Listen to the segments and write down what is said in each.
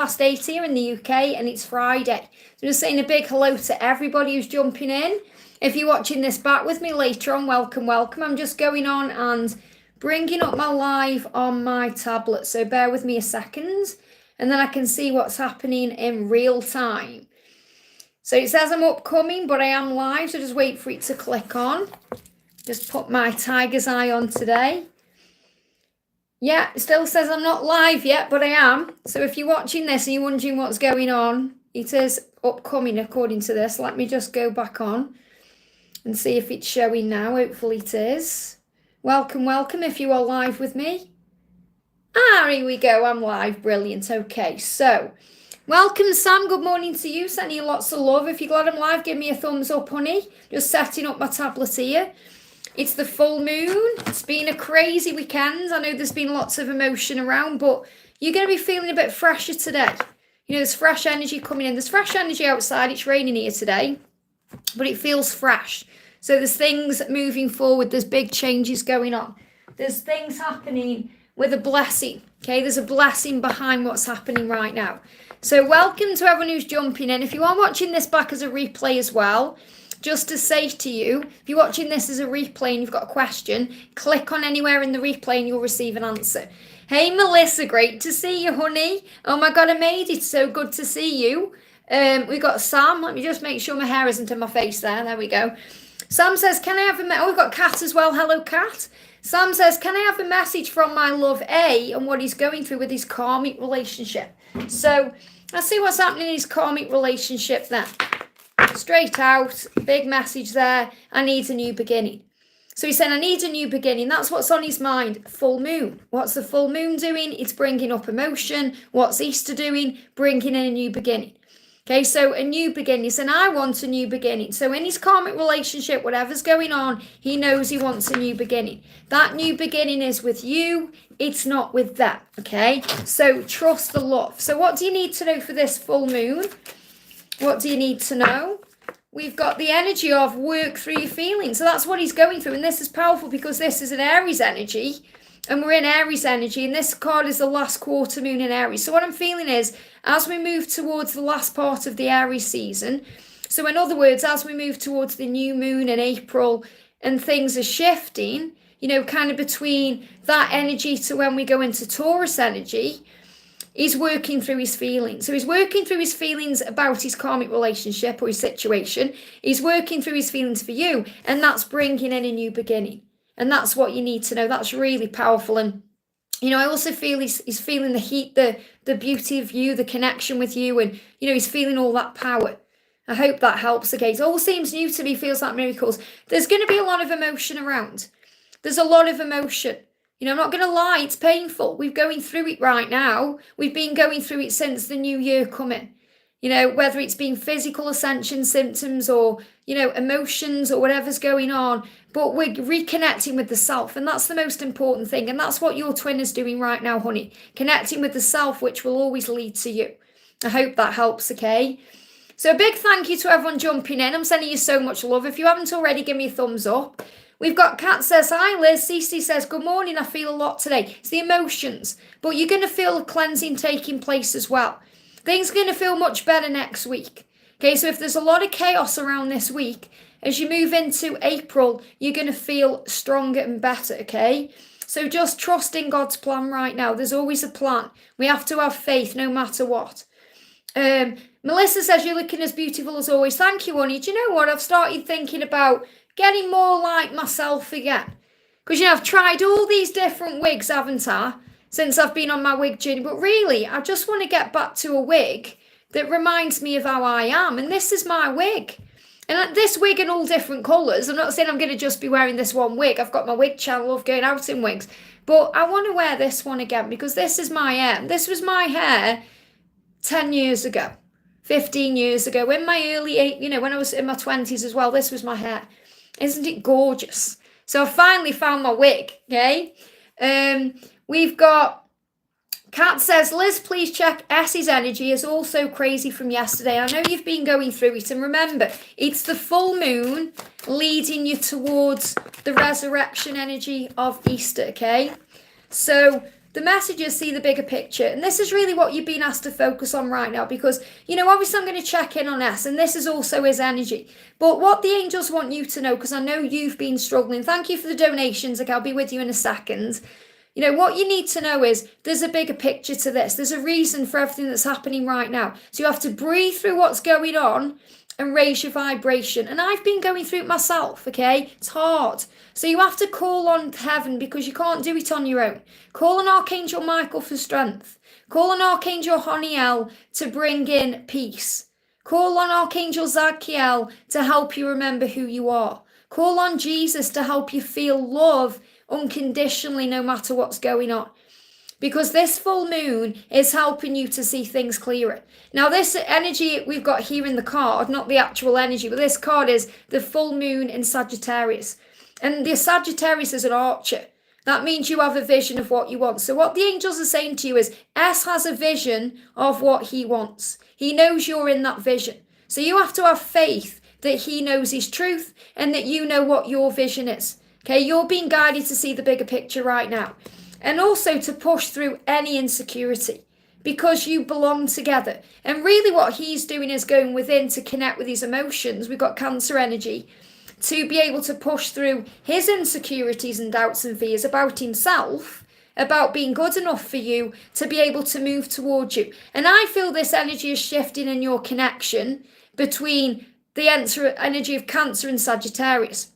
8 here in the UK, and it's Friday. So just saying a big hello to everybody who's jumping in. If you're watching this back with me later on, welcome, welcome. I'm just going on and bringing up my live on my tablet, so bear with me a second, and then I can see what's happening in real time. So it says I'm upcoming, but I am live, so just wait for it to click on. Just put my tiger's eye on today. Yeah, it still says I'm not live yet, but I am. So if you're watching this and you're wondering what's going on, it is upcoming according to this. Let me just go back on and see if it's showing now. Hopefully it is. Welcome, welcome if you are live with me. Ah, here we go. I'm live. Brilliant. Okay, so welcome, Sam. Good morning to you. Sending you lots of love. If you're glad I'm live, give me a thumbs up, honey. Just setting up my tablet here. It's the full moon. It's been a crazy weekend. I know there's been lots of emotion around, but you're going to be feeling a bit fresher today. You know, there's fresh energy coming in. There's fresh energy outside. It's raining here today, but it feels fresh. So there's things moving forward. There's big changes going on. There's things happening with a blessing. Okay, there's a blessing behind what's happening right now. So welcome to everyone who's jumping in. If you are watching this back as a replay as well, just to say to you, if you're watching this as a replay and you've got a question, click on anywhere in the replay and you'll receive an answer. Hey, Melissa, great to see you, honey. Oh my God, I made it. So good to see you. We got Sam. Let me just make sure my hair isn't in my face there. There we go. Sam says, can I have a... Oh, we've got Kat as well. Hello, Kat. Sam says, can I have a message from my love A and what he's going through with his karmic relationship? So let's see what's happening in his karmic relationship then. Straight out, big message there. I need a new beginning. So he's saying, I need a new beginning. That's what's on his mind. Full moon. What's the full moon doing? It's bringing up emotion. What's Easter doing? Bringing in a new beginning. Okay, so a new beginning. He's saying, I want a new beginning. So in his karmic relationship, whatever's going on, he knows he wants a new beginning. That new beginning is with you. It's not with them. Okay, so trust the love. So what do you need to know for this full moon? What do you need to know? We've got the energy of work through your feelings. So that's what he's going through. And this is powerful because this is an Aries energy. And we're in Aries energy. And this card is the last quarter moon in Aries. So what I'm feeling is, as we move towards the last part of the Aries season, so in other words, as we move towards the new moon in April and things are shifting, you know, kind of between that energy to when we go into Taurus energy, he's working through his feelings. So he's working through his feelings about his karmic relationship or his situation. He's working through his feelings for you, and that's bringing in a new beginning. And that's what you need to know. That's really powerful. And, you know, I also feel he's feeling the heat, the beauty of you, the connection with you, and, you know, he's feeling all that power. I hope that helps. Okay, it all seems new to me, feels like miracles. There's going to be a lot of emotion around. There's a lot of emotion. You know, I'm not going to lie, it's painful. We're going through it right now. We've been going through it since the new year coming. You know, whether it's been physical ascension symptoms or, you know, emotions or whatever's going on. But we're reconnecting with the self, and that's the most important thing. And that's what your twin is doing right now, honey. Connecting with the self, which will always lead to you. I hope that helps, okay? So a big thank you to everyone jumping in. I'm sending you so much love. If you haven't already, give me a thumbs up. We've got Kat says, hi Liz. Cece says, good morning, I feel a lot today. It's the emotions, but you're going to feel a cleansing taking place as well. Things are going to feel much better next week. Okay, so if there's a lot of chaos around this week, as you move into April, you're going to feel stronger and better, okay? So just trust in God's plan right now. There's always a plan. We have to have faith no matter what. Melissa says, you're looking as beautiful as always. Thank you, honey. Do you know what? I've started thinking about getting more like myself again. Because, you know, I've tried all these different wigs, haven't I? Since I've been on my wig journey. But really, I just want to get back to a wig that reminds me of how I am. And this is my wig. And this wig in all different colours. I'm not saying I'm going to just be wearing this one wig. I've got my wig channel of going out in wigs. But I want to wear this one again because this is my hair. This was my hair 10 years ago. 15 years ago. In my early, you know, when I was in my 20s as well. This was my hair. Isn't it gorgeous? So I finally found my wig, okay? We've got, Kat says, Liz, please check Essie's energy is also crazy from yesterday. I know you've been going through it. And remember, it's the full moon leading you towards the resurrection energy of Easter, okay? So The message is see the bigger picture. And this is really what you've been asked to focus on right now because, obviously I'm going to check in on S and this is also his energy. But what the angels want you to know, because I know you've been struggling. Thank you for the donations. I'll be with you in a second. What you need to know is there's a bigger picture to this. There's a reason for everything that's happening right now. So you have to breathe through what's going on and raise your vibration. And I've been going through it myself, okay? It's hard. So you have to call on heaven because you can't do it on your own. Call on Archangel Michael for strength. Call on Archangel Honiel to bring in peace. Call on Archangel Zadkiel to help you remember who you are. Call on Jesus to help you feel love unconditionally no matter what's going on. Because this full moon is helping you to see things clearer. Now this energy we've got here in the card, not the actual energy, but this card is the full moon in Sagittarius. And the Sagittarius is an archer. That means you have a vision of what you want. So what the angels are saying to you is S has a vision of what he wants. He knows you're in that vision. So you have to have faith that he knows his truth and that you know what your vision is. Okay, you're being guided to see the bigger picture right now. And also to push through any insecurity because you belong together. And really what he's doing is going within to connect with his emotions. We've got Cancer energy to be able to push through his insecurities and doubts and fears about himself, about being good enough for you to be able to move towards you. And I feel this energy is shifting in your connection between the energy of Cancer and Sagittarius.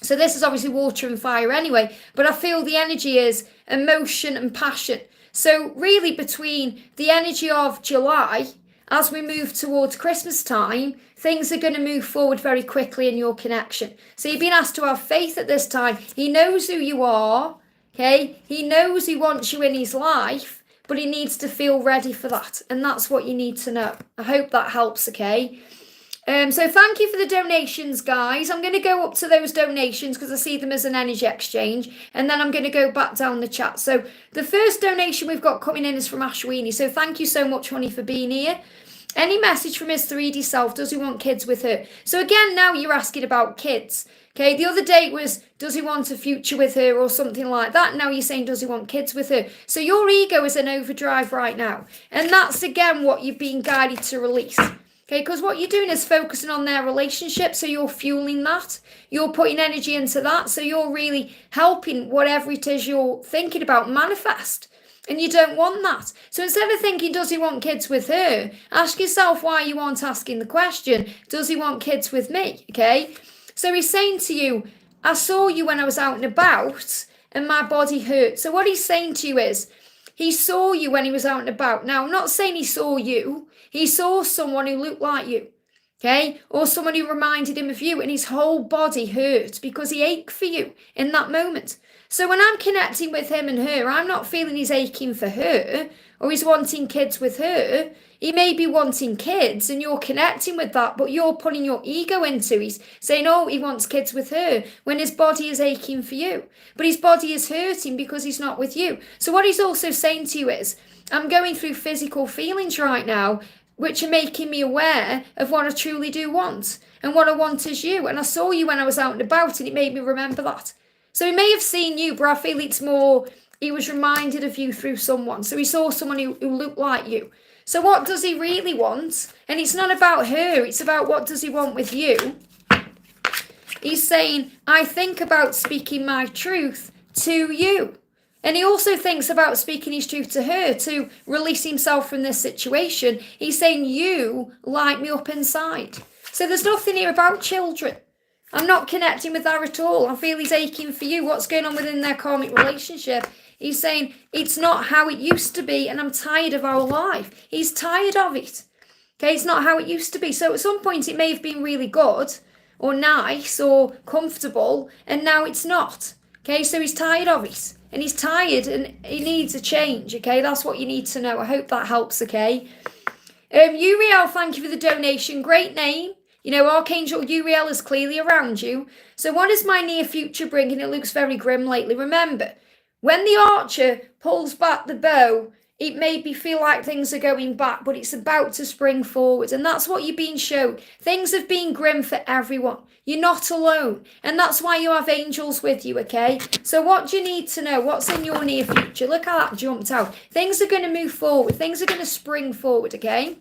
So this is obviously water and fire anyway, but I feel the energy is emotion and passion. So really between the energy of July, as we move towards Christmas time, things are going to move forward very quickly in your connection. So you've been asked to have faith at this time. He knows who you are, okay? He knows he wants you in his life, but he needs to feel ready for that. And that's what you need to know. I hope that helps, okay? So thank you for the donations, guys. I'm going to go up to those donations because I see them as an energy exchange. And then I'm going to go back down the chat. So the first donation we've got coming in is from Ashwini. So thank you so much, honey, for being here. Any message from his 3D self? Does he want kids with her? So again, now you're asking about kids. Okay, the other day was, does he want a future with her or something like that? Now you're saying, does he want kids with her? So your ego is in overdrive right now. And that's, again, what you've been guided to release. Okay, because what you're doing is focusing on their relationship, so you're fueling that. You're putting energy into that, so you're really helping whatever it is you're thinking about manifest. And you don't want that. So instead of thinking, does he want kids with her? Ask yourself why you aren't asking the question, does he want kids with me? Okay, so he's saying to you, I saw you when I was out and about and my body hurt. So what he's saying to you is, he saw you when he was out and about. Now, I'm not saying he saw you. He saw someone who looked like you, okay? Or someone who reminded him of you, and his whole body hurt because he ached for you in that moment. So when I'm connecting with him and her, I'm not feeling he's aching for her or he's wanting kids with her. He may be wanting kids and you're connecting with that, but you're putting your ego into. He's saying, oh, he wants kids with her when his body is aching for you. But his body is hurting because he's not with you. So what he's also saying to you is, I'm going through physical feelings right now, which are making me aware of what I truly do want. And what I want is you. And I saw you when I was out and about and it made me remember that. So he may have seen you, but I feel it's more, he was reminded of you through someone. So he saw someone who looked like you. So what does he really want? And it's not about her, it's about what does he want with you. He's saying, I think about speaking my truth to you. And he also thinks about speaking his truth to her to release himself from this situation. He's saying, you light me up inside. So there's nothing here about children. I'm not connecting with that at all. I feel he's aching for you. What's going on within their karmic relationship? He's saying, it's not how it used to be and I'm tired of our life. He's tired of it. Okay, it's not how it used to be. So at some point it may have been really good or nice or comfortable and now it's not. Okay, so he's tired of it. And he's tired and he needs a change, okay? That's what you need to know. I hope that helps, okay? Uriel, thank you for the donation. Great name. You know, Archangel Uriel is clearly around you. So what does my near future bring? And it looks very grim lately. Remember, when the archer pulls back the bow, it maybe feel like things are going back, but it's about to spring forward. And that's what you're being shown. Things have been grim for everyone. You're not alone. And that's why you have angels with you, okay? So what do you need to know? What's in your near future? Look how that jumped out. Things are going to move forward. Things are going to spring forward, okay?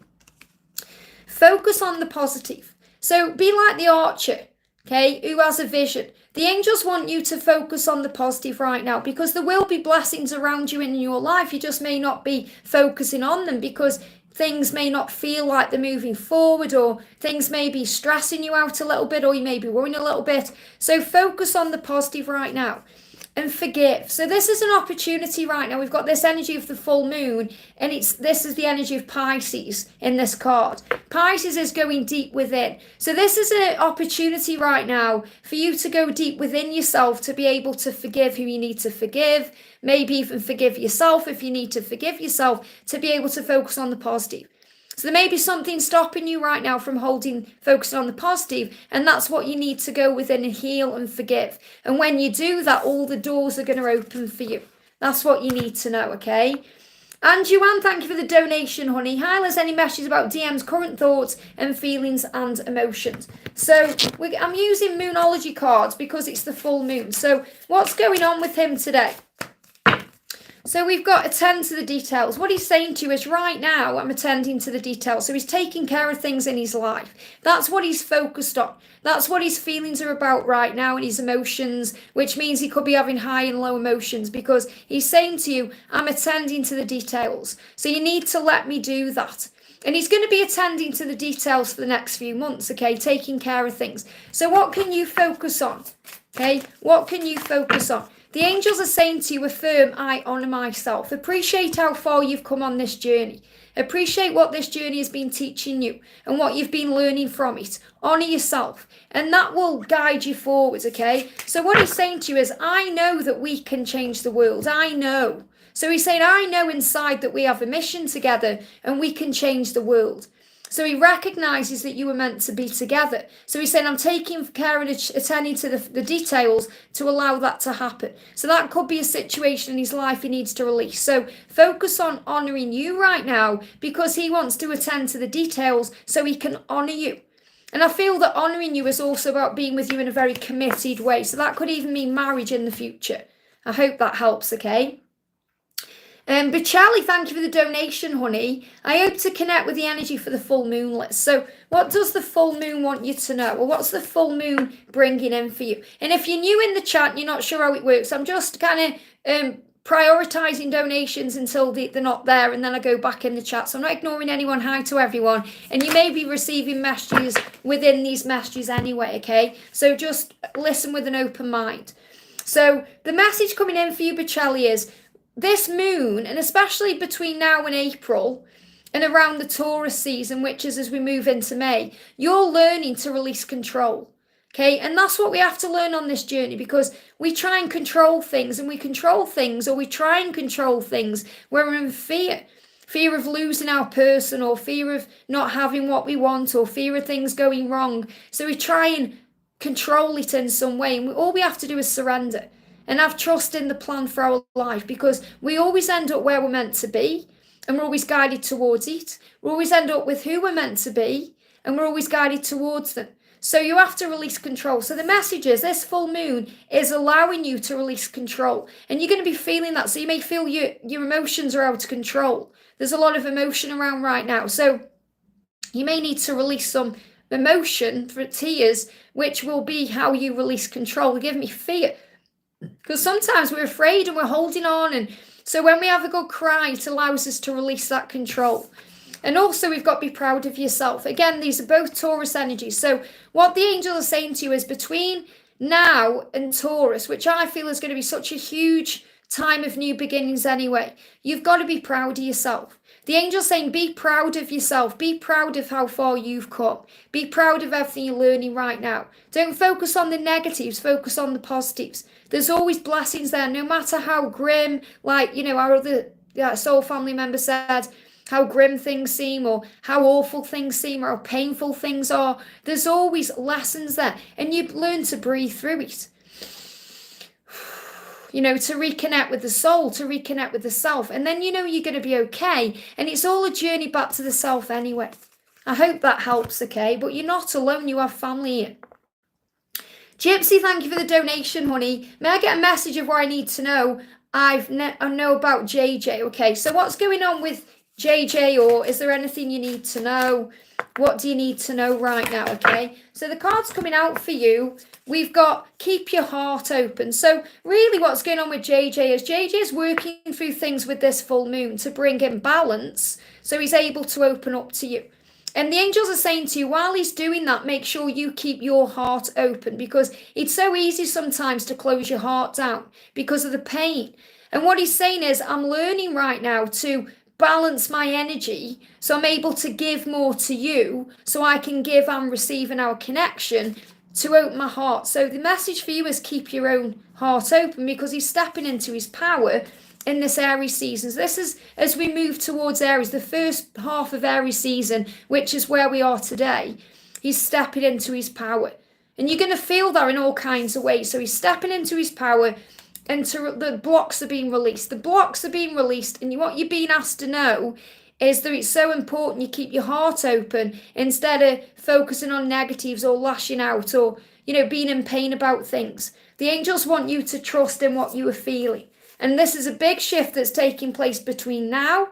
Focus on the positive. So be like the archer, okay, who has a vision. The angels want you to focus on the positive right now, because there will be blessings around you in your life. You just may not be focusing on them because things may not feel like they're moving forward, or things may be stressing you out a little bit, or you may be worrying a little bit. So focus on the positive right now. And forgive. So this is an opportunity right now. We've got this energy of the full moon, and this is the energy of Pisces in this card. Pisces is going deep within. So this is an opportunity right now for you to go deep within yourself, to be able to forgive who you need to forgive, maybe even forgive yourself if you need to forgive yourself, to be able to focus on the positive. So there may be something stopping you right now from focusing on the positive, and that's what you need to go within and heal and forgive. And when you do that, all the doors are going to open for you. That's what you need to know, okay? And Joanne, thank you for the donation, honey. Hi, there's any messages about DM's current thoughts and feelings and emotions? So I'm using Moonology cards because it's the full moon. So what's going on with him today? So we've got attend to the details. What he's saying to you is, right now, I'm attending to the details. So he's taking care of things in his life. That's what he's focused on. That's what his feelings are about right now, and his emotions, which means he could be having high and low emotions, because he's saying to you, I'm attending to the details. So you need to let me do that. And he's going to be attending to the details for the next few months, okay, taking care of things. So what can you focus on? Okay, what can you focus on? The angels are saying to you, affirm, I honour myself. Appreciate how far you've come on this journey. Appreciate what this journey has been teaching you and what you've been learning from it. Honour yourself, and that will guide you forwards, okay? So what he's saying to you is, I know that we can change the world. I know. So he's saying, I know inside that we have a mission together and we can change the world. So he recognises that you were meant to be together. So he's saying, I'm taking care and attending to the details to allow that to happen. So that could be a situation in his life he needs to release. So focus on honouring you right now, because he wants to attend to the details so he can honour you. And I feel that honouring you is also about being with you in a very committed way. So that could even mean marriage in the future. I hope that helps, okay? But Charlie, thank you for the donation, honey. I hope to connect with the energy for the full moon list. So what does the full moon want you to know? Or what's the full moon bringing in for you? And if you're new in the chat and you're not sure how it works, I'm just kind of prioritising donations until they're not there, and then I go back in the chat. So I'm not ignoring anyone. Hi to everyone. And you may be receiving messages within these messages anyway, okay? So just listen with an open mind. So the message coming in for you, Bocelli, is this moon, and especially between now and April and around the Taurus season, which is as we move into May, you're learning to release control. Okay, and that's what we have to learn on this journey, because we try and control things, and we control things, or we try and control things when we're in fear of losing our person, or fear of not having what we want, or fear of things going wrong. So we try and control it in some way, and all we have to do is surrender and have trust in the plan for our life, because we always end up where we're meant to be, and we're always guided towards it. We always end up with who we're meant to be, and we're always guided towards them. So you have to release control. So the message is, this full moon is allowing you to release control, and you're going to be feeling that. So you may feel your emotions are out of control. There's a lot of emotion around right now. So you may need to release some emotion for tears, which will be how you release control. Give me fear. Because sometimes we're afraid and we're holding on, and so when we have a good cry, it allows us to release that control. And also we've got to be proud of yourself. Again, these are both Taurus energies. So what the angels are saying to you is, between now and Taurus, which I feel is going to be such a huge time of new beginnings anyway, you've got to be proud of yourself. The angel's saying, be proud of yourself. Be proud of how far you've come. Be proud of everything you're learning right now. Don't focus on the negatives. Focus on the positives. There's always blessings there, no matter how grim, like, our other soul family member said, how grim things seem, or how awful things seem, or how painful things are. There's always lessons there, and you learn to breathe through it. you know, to reconnect with the soul, to reconnect with the self. And then you know you're going to be okay. And it's all a journey back to the self anyway. I hope that helps, okay? But you're not alone. You have family here. Gypsy, thank you for the donation, honey. May I get a message of what I need to know? I know about JJ. Okay, so what's going on with JJ, or is there anything you need to know? What do you need to know right now? Okay, so the card's coming out for you. We've got keep your heart open. So really what's going on with JJ is working through things with this full moon to bring in balance so he's able to open up to you. And the angels are saying to you, while he's doing that, make sure you keep your heart open, because it's so easy sometimes to close your heart down because of the pain. And what he's saying is, I'm learning right now to balance my energy so I'm able to give more to you, so I can give and receive in our connection, to open my heart. So the message for you is keep your own heart open, because he's stepping into his power in this Aries season. So this is, as we move towards Aries, the first half of Aries season, which is where we are today, he's stepping into his power. And you're going to feel that in all kinds of ways. So he's stepping into his power, and the blocks are being released. The blocks are being released, and what you're being asked to know is that it's so important you keep your heart open instead of focusing on negatives or lashing out or, you know, being in pain about things. The angels want you to trust in what you are feeling. And this is a big shift that's taking place between now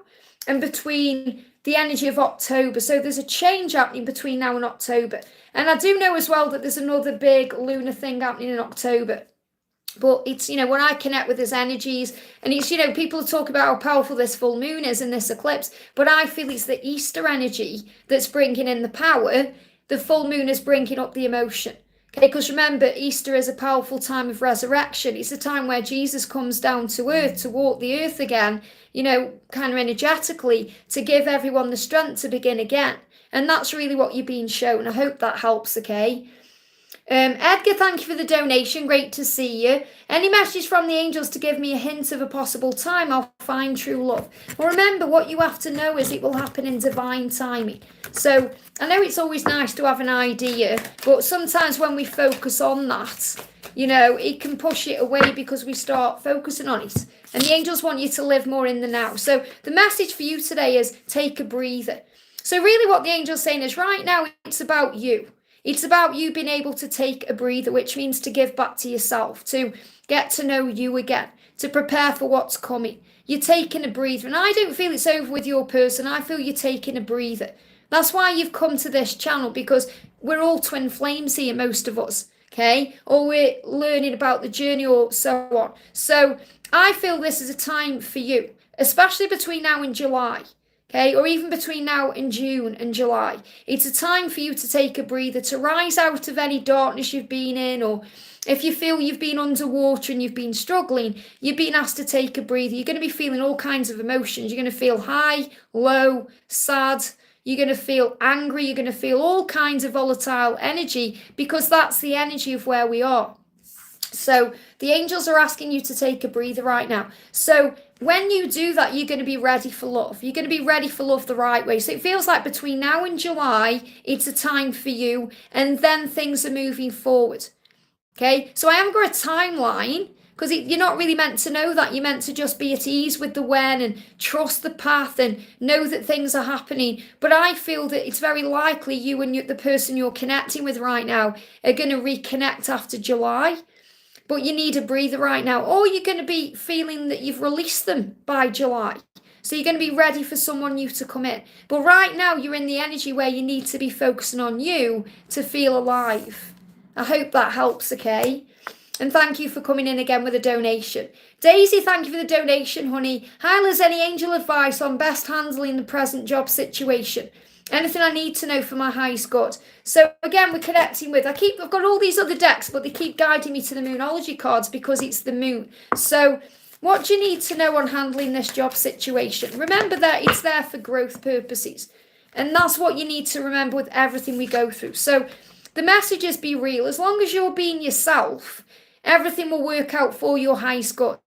and between the energy of October. So there's a change happening between now and October. And I do know as well that there's another big lunar thing happening in October. But it's, you know, when I connect with his energies, and it's, you know, people talk about how powerful this full moon is and this eclipse, but I feel it's the Easter energy that's bringing in the power. The full moon is bringing up the emotion. Okay, because remember, Easter is a powerful time of resurrection. It's a time where Jesus comes down to earth, to walk the earth again, you know, kind of energetically, to give everyone the strength to begin again. And that's really what you're being shown. I hope that helps, okay? Edgar, thank you for the donation. Great to see you. Any message from the angels to give me a hint of a possible time I'll find true love? Well, remember, what you have to know is it will happen in divine timing. So I know it's always nice to have an idea, but sometimes when we focus on that, you know, it can push it away because we start focusing on it. And the angels want you to live more in the now. So the message for you today is take a breather. So really what the angel's saying is right now it's about you. It's about you being able to take a breather, which means to give back to yourself, to get to know you again, to prepare for what's coming. You're taking a breather. And I don't feel it's over with your person. I feel you're taking a breather. That's why you've come to this channel, because we're all twin flames here, most of us, okay? Or we're learning about the journey or so on. So I feel this is a time for you, especially between now and July. Okay, or even between now and June and July. It's a time for you to take a breather, to rise out of any darkness you've been in, or if you feel you've been underwater and you've been struggling, you're being asked to take a breather. You're going to be feeling all kinds of emotions. You're going to feel high, low, sad. You're going to feel angry. You're going to feel all kinds of volatile energy, because that's the energy of where we are. So the angels are asking you to take a breather right now. So when you do that, you're going to be ready for love. You're going to be ready for love the right way. So it feels like between now and July, it's a time for you, and then things are moving forward. Okay, so I haven't got a timeline, because you're not really meant to know that. You're meant to just be at ease with the when and trust the path and know that things are happening. But I feel that it's very likely you and the person you're connecting with right now are going to reconnect after July. But you need a breather right now, or you're going to be feeling that you've released them by July. So you're going to be ready for someone new to come in. But right now you're in the energy where you need to be focusing on you to feel alive. I hope that helps, okay? And thank you for coming in again with a donation. Daisy, thank you for the donation, honey. Hi, Liz, any angel advice on best handling the present job situation? Anything I need to know for my highest good? So again, we're connecting with, I've got all these other decks, but they keep guiding me to the Moonology cards because it's the moon. So what do you need to know on handling this job situation? Remember that it's there for growth purposes. And that's what you need to remember with everything we go through. So the message is be real. As long as you're being yourself, everything will work out for your highest good.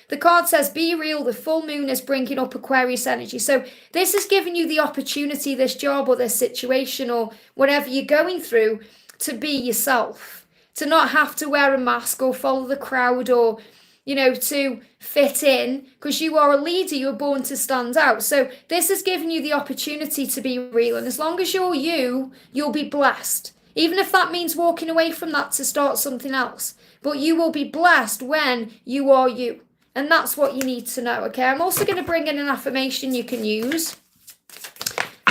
The card says, be real. The full moon is bringing up Aquarius energy. So this is giving you the opportunity, this job or this situation or whatever you're going through, to be yourself, to not have to wear a mask or follow the crowd or, to fit in, because you are a leader, you're born to stand out. So this has given you the opportunity to be real. And as long as you're you, you'll be blessed. Even if that means walking away from that to start something else. But you will be blessed when you are you. And that's what you need to know, okay? I'm also going to bring in an affirmation you can use.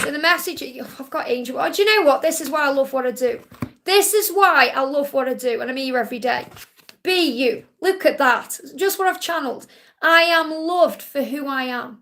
So the message, I've got angel. Oh, do you know what? This is why I love what I do. This is why I love what I do. And I'm here every day. Be you. Look at that. Just what I've channeled. I am loved for who I am.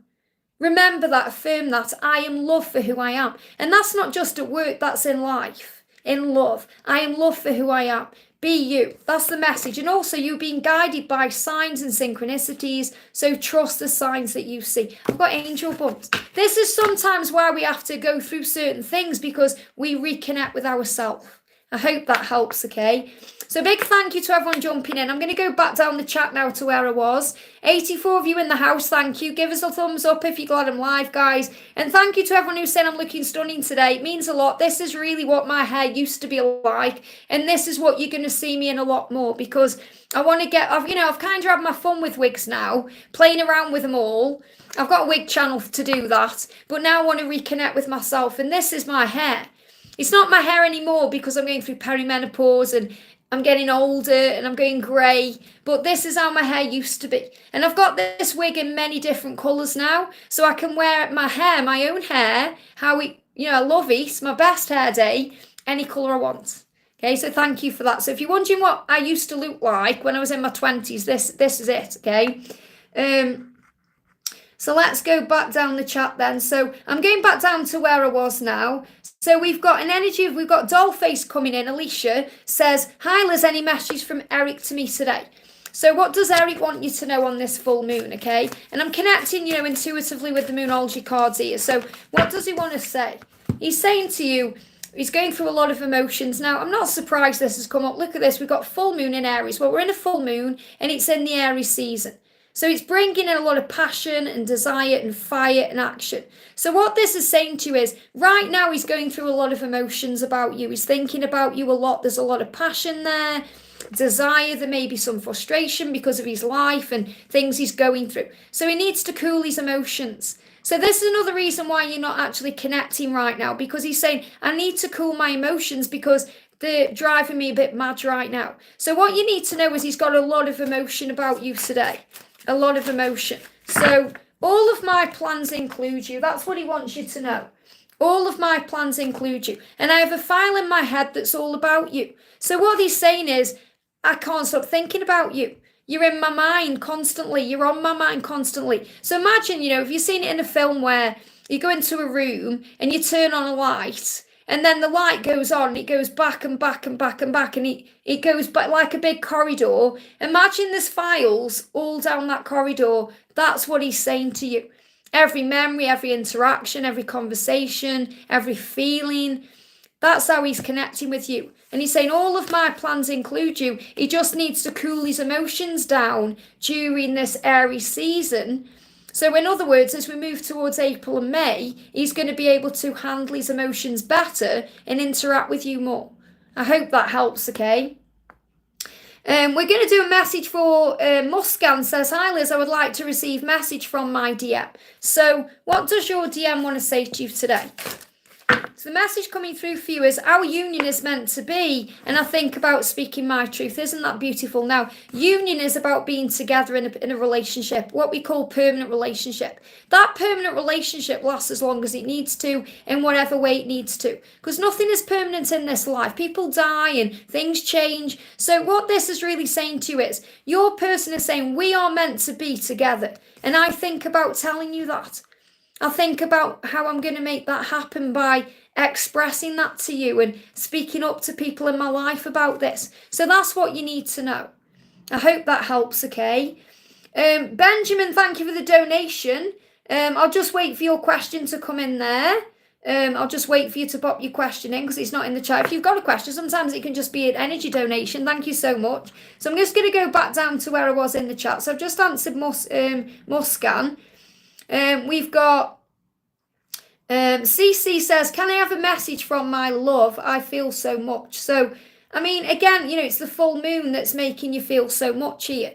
Remember that. Affirm that. I am loved for who I am. And that's not just at work. That's in life. In love. I am loved for who I am. Be you. That's the message. And also you're being guided by signs and synchronicities. So trust the signs that you see. I've got angel bumps. This is sometimes why we have to go through certain things, because we reconnect with ourselves. I hope that helps, okay? So big thank you to everyone jumping in. I'm going to go back down the chat now to where I was. 84 of you in the house, thank you. Give us a thumbs up if you're glad I'm live, guys. And thank you to everyone who said I'm looking stunning today. It means a lot. This is really what my hair used to be like. And this is what you're going to see me in a lot more, because I want to I've kind of had my fun with wigs now, playing around with them all. I've got a wig channel to do that. But now I want to reconnect with myself. And this is my hair. It's not my hair anymore because I'm going through perimenopause and I'm getting older and I'm going grey, but this is how my hair used to be. And I've got this wig in many different colours now, so I can wear my hair, my own hair, I love it, it's my best hair day, any colour I want. Okay, so thank you for that. So if you're wondering what I used to look like when I was in my 20s, this is it, okay? So let's go back down the chat then. So I'm going back down to where I was now. So we've got an energy, we've got Dollface coming in. Alicia says, hi Liz, any message from Eric to me today? So what does Eric want you to know on this full moon, okay? And I'm connecting, intuitively with the Moonology cards here. So what does he want to say? He's saying to you, he's going through a lot of emotions. Now, I'm not surprised this has come up. Look at this, we've got full moon in Aries. Well, we're in a full moon and it's in the Aries season. So it's bringing in a lot of passion and desire and fire and action. So what this is saying to you is, right now he's going through a lot of emotions about you. He's thinking about you a lot. There's a lot of passion there, desire. There may be some frustration because of his life and things he's going through. So he needs to cool his emotions. So this is another reason why you're not actually connecting right now, because he's saying, I need to cool my emotions because they're driving me a bit mad right now. So what you need to know is he's got a lot of emotion about you today. A lot of emotion. So all of my plans include you. That's what he wants you to know. All of my plans include you. And I have a file in my head that's all about you. So what he's saying is, I can't stop thinking about you. You're in my mind constantly. You're on my mind constantly. So imagine, if you've seen it in a film where you go into a room and you turn on a light, and then the light goes on, it goes back and back and back and back, and it goes back like a big corridor. Imagine there's files all down that corridor. That's what he's saying to you. Every memory, every interaction, every conversation, every feeling. That's how he's connecting with you. And he's saying, all of my plans include you. He just needs to cool his emotions down during this Aries season. So in other words, as we move towards April and May, he's going to be able to handle his emotions better and interact with you more. I hope that helps, okay? We're going to do a message for Muskan. Says, hi Liz, I would like to receive message from my DM. So what does your DM want to say to you today? So the message coming through for you is, our union is meant to be, and I think about speaking my truth. Isn't that beautiful? Now, union is about being together in a relationship, what we call permanent relationship. That permanent relationship lasts as long as it needs to, in whatever way it needs to. Because nothing is permanent in this life. People die and things change. So what this is really saying to you is, your person is saying, we are meant to be together. And I think about telling you that. I think about how I'm going to make that happen by expressing that to you and speaking up to people in my life about this. So that's what you need to know. I hope that helps, okay? Benjamin, thank you for the donation. I'll just wait for your question to come in there. I'll just wait for you to pop your question in because it's not in the chat. If you've got a question, sometimes it can just be an energy donation. Thank you so much. So I'm just going to go back down to where I was in the chat. So I've just answered Muskan. We've got CC says, can I have a message from my love? I feel so much. So, I mean, again, it's the full moon that's making you feel so much here.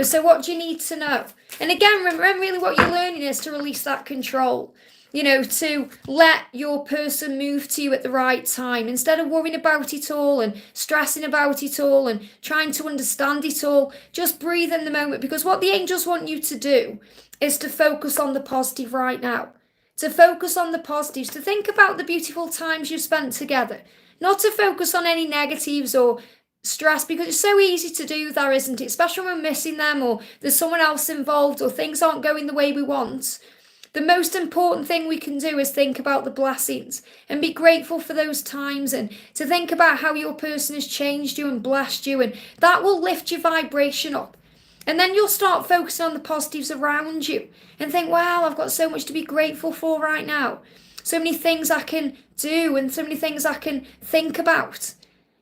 So what do you need to know? And again, remember, really what you're learning is to release that control. To let your person move to you at the right time instead of worrying about it all and stressing about it all and trying to understand it all. Just breathe in the moment, because what the angels want you to do is to focus on the positive right now. To focus on the positives, to think about the beautiful times you spent together, not to focus on any negatives or stress, because it's so easy to do that, isn't it? Especially when we're missing them or there's someone else involved or things aren't going the way we want. The most important thing we can do is think about the blessings and be grateful for those times, and to think about how your person has changed you and blessed you, and that will lift your vibration up. And then you'll start focusing on the positives around you and think, wow, I've got so much to be grateful for right now. So many things I can do and so many things I can think about,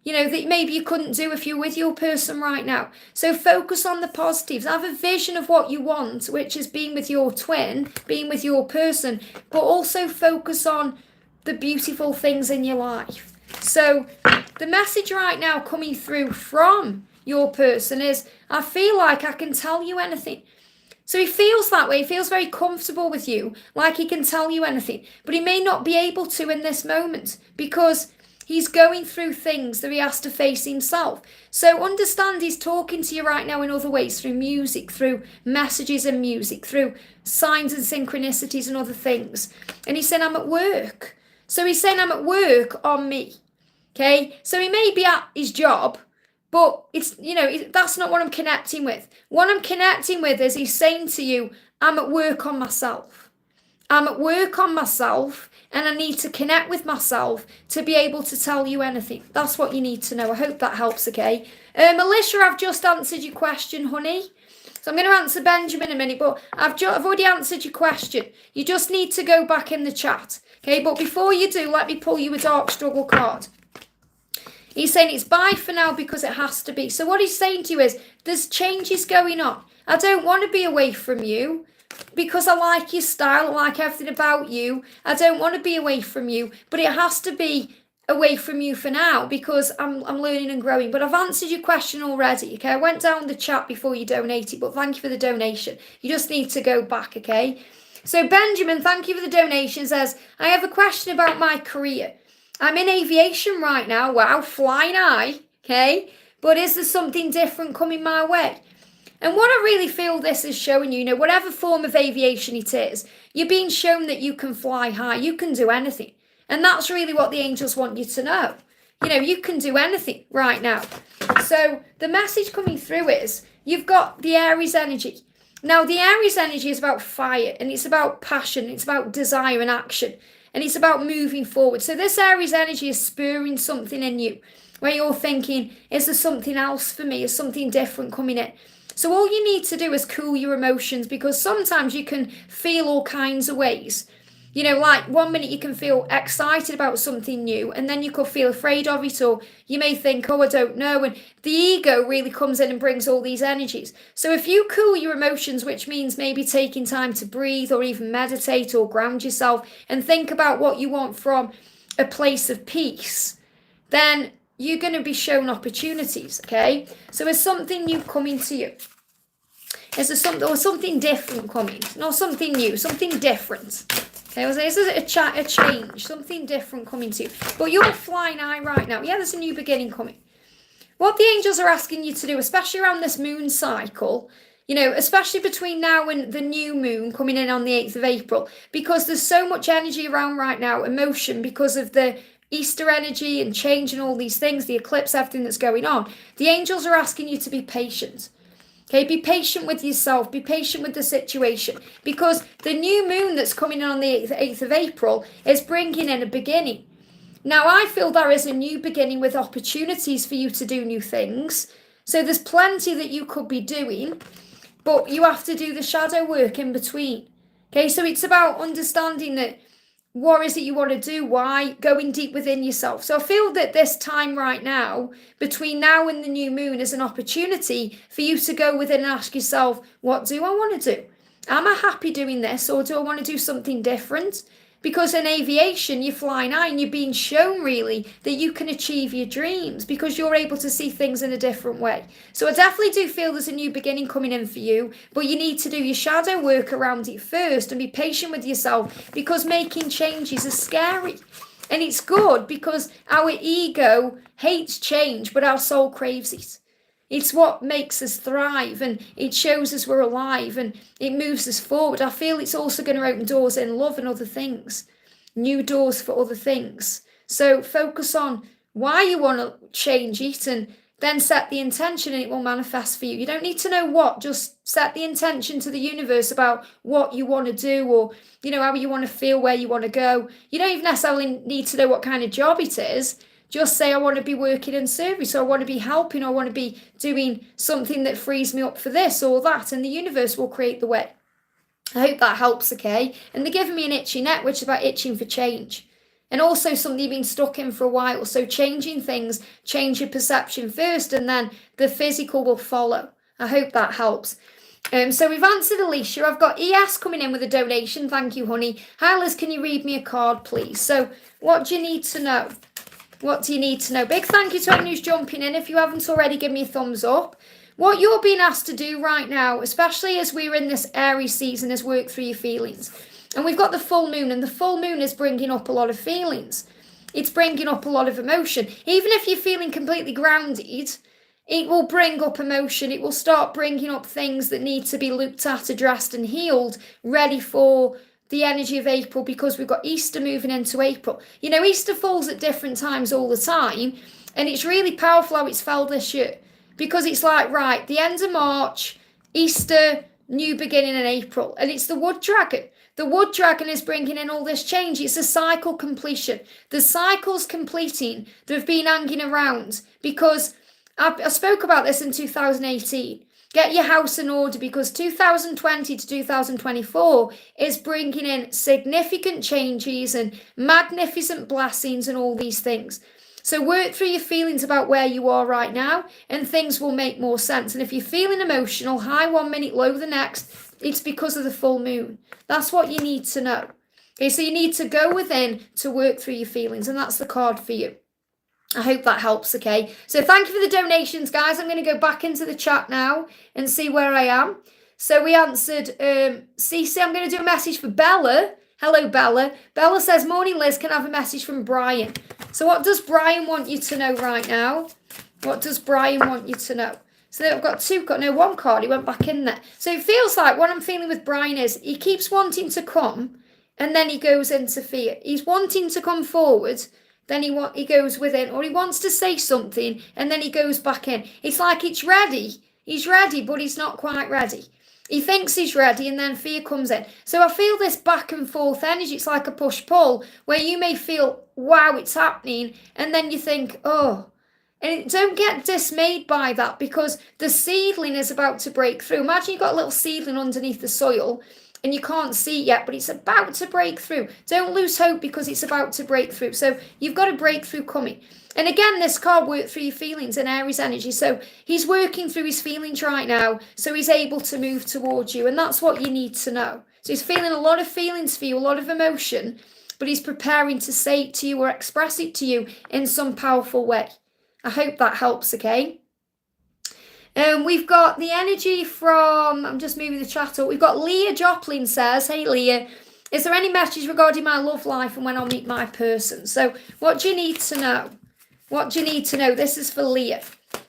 that maybe you couldn't do if you're with your person right now. So focus on the positives. Have a vision of what you want, which is being with your twin, being with your person, but also focus on the beautiful things in your life. So the message right now coming through from your person is, I feel like I can tell you anything. So he feels that way. He feels very comfortable with you, like he can tell you anything. But he may not be able to in this moment because he's going through things that he has to face himself. So understand he's talking to you right now in other ways, through music, through messages and music, through signs and synchronicities and other things. And he's saying, I'm at work. So he's saying, I'm at work on me. Okay? So he may be at his job, but it's, that's not what I'm connecting with. What I'm connecting with is he's saying to you, I'm at work on myself. I'm at work on myself, and I need to connect with myself to be able to tell you anything. That's what you need to know. I hope that helps, okay? Alicia, I've just answered your question, honey. So I'm going to answer Benjamin in a minute, but I've already answered your question. You just need to go back in the chat, okay? But before you do, let me pull you a Dark Struggle card. He's saying it's bye for now because it has to be. So what he's saying to you is, there's changes going on. I don't want to be away from you because I like your style, I like everything about you. I don't want to be away from you, but it has to be away from you for now because I'm learning and growing. But I've answered your question already, okay? I went down the chat before you donated, but thank you for the donation. You just need to go back, okay? So Benjamin, thank you for the donation, says, I have a question about my career. I'm in aviation right now. Wow, flying high, okay? But is there something different coming my way? And what I really feel this is showing you, whatever form of aviation it is, you're being shown that you can fly high. You can do anything. And that's really what the angels want you to know. You can do anything right now. So the message coming through is, you've got the Aries energy. Now, the Aries energy is about fire, and it's about passion, it's about desire and action. And it's about moving forward. So this Aries energy is spurring something in you where you're thinking, is there something else for me? Is something different coming in? So all you need to do is cool your emotions, because sometimes you can feel all kinds of ways. Like 1 minute you can feel excited about something new, and then you could feel afraid of it, or you may think, oh, I don't know. And the ego really comes in and brings all these energies. So if you cool your emotions, which means maybe taking time to breathe or even meditate or ground yourself and think about what you want from a place of peace, then you're going to be shown opportunities, okay? So is something new coming to you? Is there something different coming? Not something new, something different. Okay, this is a change, something different coming to you. But you're flying high right now. Yeah, there's a new beginning coming. What the angels are asking you to do, especially around this moon cycle, especially between now and the new moon coming in on the 8th of April, because there's so much energy around right now, emotion, because of the Easter energy and change and all these things, the eclipse, everything that's going on. The angels are asking you to be patient. Okay, be patient with yourself, be patient with the situation, because the new moon that's coming in on the 8th of April is bringing in a beginning. Now, I feel there is a new beginning with opportunities for you to do new things. So there's plenty that you could be doing, but you have to do the shadow work in between. Okay, so it's about understanding that what is it you want to do? Why? Going deep within yourself. So I feel that this time right now, between now and the new moon, is an opportunity for you to go within and ask yourself, what do I want to do? Am I happy doing this, or do I want to do something different? Because in aviation, you're flying high and you're being shown really that you can achieve your dreams because you're able to see things in a different way. So I definitely do feel there's a new beginning coming in for you, but you need to do your shadow work around it first and be patient with yourself because making changes is scary. And it's good because our ego hates change, but our soul craves it. It's what makes us thrive and it shows us we're alive and it moves us forward. I feel it's also going to open doors in love and other things, new doors for other things. So focus on why you want to change it and then set the intention and it will manifest for you. You don't need to know what, just set the intention to the universe about what you want to do or, how you want to feel, where you want to go. You don't even necessarily need to know what kind of job it is. Just say, I want to be working in service, or I want to be helping, or I want to be doing something that frees me up for this or that, and the universe will create the way. I hope that helps, okay? And they're giving me an itchy neck, which is about itching for change. And also something you've been stuck in for a while. So changing things, change your perception first, and then the physical will follow. I hope that helps. So we've answered Alicia. I've got ES coming in with a donation. Thank you, honey. Hi, Liz, can you read me a card, please? So what do you need to know? What do you need to know? Big thank you to anyone who's jumping in. If you haven't already, give me a thumbs up. What you're being asked to do right now, especially as we're in this Aries season, is work through your feelings. And we've got the full moon, and the full moon is bringing up a lot of feelings. It's bringing up a lot of emotion. Even if you're feeling completely grounded, it will bring up emotion. It will start bringing up things that need to be looked at, addressed, and healed, ready for the energy of April, because we've got Easter moving into April. Easter falls at different times all the time, and it's really powerful how it's fell this year, because it's like, right, the end of March, Easter, new beginning in April, and it's the wood dragon. The wood dragon is bringing in all this change. It's a cycle completion. The cycle's completing that have been hanging around, because I spoke about this in 2018. Get your house in order, because 2020 to 2024 is bringing in significant changes and magnificent blessings and all these things. So work through your feelings about where you are right now and things will make more sense. And if you're feeling emotional, high 1 minute, low the next, it's because of the full moon. That's what you need to know. Okay, so you need to go within to work through your feelings, and that's the card for you. I hope that helps, okay? So thank you for the donations, guys. I'm going to go back into the chat now and see where I am. So we answered Cece. I'm going to do a message for Bella. Hello, Bella. Bella says, morning, Liz. Can I have a message from Brian? So what does Brian want you to know right now? What does Brian want you to know? So I've got one card. He went back in there. So it feels like what I'm feeling with Brian is he keeps wanting to come and then he goes into fear. He's wanting to come forward, then he goes within, or he wants to say something and then he goes back in. It's like it's ready. He's ready, but he's not quite ready. He thinks he's ready and then fear comes in. So I feel this back and forth energy. It's like a push-pull where you may feel, wow, it's happening. And then you think, oh. And don't get dismayed by that, because the seedling is about to break through. Imagine you've got a little seedling underneath the soil and you can't see it yet, but it's about to break through. Don't lose hope, because it's about to break through. So you've got a breakthrough coming. And again, this card worked through your feelings and Aries energy. So he's working through his feelings right now, so he's able to move towards you. And that's what you need to know. So he's feeling a lot of feelings for you, a lot of emotion, but he's preparing to say it to you or express it to you in some powerful way. I hope that helps, okay? We've got the energy from, I'm just moving the chat up. We've got Leah Joplin says, hey Leah, is there any message regarding my love life and when I'll meet my person? So what do you need to know? What do you need to know? This is for Leah.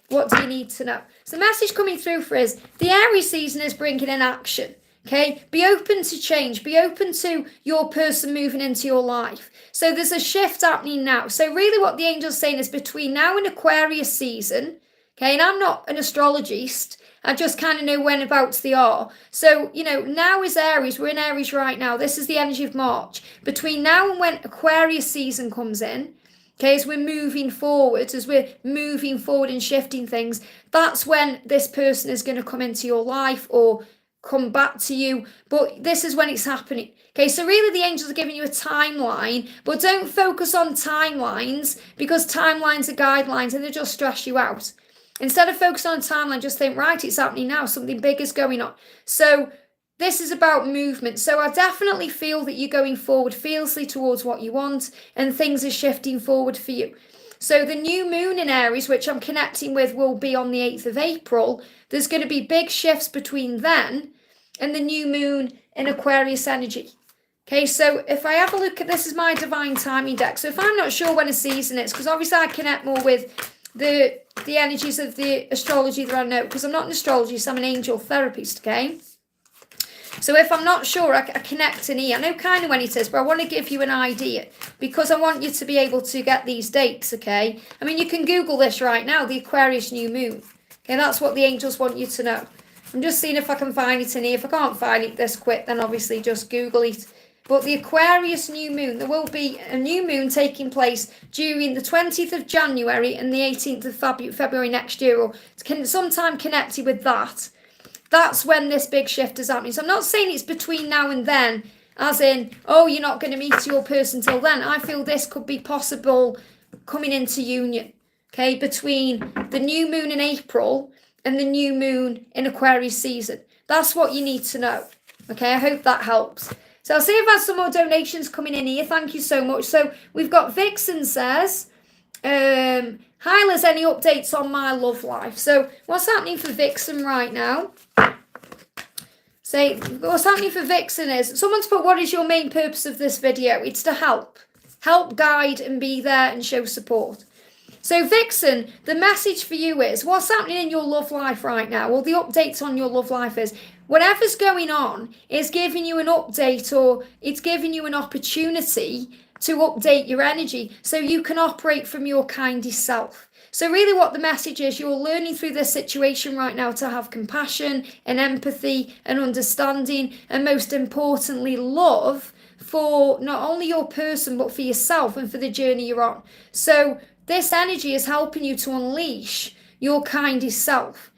What do you need to know? So the message coming through for us, the Aries season is bringing in action. Okay, be open to change. Be open to your person moving into your life. So there's a shift happening now. So really what the angel's saying is between now and Aquarius season, okay, and I'm not an astrologist, I just kind of know whenabouts they are. So, now is Aries. We're in Aries right now. This is the energy of March. Between now and when Aquarius season comes in, okay, as we're moving forward and shifting things, that's when this person is going to come into your life or come back to you. But this is when it's happening. Okay, so really the angels are giving you a timeline, but don't focus on timelines, because timelines are guidelines and they just stress you out. Instead of focusing on timeline, just think, right, it's happening now. Something big is going on. So this is about movement. So I definitely feel that you're going forward fiercely towards what you want, and things are shifting forward for you. So the new moon in Aries, which I'm connecting with, will be on the 8th of April. There's going to be big shifts between then and the new moon in Aquarius energy. Okay, so if I have a look at, this is my divine timing deck. So if I'm not sure when a season is, because obviously I connect more with the energies of the astrology that I know, because I'm not an astrologist, I'm an angel therapist, okay? So if I'm not sure, I connect in here. I know kind of when it is, but I want to give you an idea because I want you to be able to get these dates, okay? I mean, you can Google this right now, the Aquarius new moon. Okay, that's what the angels want you to know. I'm just seeing if I can find it in here. If I can't find it this quick, then obviously just Google it. But the Aquarius new moon, there will be a new moon taking place during the 20th of January and the 18th of February next year, or sometime connected with that. That's when this big shift is happening. So I'm not saying it's between now and then, as in, oh, you're not going to meet your person till then. I feel this could be possible coming into union, okay, between the new moon in April and the new moon in Aquarius season. That's what you need to know, okay? I hope that helps. So I'll see if there's some more donations coming in here. Thank you so much. So we've got Vixen says, hi Liz, any updates on my love life? So what's happening for Vixen right now? Say, what's happening for Vixen is, someone's put, what is your main purpose of this video? It's to help, guide and be there and show support. So Vixen, the message for you is, what's happening in your love life right now? Well, the updates on your love life is, whatever's going on is giving you an update, or it's giving you an opportunity to update your energy so you can operate from your kindest self. So really what the message is, you're learning through this situation right now to have compassion and empathy and understanding, and most importantly, love for not only your person, but for yourself and for the journey you're on. So this energy is helping you to unleash your kindest self.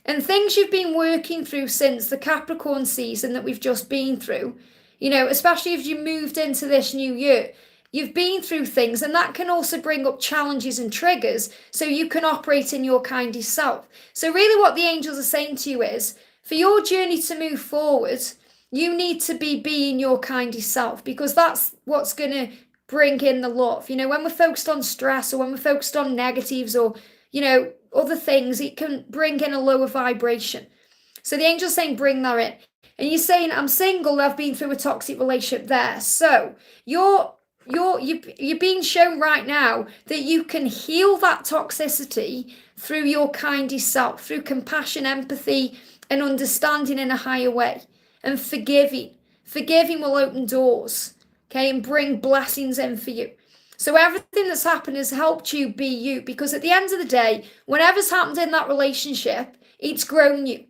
And things you've been working through since the Capricorn season that we've just been through, you know, especially if you moved into this new year, you've been through things, and that can also bring up challenges and triggers so you can operate in your kindest self. So really what the angels are saying to you is, for your journey to move forward, you need to be being your kindest self, because that's what's going to bring in the love. You know, when we're focused on stress, or when we're focused on negatives, or, you know, other things, it can bring in a lower vibration. So the angel's saying, bring that in. And you're saying, I'm single, I've been through a toxic relationship there. So you're being shown right now that you can heal that toxicity through your kindest self, through compassion, empathy, and understanding in a higher way. And forgiving will open doors, okay, and bring blessings in for you. So everything that's happened has helped you be you, because at the end of the day, whatever's happened in that relationship, it's grown you.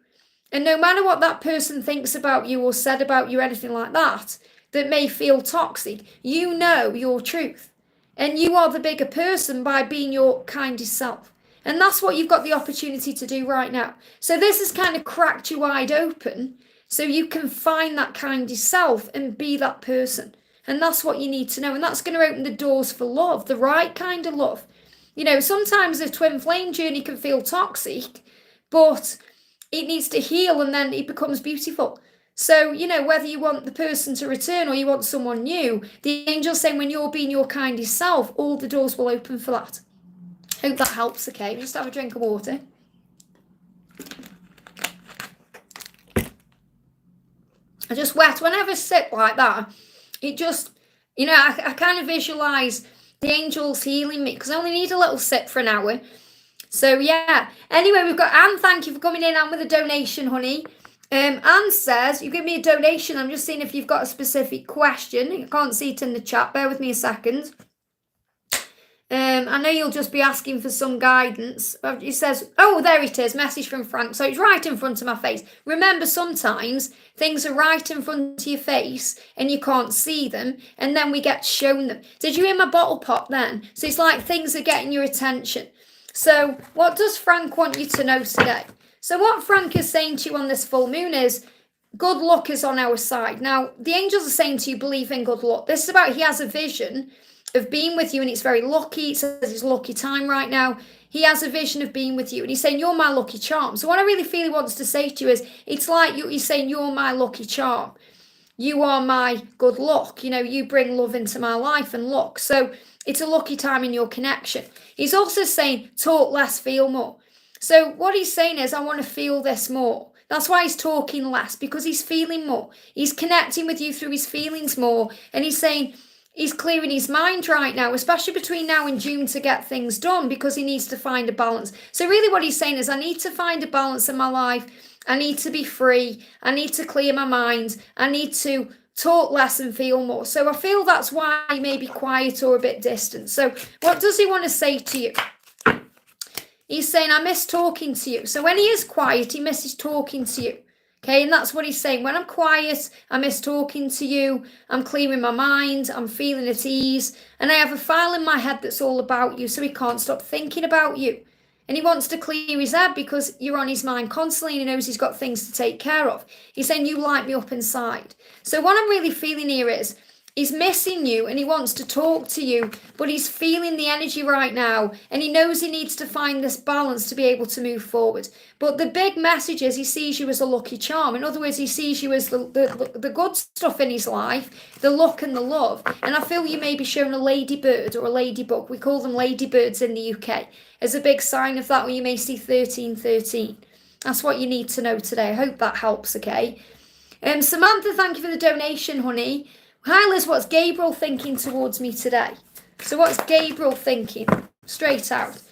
And no matter what that person thinks about you or said about you, anything like that may feel toxic, you know your truth. And you are the bigger person by being your kindest self. And that's what you've got the opportunity to do right now. So this has kind of cracked you wide open so you can find that kindest self and be that person. And that's what you need to know. And that's going to open the doors for love, the right kind of love. You know, sometimes a twin flame journey can feel toxic, but it needs to heal and then it becomes beautiful. So, you know, whether you want the person to return or you want someone new, the angel's saying when you're being your kindest self, all the doors will open for that. Hope that helps, okay? Just have a drink of water. I just wet. Whenever I sit like that, it just, you know, I kind of visualise the angels healing me, because I only need a little sip for an hour. So, yeah. Anyway, we've got Anne. Thank you for coming in, Anne, with a donation, honey. Anne says, you give me a donation. I'm just seeing if you've got a specific question. I can't see it in the chat. Bear with me a second. I know you'll just be asking for some guidance. It says, oh, there it is. Message from Frank. So it's right in front of my face. Remember, sometimes things are right in front of your face and you can't see them. And then we get shown them. Did you hear my bottle pop then? So it's like things are getting your attention. So what does Frank want you to know today? So what Frank is saying to you on this full moon is, good luck is on our side. Now, the angels are saying to you, believe in good luck. This is about, he has a vision of being with you, and it's very lucky. It says it's lucky time right now. he has a vision of being with you. And he's saying, you're my lucky charm. So what I really feel he wants to say to you is, it's like he's saying, you're my lucky charm. You are my good luck. You know, you bring love into my life and luck. So it's a lucky time in your connection. He's also saying, talk less, feel more. So what he's saying is, I want to feel this more. That's why he's talking less, because he's feeling more. He's connecting with you through his feelings more. And he's saying he's clearing his mind right now, especially between now and June, to get things done, because he needs to find a balance. So really what he's saying is, I need to find a balance in my life. I need to be free. I need to clear my mind. I need to talk less and feel more. So I feel that's why he may be quiet or a bit distant. So what does he want to say to you? He's saying, I miss talking to you. So when he is quiet, he misses talking to you. Okay, and that's what he's saying. When I'm quiet, I miss talking to you. I'm clearing my mind. I'm feeling at ease. And I have a file in my head that's all about you, so he can't stop thinking about you. And he wants to clear his head because you're on his mind constantly, and he knows he's got things to take care of. He's saying, you light me up inside. So what I'm really feeling here is, he's missing you and he wants to talk to you, but he's feeling the energy right now, and he knows he needs to find this balance to be able to move forward. But the big message is, he sees you as a lucky charm. In other words, he sees you as the good stuff in his life, the luck and the love. And I feel you may be shown a ladybird or a ladybug. We call them ladybirds in the UK. As a big sign of that, when you may see 1313. That's what you need to know today. I hope that helps, okay? Samantha, thank you for the donation, honey. Hi Liz, what's Gabriel thinking towards me today? So what's Gabriel thinking? Straight out.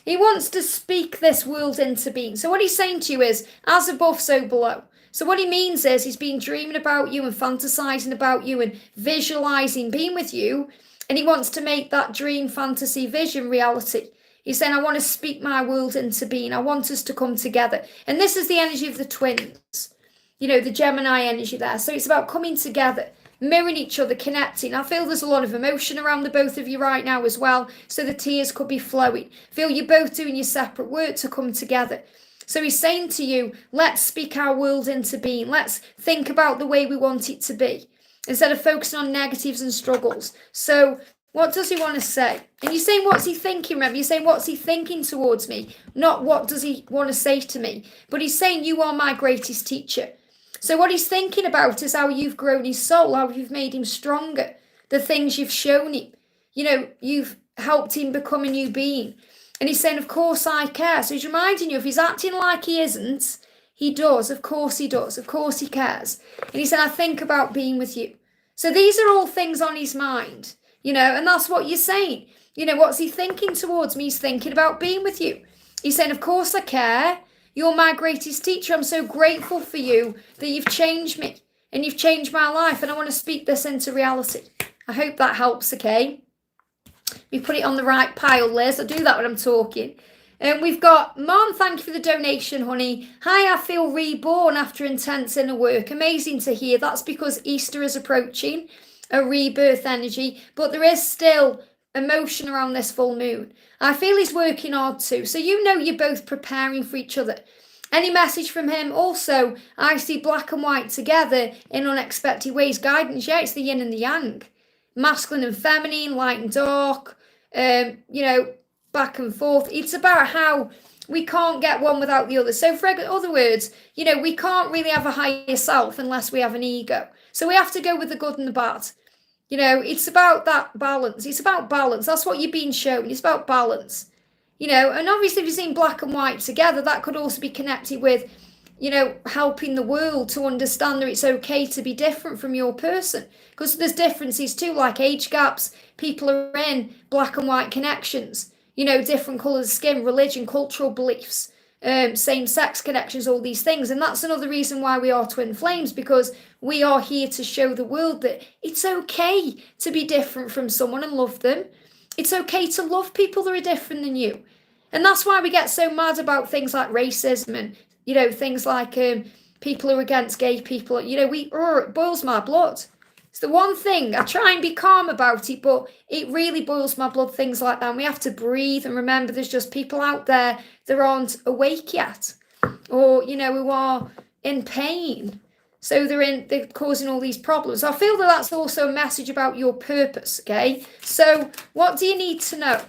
He wants to speak this world into being. So what he's saying to you is, as above, so below. So what he means is, he's been dreaming about you and fantasizing about you and visualizing being with you. And he wants to make that dream, fantasy, vision reality. He's saying, I want to speak my world into being. I want us to come together. And this is the energy of the twins. You know, the Gemini energy there. So it's about coming together, mirroring each other, connecting. I feel there's a lot of emotion around the both of you right now as well, so the tears could be flowing. Feel you're both doing your separate work to come together. So he's saying to you, let's speak our world into being. Let's think about the way we want it to be, instead of focusing on negatives and struggles. So what does he want to say? And you're saying, what's he thinking? Remember, you're saying, what's he thinking towards me? Not what does he want to say to me? But he's saying, you are my greatest teacher. So what he's thinking about is how you've grown his soul, how you've made him stronger, the things you've shown him. You know, you've helped him become a new being. And he's saying, of course I care. So he's reminding you, if he's acting like he isn't, he does. Of course he does. Of course he cares. And he said, I think about being with you. So these are all things on his mind, you know, and that's what you're saying. You know, what's he thinking towards me? He's thinking about being with you. He's saying, of course I care. You're my greatest teacher. I'm so grateful for you that you've changed me and you've changed my life. And I want to speak this into reality. I hope that helps, okay? We put it on the right pile, Liz. I do that when I'm talking. And we've got, Mom, thank you for the donation, honey. Hi, I feel reborn after intense inner work. Amazing to hear. That's because Easter is approaching, a rebirth energy. But there is still emotion around this full moon. I feel he's working hard too. So you know you're both preparing for each other. Any message from him? Also, I see black and white together in unexpected ways. Guidance, yeah, it's the yin and the yang. Masculine and feminine, light and dark, you know, back and forth. It's about how we can't get one without the other. So for other words, you know, we can't really have a higher self unless we have an ego. So we have to go with the good and the bad. You know, it's about that balance. It's about balance. That's what you're being shown. It's about balance. You know, and obviously if you're seeing black and white together, that could also be connected with, you know, helping the world to understand that it's okay to be different from your person. Because there's differences too, like age gaps. People are in black and white connections. You know, different colours of skin, religion, cultural beliefs, same-sex connections, all these things. And that's another reason why we are twin flames, because we are here to show the world that it's okay to be different from someone and love them. It's okay to love people that are different than you. And that's why we get so mad about things like racism and, you know, things like people who are against gay people. You know, it boils my blood. It's the one thing. I try and be calm about it, but it really boils my blood, things like that. And we have to breathe and remember there's just people out there that aren't awake yet, or, you know, who are in pain. So they're causing all these problems. I feel that that's also a message about your purpose, okay? So what do you need to know?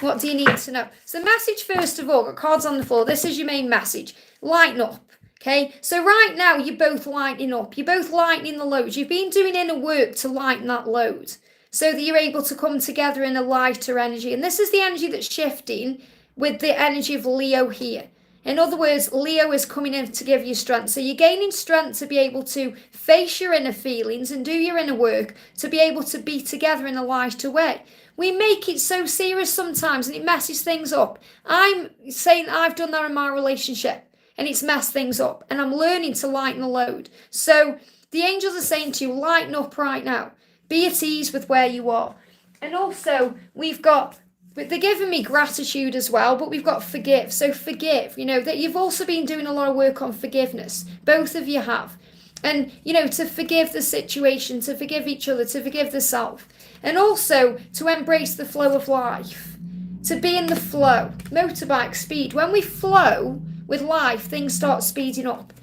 What do you need to know? So message, first of all, got cards on the floor. This is your main message. Lighten up. Okay, so right now you're both lightening up. You're both lightening the loads. You've been doing inner work to lighten that load so that you're able to come together in a lighter energy. And this is the energy that's shifting with the energy of Leo here. In other words, Leo is coming in to give you strength. So you're gaining strength to be able to face your inner feelings and do your inner work, to be able to be together in a lighter way. We make it so serious sometimes and it messes things up. I'm saying I've done that in my relationship and it's messed things up, and I'm learning to lighten the load. So the angels are saying to you, lighten up right now. Be at ease with where you are. And also they're giving me gratitude as well, but we've got forgive. So forgive, that you've also been doing a lot of work on forgiveness. Both of you have. And, to forgive the situation, to forgive each other, to forgive the self. And also to embrace the flow of life. To be in the flow. Motorbike speed. When we flow with life, things start speeding up.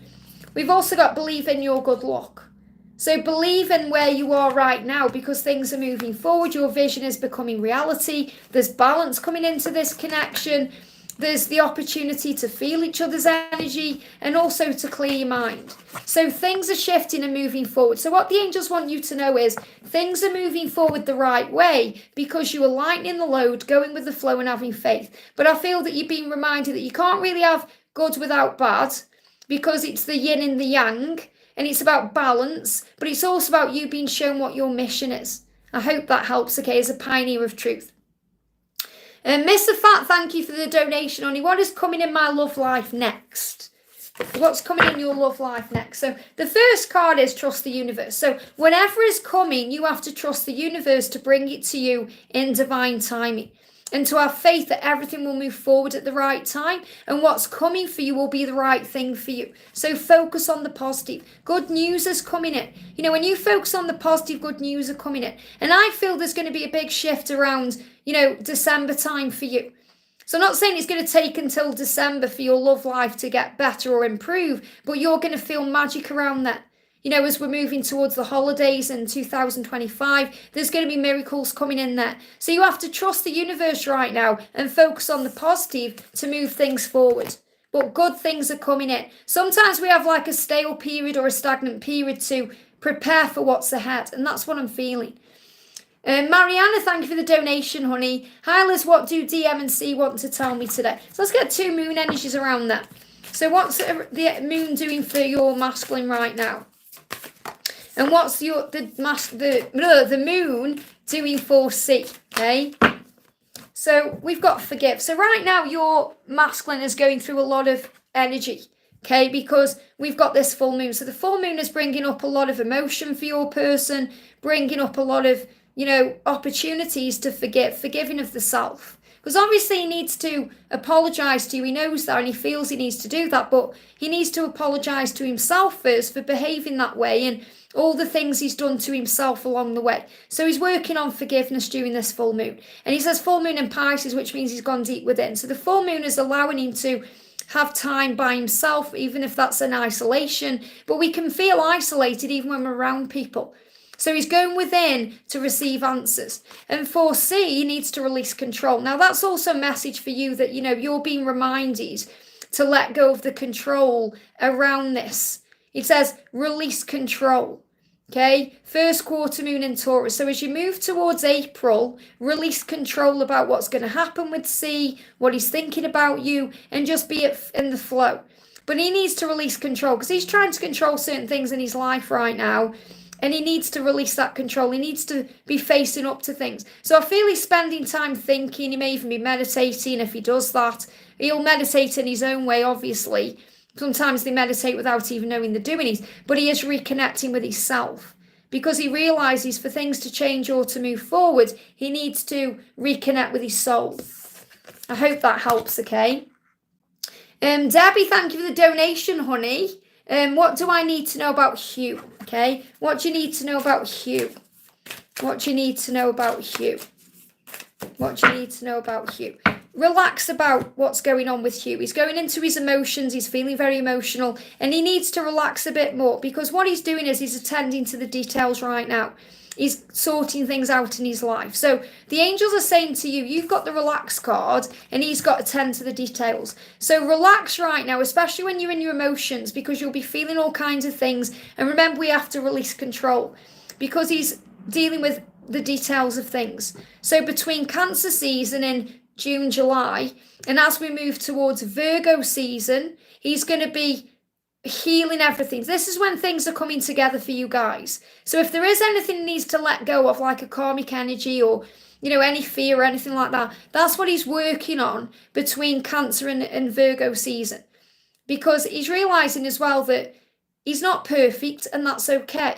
We've also got believe in your good luck. So believe in where you are right now because things are moving forward. Your vision is becoming reality. There's balance coming into this connection. There's the opportunity to feel each other's energy and also to clear your mind. So things are shifting and moving forward. So what the angels want you to know is things are moving forward the right way because you are lightening the load, going with the flow and having faith. But I feel that you're being reminded that you can't really have good without bad because it's the yin and the yang. And it's about balance, but it's also about you being shown what your mission is. I hope that helps, okay, as a pioneer of truth. Mr. Fat, thank you for the donation, honey. What is coming in my love life next? What's coming in your love life next? So the first card is trust the universe. So whatever is coming, you have to trust the universe to bring it to you in divine timing. And to have faith that everything will move forward at the right time and what's coming for you will be the right thing for you. So focus on the positive. Good news is coming in. When you focus on the positive, good news are coming in. And I feel there's going to be a big shift around, December time for you. So I'm not saying it's going to take until December for your love life to get better or improve, but you're going to feel magic around that. As we're moving towards the holidays in 2025, there's going to be miracles coming in there. So you have to trust the universe right now and focus on the positive to move things forward. But good things are coming in. Sometimes we have like a stale period or a stagnant period to prepare for what's ahead. And that's what I'm feeling. Mariana, thank you for the donation, honey. Hi, Liz, what do DM and C want to tell me today? So let's get two moon energies around that. So what's the moon doing for your masculine right now? And what's the moon doing for C, okay? So we've got forgive. So right now your masculine is going through a lot of energy, okay? Because we've got this full moon. So the full moon is bringing up a lot of emotion for your person, bringing up a lot of, opportunities to forgive, forgiving of the self. Because obviously he needs to apologise to you. He knows that and he feels he needs to do that. But he needs to apologise to himself first for behaving that way and all the things he's done to himself along the way. So he's working on forgiveness during this full moon. And he says full moon in Pisces, which means he's gone deep within. So the full moon is allowing him to have time by himself, even if that's in isolation. But we can feel isolated even when we're around people. So he's going within to receive answers. And for C, he needs to release control. Now, that's also a message for you that, you're being reminded to let go of the control around this. It says release control. Okay, first quarter moon in Taurus. So as you move towards April, release control about what's going to happen with C, what he's thinking about you, and just be in the flow. But he needs to release control because he's trying to control certain things in his life right now. And he needs to release that control. He needs to be facing up to things. So I feel he's spending time thinking. He may even be meditating. If he does that, he'll meditate in his own way, obviously. Sometimes they meditate without even knowing they're doing it. But he is reconnecting with himself. Because he realises for things to change or to move forward, he needs to reconnect with his soul. I hope that helps, okay? Debbie, thank you for the donation, honey. What do I need to know about Hugh? Okay, what do you need to know about Hugh? What do you need to know about Hugh? What do you need to know about Hugh? Relax about what's going on with Hugh. He's going into his emotions. He's feeling very emotional. And he needs to relax a bit more because what he's doing is he's attending to the details right now. He's sorting things out in his life. So the angels are saying to you, you've got the relax card and he's got to tend to the details. So relax right now, especially when you're in your emotions, because you'll be feeling all kinds of things. And remember, we have to release control because he's dealing with the details of things. So between Cancer season in June, July, and as we move towards Virgo season, he's going to be healing everything. This is when things are coming together for you guys. So if there is anything he needs to let go of, like a karmic energy or, you know, any fear or anything like that, that's what he's working on between Cancer and Virgo season. Because he's realizing as well that he's not perfect and that's okay.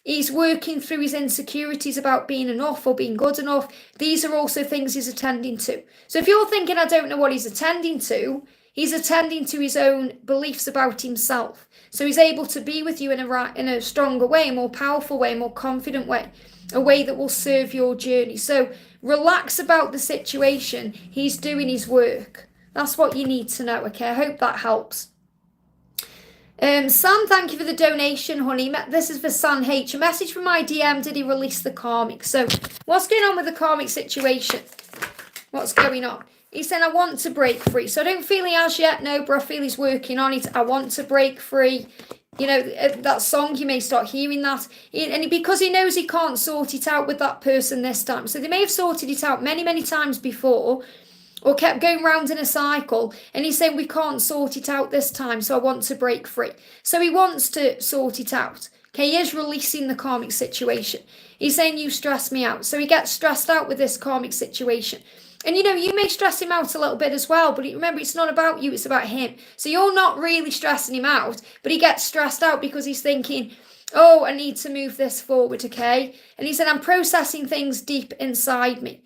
He's working through his insecurities about being enough or being good enough. These are also things he's attending to. So if you're thinking, I don't know what he's attending to, he's attending to his own beliefs about himself. So he's able to be with you in a stronger way, a more powerful way, a more confident way, a way that will serve your journey. So relax about the situation. He's doing his work. That's what you need to know, okay? I hope that helps. Sam, thank you for the donation, honey. This is for San H. A message from my DM, did he release the karmic? So what's going on with the karmic situation? What's going on? He's saying, I want to break free. So I don't feel he has yet, no, but I feel he's working on it. I want to break free. You know, that song, you may start hearing that. And because he knows he can't sort it out with that person this time. So they may have sorted it out many, many times before, or kept going round in a cycle. And he's saying, we can't sort it out this time, so I want to break free. So he wants to sort it out. Okay, he is releasing the karmic situation. He's saying, you stress me out. So he gets stressed out with this karmic situation. And, you know, you may stress him out a little bit as well, but remember, it's not about you, it's about him. So you're not really stressing him out, but he gets stressed out because he's thinking, oh, I need to move this forward, okay? And he said, I'm processing things deep inside me.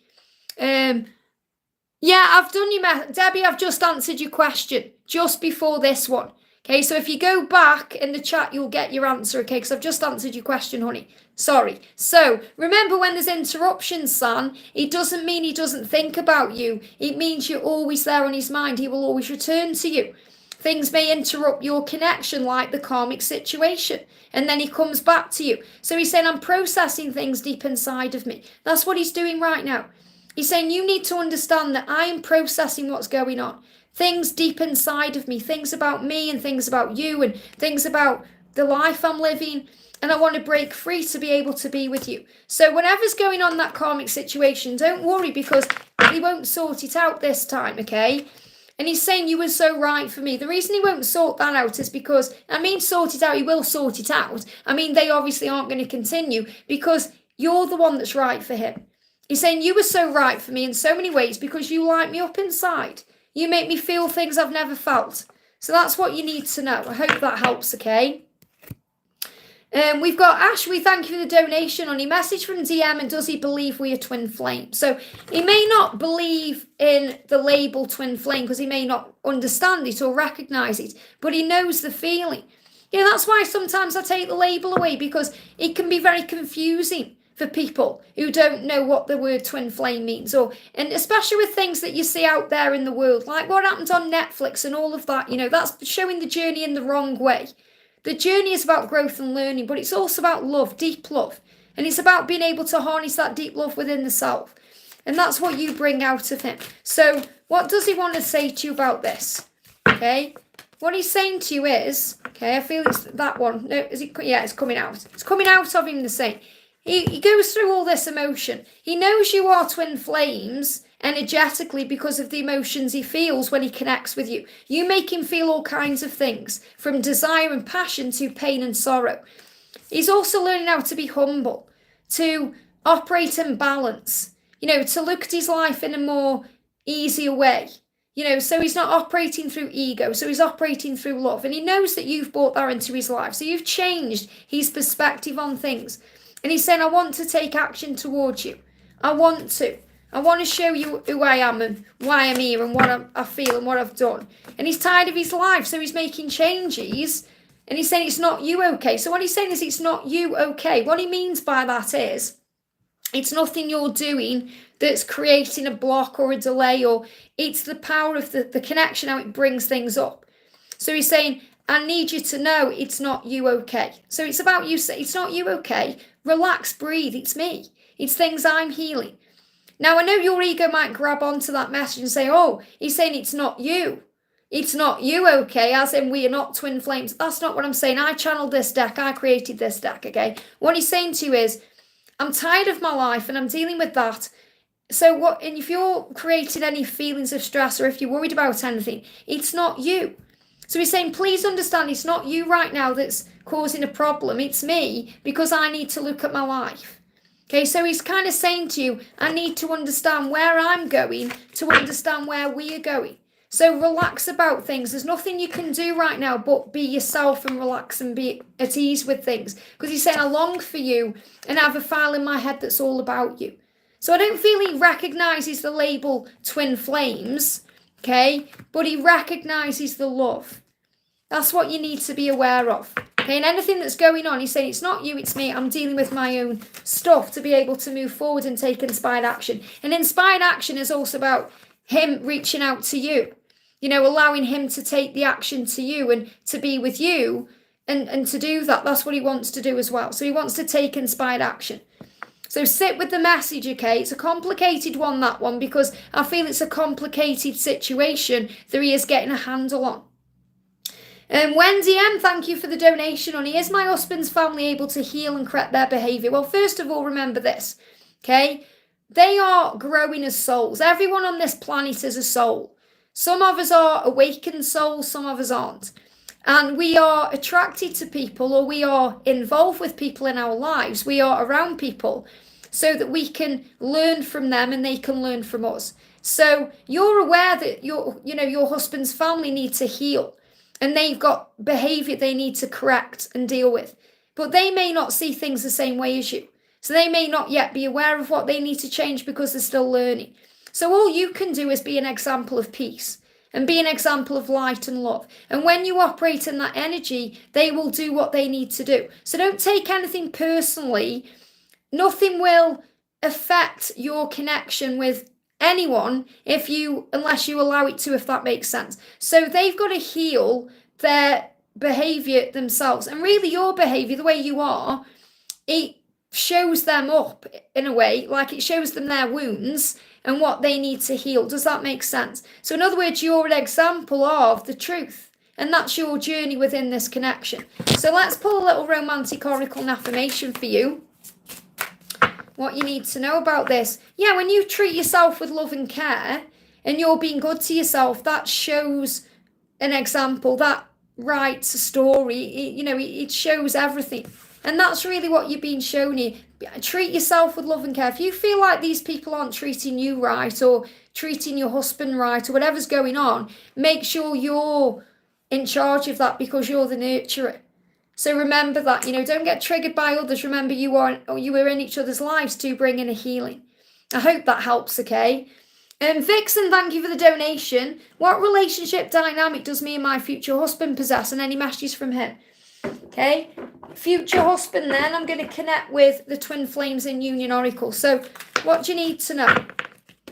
Yeah, I've done your Debbie, I've just answered your question just before this one. Okay, so if you go back in the chat, you'll get your answer, okay? Because I've just answered your question, honey. Sorry. So, remember when there's interruptions, San, it doesn't mean he doesn't think about you. It means you're always there on his mind. He will always return to you. Things may interrupt your connection, like the karmic situation. And then he comes back to you. So he's saying, I'm processing things deep inside of me. That's what he's doing right now. He's saying, you need to understand that I am processing what's going on. Things deep inside of me, things about me and things about you and things about the life I'm living. And I want to break free to be able to be with you. So whatever's going on in that karmic situation, don't worry because he won't sort it out this time, okay? And he's saying you were so right for me. The reason he won't sort that out is because, I mean, sort it out, he will sort it out. I mean, they obviously aren't going to continue because you're the one that's right for him. He's saying you were so right for me in so many ways because you light me up inside. You make me feel things I've never felt. So that's what you need to know. I hope that helps, okay? We've got Ash, we thank you for the donation on a message from DM, and does he believe we are twin flame? So he may not believe in the label twin flame because he may not understand it or recognise it, but he knows the feeling. You know, that's why sometimes I take the label away because it can be very confusing for people who don't know what the word twin flame means, and especially with things that you see out there in the world, like what happened on Netflix and all of that, you know, that's showing the journey in the wrong way. The journey is about growth and learning, but it's also about love, deep love, and it's about being able to harness that deep love within the self, and that's what you bring out of him. So what does he want to say to you about this? Okay, what he's saying to you is, okay, I feel it's that one. No, is it? Yeah, it's coming out. It's coming out of him the same. He goes through all this emotion. He knows you are twin flames energetically because of the emotions he feels when he connects with you. You make him feel all kinds of things, from desire and passion to pain and sorrow. He's also learning how to be humble, to operate in balance, you know, to look at his life in a more easier way. You know, so he's not operating through ego, so he's operating through love. And he knows that you've brought that into his life. So you've changed his perspective on things. And he's saying, I want to take action towards you. I want to show you who I am and why I'm here and what I feel and what I've done. And he's tired of his life, so he's making changes. And he's saying, it's not you okay. So what he's saying is, it's not you okay. What he means by that is, it's nothing you're doing that's creating a block or a delay, or it's the power of the connection, how it brings things up. So he's saying, I need you to know it's not you okay. So it's about you. It's not you okay. Relax, breathe. It's me. It's things I'm healing. Now, I know your ego might grab onto that message and say, oh, he's saying it's not you. It's not you, okay, as in we are not twin flames. That's not what I'm saying. I channeled this deck. I created this deck, okay? What he's saying to you is, I'm tired of my life and I'm dealing with that. So what? And if you're creating any feelings of stress or if you're worried about anything, it's not you. So he's saying, please understand it's not you right now that's causing a problem. It's me because I need to look at my life. Okay, so he's kind of saying to you, I need to understand where I'm going to understand where we are going. So relax about things. There's nothing you can do right now but be yourself and relax and be at ease with things. Because he's saying, I long for you and I have a file in my head that's all about you. So I don't feel he recognises the label twin flames, okay? But he recognises the love. That's what you need to be aware of. Okay, and anything that's going on, he's saying, it's not you, it's me. I'm dealing with my own stuff to be able to move forward and take inspired action. And inspired action is also about him reaching out to you. You know, allowing him to take the action to you and to be with you and to do that. That's what he wants to do as well. So he wants to take inspired action. So sit with the message, okay? It's a complicated one, that one, because I feel it's a complicated situation that he is getting a handle on. Wendy M, thank you for the donation, honey. Is my husband's family able to heal and correct their behaviour? Well, first of all, remember this, okay? They are growing as souls. Everyone on this planet is a soul. Some of us are awakened souls, some of us aren't. And we are attracted to people, or we are involved with people in our lives. We are around people so that we can learn from them and they can learn from us. So you're aware that your husband's family need to heal and they've got behaviour they need to correct and deal with. But they may not see things the same way as you. So they may not yet be aware of what they need to change because they're still learning. So all you can do is be an example of peace and be an example of light and love. And when you operate in that energy, they will do what they need to do. So don't take anything personally. Nothing will affect your connection with anyone unless you allow it to, if that makes sense. So they've got to heal their behaviour themselves. And really your behaviour, the way you are, it shows them up in a way, like it shows them their wounds and what they need to heal. Does that make sense? So in other words, you're an example of the truth. And that's your journey within this connection. So let's pull a little romantic oracle and affirmation for you. What you need to know about this. Yeah, when you treat yourself with love and care and you're being good to yourself, that shows an example. That writes a story. It shows everything. And that's really what you're being shown here. Treat yourself with love and care. If you feel like these people aren't treating you right or treating your husband right or whatever's going on, make sure you're in charge of that because you're the nurturer. So remember that, don't get triggered by others. Remember you are in each other's lives to bring in a healing. I hope that helps, okay? Vixen, thank you for the donation. What relationship dynamic does me and my future husband possess? And any messages from him? Okay, future husband then, I'm going to connect with the Twin Flames in Union Oracle. So what do you need to know?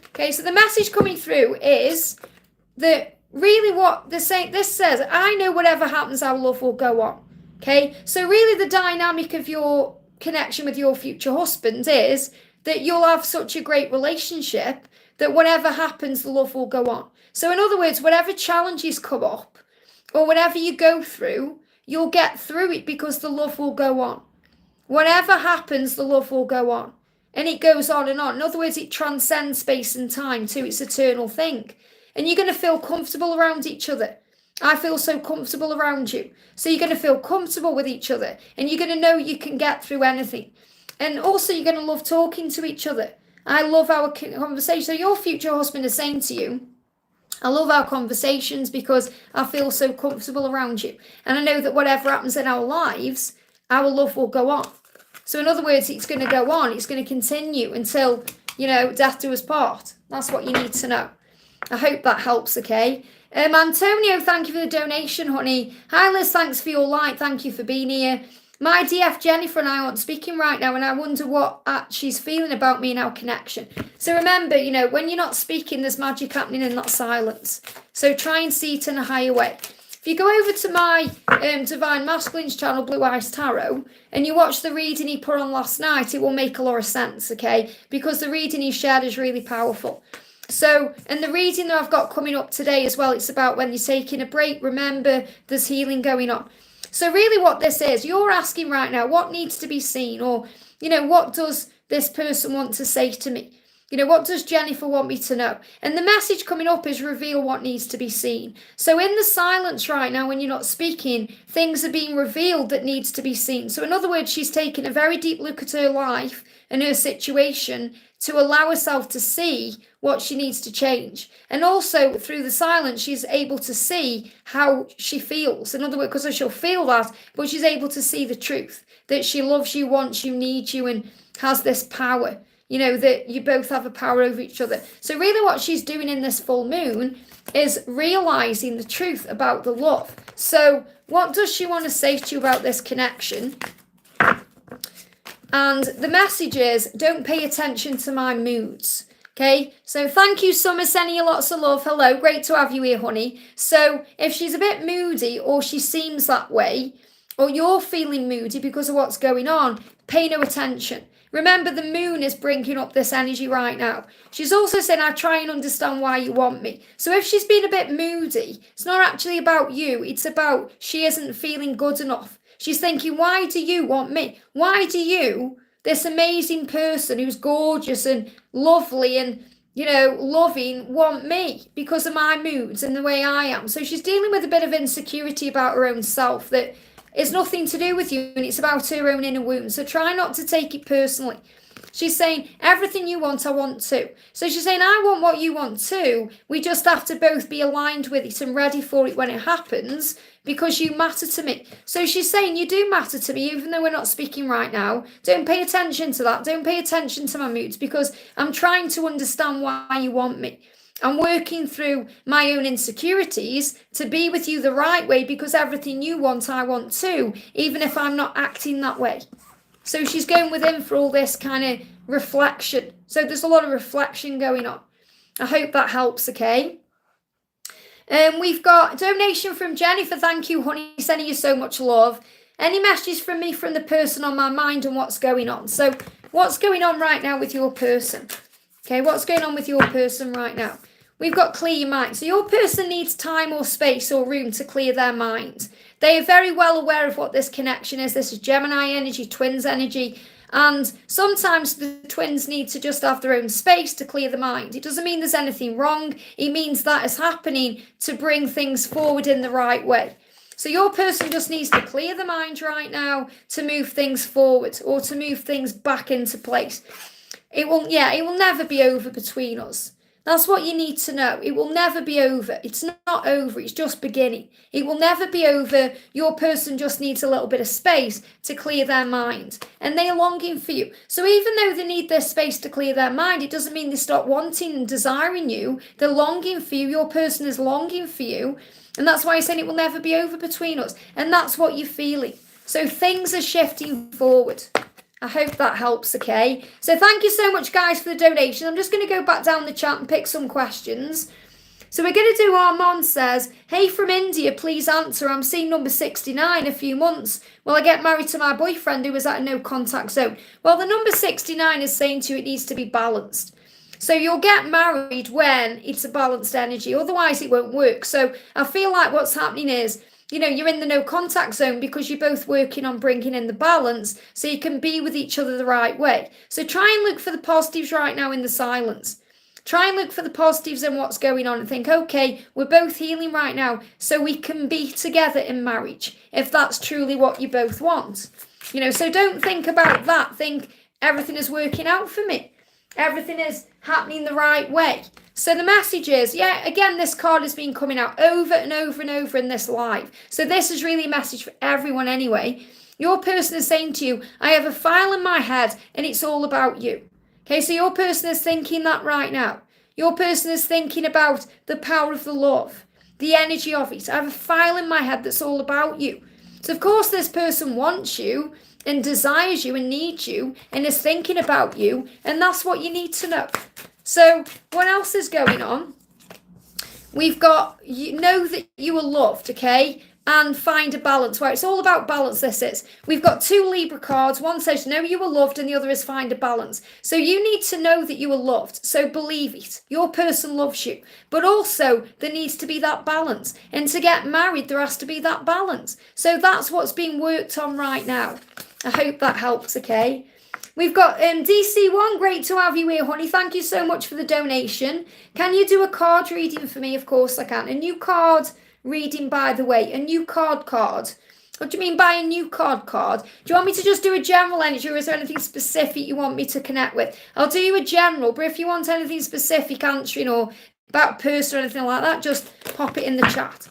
Okay, so the message coming through is that really what this says, I know whatever happens, our love will go on. Okay, so really the dynamic of your connection with your future husband is that you'll have such a great relationship that whatever happens, the love will go on. So in other words, whatever challenges come up or whatever you go through, you'll get through it because the love will go on. Whatever happens, the love will go on. And it goes on and on. In other words, it transcends space and time too. It's an eternal thing. And you're going to feel comfortable around each other. I feel so comfortable around you. So you're going to feel comfortable with each other. And you're going to know you can get through anything. And also you're going to love talking to each other. I love our conversation. So your future husband is saying to you, I love our conversations because I feel so comfortable around you. And I know that whatever happens in our lives, our love will go on. So in other words, it's going to go on. It's going to continue until, death do us part. That's what you need to know. I hope that helps, okay? Antonio, thank you for the donation, honey. Hi, Liz, thanks for your light. Thank you for being here. My DF Jennifer and I aren't speaking right now, and I wonder what she's feeling about me and our connection. So remember, when you're not speaking, there's magic happening in that silence. So try and see it in a higher way. If you go over to my Divine Masculine's channel, Blue Eyes Tarot, and you watch the reading he put on last night, it will make a lot of sense, okay? Because the reading he shared is really powerful. So, and the reading that I've got coming up today as well, it's about when you're taking a break, remember there's healing going on. So really what this is, you're asking right now, what needs to be seen? Or, you know, what does this person want to say to me? You know, what does Jennifer want me to know? And the message coming up is reveal what needs to be seen. So in the silence right now, when you're not speaking, things are being revealed that needs to be seen. So in other words, she's taking a very deep look at her life and her situation to allow herself to see what she needs to change. And also through the silence, she's able to see how she feels. In other words, because she'll feel that, but she's able to see the truth, that she loves you, wants you, needs you, and has this power. You know, that you both have a power over each other. So really what she's doing in this full moon is realizing the truth about the love. So what does she want to say to you about this connection? And the message is, don't pay attention to my moods. Okay, so thank you, Summer, sending you lots of love. Hello, great to have you here, honey. So if she's a bit moody or she seems that way, or you're feeling moody because of what's going on, pay no attention. Remember, the moon is bringing up this energy right now. She's also saying, I try and understand why you want me. So if she's been a bit moody, it's not actually about you. It's about she isn't feeling good enough. She's thinking, why do you want me? Why do you, this amazing person who's gorgeous and lovely and, you know, loving, want me because of my moods and the way I am? So she's dealing with a bit of insecurity about her own self that it's nothing to do with you, and it's about her own inner wound. So try not to take it personally. She's saying, everything you want, I want too. So she's saying, I want what you want too. We just have to both be aligned with it and ready for it when it happens, because you matter to me. So she's saying, you do matter to me, even though we're not speaking right now. Don't pay attention to that. Don't pay attention to my moods, because I'm trying to understand why you want me. I'm working through my own insecurities to be with you the right way, because everything you want, I want too, even if I'm not acting that way. So she's going within for all this kind of reflection. So there's a lot of reflection going on. I hope that helps, okay? We've got a donation from Jennifer. Thank you, honey, sending you so much love. Any messages from me from the person on my mind and what's going on? So what's going on right now with your person? Okay, what's going on with your person right now? We've got clear your mind. So your person needs time or space or room to clear their mind. They are very well aware of what this connection is. This is Gemini energy, twins energy. And sometimes the twins need to just have their own space to clear the mind. It doesn't mean there's anything wrong. It means that is happening to bring things forward in the right way. So your person just needs to clear the mind right now to move things forward or to move things back into place. It will never be over between us. That's what you need to know. It will never be over. It's not over. It's just beginning. It will never be over. Your person just needs a little bit of space to clear their mind. And they are longing for you. So even though they need their space to clear their mind, it doesn't mean they stop wanting and desiring you. They're longing for you. Your person is longing for you. And that's why I said it will never be over between us. And that's what you're feeling. So things are shifting forward. I hope that helps, okay? So thank you so much, guys, for the donation. I'm just going to go back down the chat and pick some questions. So we're going to do, Armand says, hey, from India, please answer. I'm seeing number 69 a few months. Will I get married to my boyfriend who was at a no contact zone? Well, the number 69 is saying to you it needs to be balanced. So you'll get married when it's a balanced energy. Otherwise, it won't work. So I feel like what's happening is, you know, you're in the no contact zone because you're both working on bringing in the balance so you can be with each other the right way. So try and look for the positives right now in the silence. Try and look for the positives in what's going on and think, okay, we're both healing right now so we can be together in marriage, if that's truly what you both want. You know, so don't think about that. Think everything is working out for me. Everything is happening the right way. So the message is, yeah, again, this card has been coming out over and over and over in this live. So this is really a message for everyone anyway. Your person is saying to you, I have a file in my head and it's all about you. Okay, so your person is thinking that right now. Your person is thinking about the power of the love, the energy of it. I have a file in my head that's all about you. So of course this person wants you and desires you and needs you and is thinking about you, and that's what you need to know. So what else is going on? We've got, you know that you are loved, okay? And find a balance, where it's all about balance. This is. We've got 2 Libra cards. One says know you are loved and the other is find a balance. So you need to know that you are loved. So believe it. Your person loves you. But also there needs to be that balance. And to get married, there has to be that balance. So that's what's being worked on right now. I hope that helps, okay? We've got DC1, great to have you here, honey. Thank you so much for the donation. Can you do a card reading for me? Of course I can. A new card reading, by the way. A new card. What do you mean by a new card? Do you want me to just do a general energy, or is there anything specific you want me to connect with? I'll do you a general, but if you want anything specific answering or about a person or anything like that, just pop it in the chat.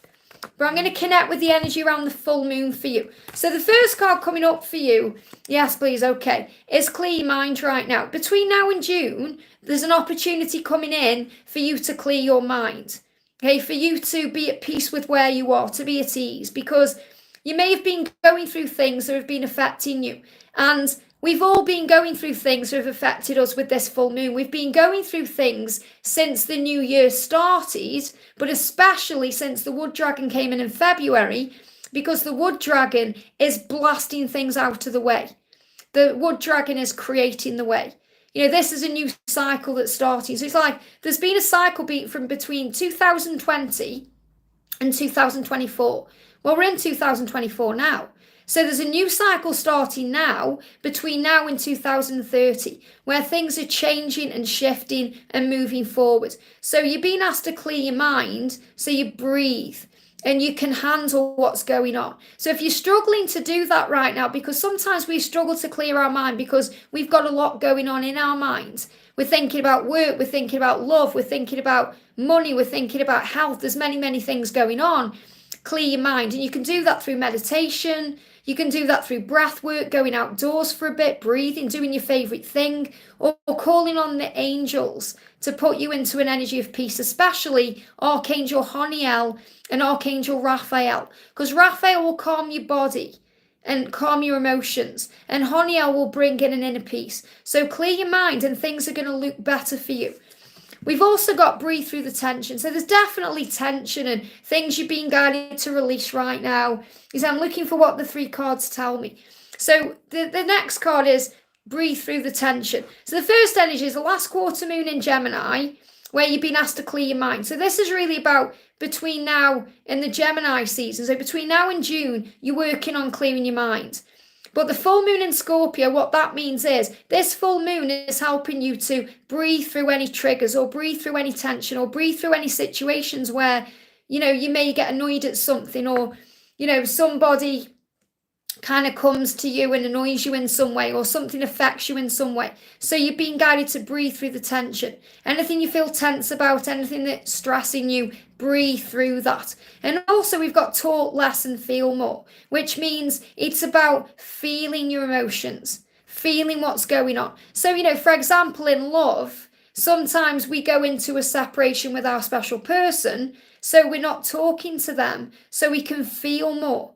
But I'm going to connect with the energy around the full moon for you. So the first card coming up for you, yes please, okay, is clear your mind right now. Between now and June, there's an opportunity coming in for you to clear your mind. Okay, for you to be at peace with where you are, to be at ease. Because you may have been going through things that have been affecting you. And we've all been going through things that have affected us with this full moon. We've been going through things since the new year started, but especially since the wood dragon came in February, because the wood dragon is blasting things out of the way. The wood dragon is creating the way. You know, this is a new cycle that's starting. So it's like there's been a cycle beat from between 2020 and 2024. Well, we're in 2024 now. So there's a new cycle starting now, between now and 2030, where things are changing and shifting and moving forward. So you're being asked to clear your mind so you breathe and you can handle what's going on. So if you're struggling to do that right now, because sometimes we struggle to clear our mind because we've got a lot going on in our minds. We're thinking about work, we're thinking about love, we're thinking about money, we're thinking about health. There's many, many things going on. Clear your mind. And you can do that through meditation. You can do that through breath work, going outdoors for a bit, breathing, doing your favourite thing, or calling on the angels to put you into an energy of peace, especially Archangel Honiel and Archangel Raphael. Because Raphael will calm your body and calm your emotions, and Honiel will bring in an inner peace. So clear your mind and things are going to look better for you. We've also got breathe through the tension. So there's definitely tension and things you're being guided to release right now. Is I'm looking for what the 3 cards tell me. So the next card is breathe through the tension. So the first energy is the last quarter moon in Gemini, where you've been asked to clear your mind. So this is really about between now and the Gemini season. So between now and June, you're working on clearing your mind. But the full moon in Scorpio, what that means is this full moon is helping you to breathe through any triggers or breathe through any tension or breathe through any situations where, you know, you may get annoyed at something, or, you know, somebody kind of comes to you and annoys you in some way, or something affects you in some way. So you're being guided to breathe through the tension. Anything you feel tense about, anything that's stressing you, breathe through that. And also we've got talk less and feel more, which means it's about feeling your emotions, feeling what's going on. So, you know, for example, in love, sometimes we go into a separation with our special person, so we're not talking to them, so we can feel more.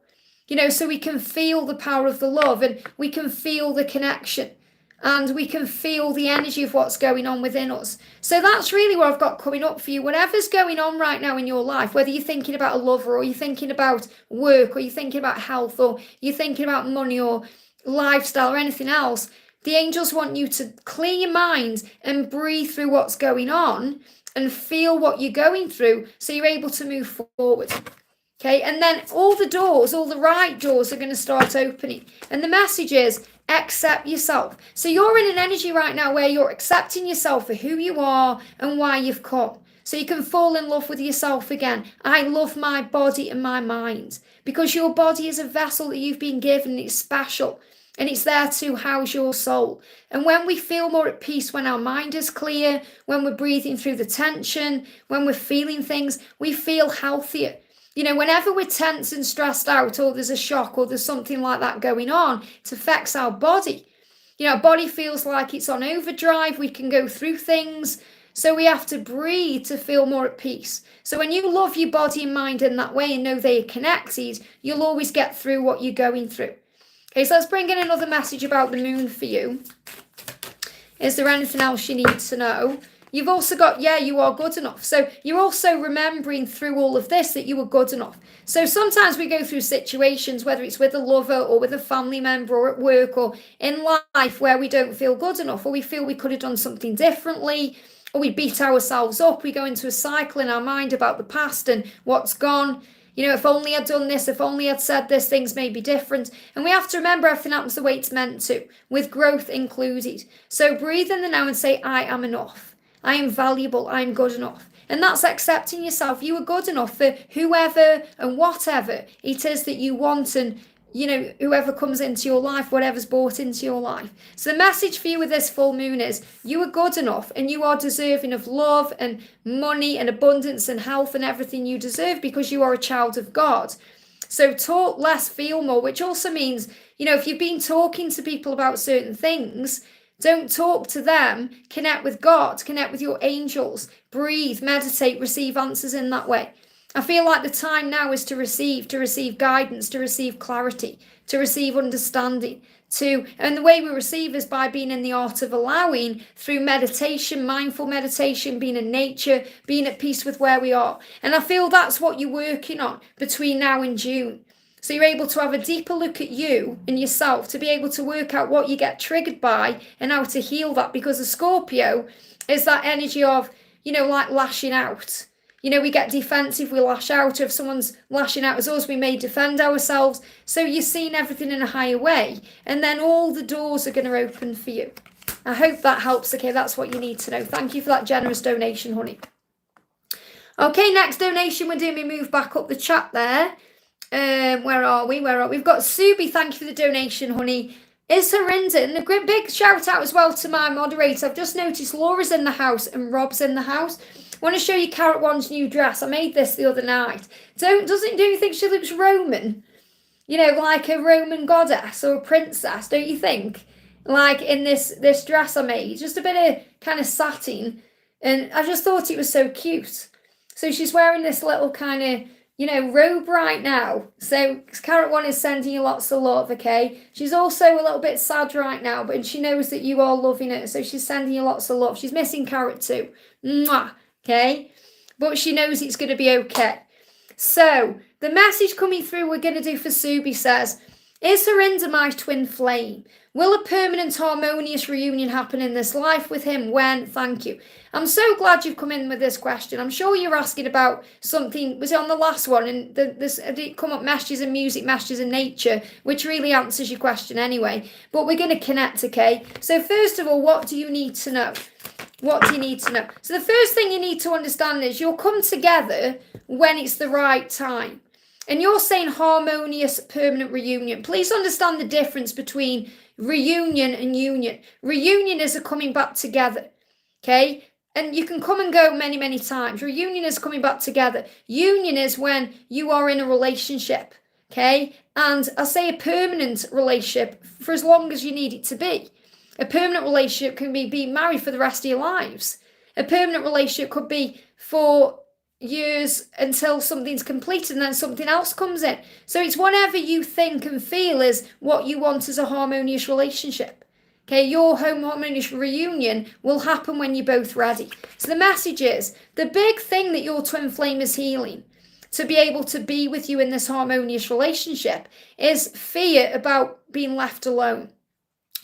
You know, so we can feel the power of the love, and we can feel the connection, and we can feel the energy of what's going on within us. So that's really what I've got coming up for you. Whatever's going on right now in your life, whether you're thinking about a lover, or you're thinking about work, or you're thinking about health, or you're thinking about money or lifestyle or anything else, the angels want you to clear your mind and breathe through what's going on and feel what you're going through so you're able to move forward. Okay, and then all the doors, all the right doors are going to start opening. And the message is accept yourself. So you're in an energy right now where you're accepting yourself for who you are and why you've come. So you can fall in love with yourself again. I love my body and my mind, because your body is a vessel that you've been given. It's special, and it's there to house your soul. And when we feel more at peace, when our mind is clear, when we're breathing through the tension, when we're feeling things, we feel healthier. You know, whenever we're tense and stressed out, or there's a shock, or there's something like that going on, it affects our body. You know, our body feels like it's on overdrive. We can go through things. So we have to breathe to feel more at peace. So when you love your body and mind in that way and know they are connected, you'll always get through what you're going through. Okay, so let's bring in another message about the moon for you. Is there anything else you need to know? you've also got, yeah, you are good enough. So you're also remembering through all of this that you were good enough. So sometimes we go through situations, whether it's with a lover or with a family member or at work or in life, where we don't feel good enough, or we feel we could have done something differently, or we beat ourselves up. We go into a cycle in our mind about the past and what's gone. You know, if only I'd done this, if only I'd said this, things may be different. And we have to remember everything happens the way it's meant to, with growth included. So breathe in the now and say, I am enough. I am valuable. I am good enough. And that's accepting yourself. You are good enough for whoever and whatever it is that you want, and you know, whoever comes into your life, whatever's brought into your life. So the message for you with this full moon is you are good enough, and you are deserving of love and money and abundance and health and everything you deserve, because you are a child of God. So talk less, feel more, which also means, you know, if you've been talking to people about certain things, don't talk to them. Connect with God, connect with your angels, breathe, meditate, receive answers in that way. I feel like the time now is to receive guidance, to receive clarity, to receive understanding, and the way we receive is by being in the art of allowing, through meditation, mindful meditation, being in nature, being at peace with where we are. And I feel that's what you're working on between now and June. So you're able to have a deeper look at you and yourself, to be able to work out what you get triggered by and how to heal that, because a Scorpio is that energy of, you know, like lashing out. You know, we get defensive, we lash out. If someone's lashing out at us, we may defend ourselves. So you're seeing everything in a higher way, and then all the doors are going to open for you. I hope that helps. Okay, that's what you need to know. Thank you for that generous donation, honey. Okay, next donation we're doing, we move back up the chat there. Where are we? We've got Subi, thank you for the donation, honey. Is Harinder, and a big shout out as well to my moderator. I've just noticed Laura's in the house and Rob's in the house. I want to show you Carrot One's new dress. I made this the other night. Do you think she looks Roman? You know, like a Roman goddess or a princess, don't you think? Like in this dress I made. Just a bit of kind of satin. And I just thought it was so cute. So she's wearing this little kind of, you know, robe right now. So Carrot One is sending you lots of love, okay? She's also a little bit sad right now, but she knows that you are loving her. So she's sending you lots of love. She's missing Carrot too. Mwah. Okay, but she knows it's going to be okay. So the message coming through we're going to do for Subi says, is Harinder my twin flame? Will a permanent harmonious reunion happen in this life with him? When? Thank you. I'm so glad you've come in with this question. I'm sure you're asking about something, was it on the last one? And this did come up, messages and music, messages and nature, which really answers your question anyway. But we're going to connect, okay? So first of all, what do you need to know? What do you need to know? So the first thing you need to understand is you'll come together when it's the right time. And you're saying harmonious permanent reunion. Please understand the difference between reunion and union. Reunion is a coming back together, okay? And you can come and go many, many times. Reunion is coming back together. Union is when you are in a relationship, okay? And I say a permanent relationship for as long as you need it to be. A permanent relationship can be being married for the rest of your lives. A permanent relationship could be for years until something's completed and then something else comes in. So it's whatever you think and feel is what you want as a harmonious relationship. Okay, your home harmonious reunion will happen when you're both ready. So the message is, the big thing that your twin flame is healing to be able to be with you in this harmonious relationship is fear about being left alone.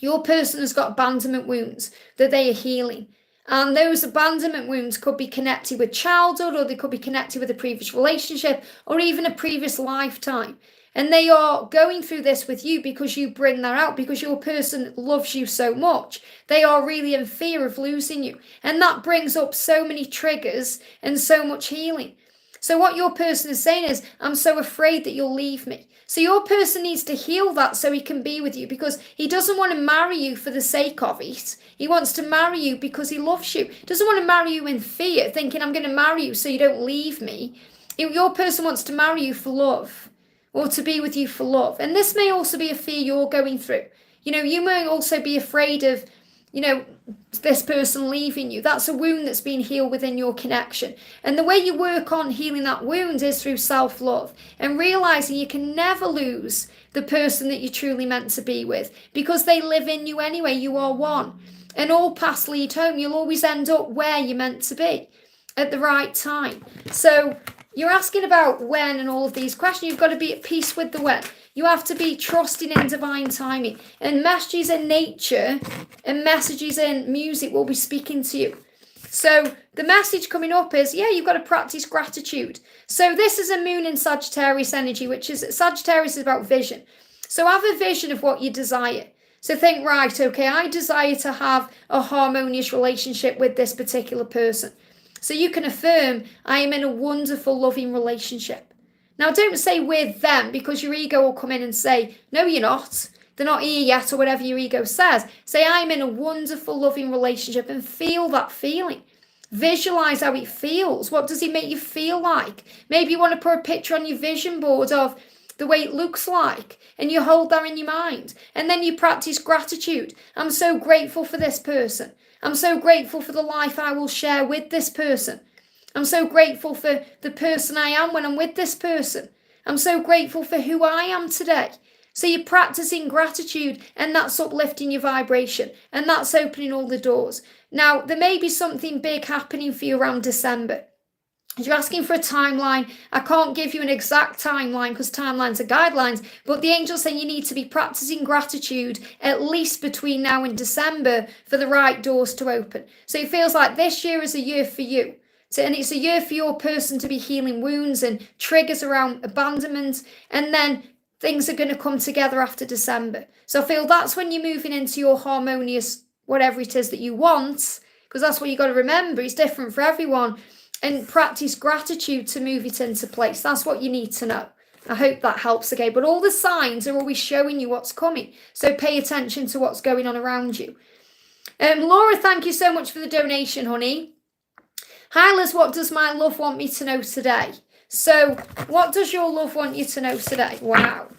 Your person has got abandonment wounds that they are healing. And those abandonment wounds could be connected with childhood, or they could be connected with a previous relationship, or even a previous lifetime. And they are going through this with you because you bring that out, because your person loves you so much. They are really in fear of losing you. And that brings up so many triggers and so much healing. So what your person is saying is, I'm so afraid that you'll leave me. So your person needs to heal that so he can be with you, because he doesn't want to marry you for the sake of it. He wants to marry you because he loves you. He doesn't want to marry you in fear, thinking I'm going to marry you so you don't leave me. Your person wants to marry you for love, or to be with you for love. And this may also be a fear you're going through. You know, you may also be afraid of, you know, this person leaving you. That's a wound that's been healed within your connection. And the way you work on healing that wound is through self-love and realizing you can never lose the person that you're truly meant to be with, because they live in you anyway. You are one. And all paths lead home. You'll always end up where you're meant to be at the right time. So you're asking about when and all of these questions. You've got to be at peace with the when. You have to be trusting in divine timing. And messages in nature and messages in music will be speaking to you. So the message coming up is, yeah, you've got to practice gratitude. So this is a moon in Sagittarius energy, which is, Sagittarius is about vision. So have a vision of what you desire. So think, right, okay, I desire to have a harmonious relationship with this particular person. So you can affirm, I am in a wonderful, loving relationship. Now, don't say with them, because your ego will come in and say, no, you're not. They're not here yet, or whatever your ego says. Say, I'm in a wonderful, loving relationship, and feel that feeling. Visualize how it feels. What does it make you feel like? Maybe you want to put a picture on your vision board of the way it looks like, and you hold that in your mind. And then you practice gratitude. I'm so grateful for this person. I'm so grateful for the life I will share with this person. I'm so grateful for the person I am when I'm with this person. I'm so grateful for who I am today. So you're practicing gratitude, and that's uplifting your vibration, and that's opening all the doors. Now, there may be something big happening for you around December. You're asking for a timeline. I can't give you an exact timeline because timelines are guidelines, but the angels say you need to be practicing gratitude at least between now and December for the right doors to open. So it feels like this year is a year for you. So, and it's a year for your person to be healing wounds and triggers around abandonment, and then things are going to come together after December. So I feel that's when you're moving into your harmonious, whatever it is that you want, because that's what you got to remember. It's different for everyone. And practice gratitude to move it into place. That's what you need to know. I hope that helps, okay? But all the signs are always showing you what's coming. So pay attention to what's going on around you. Laura, thank you so much for the donation, honey. Hi, Liz, what does my love want me to know today? So what does your love want you to know today? Wow.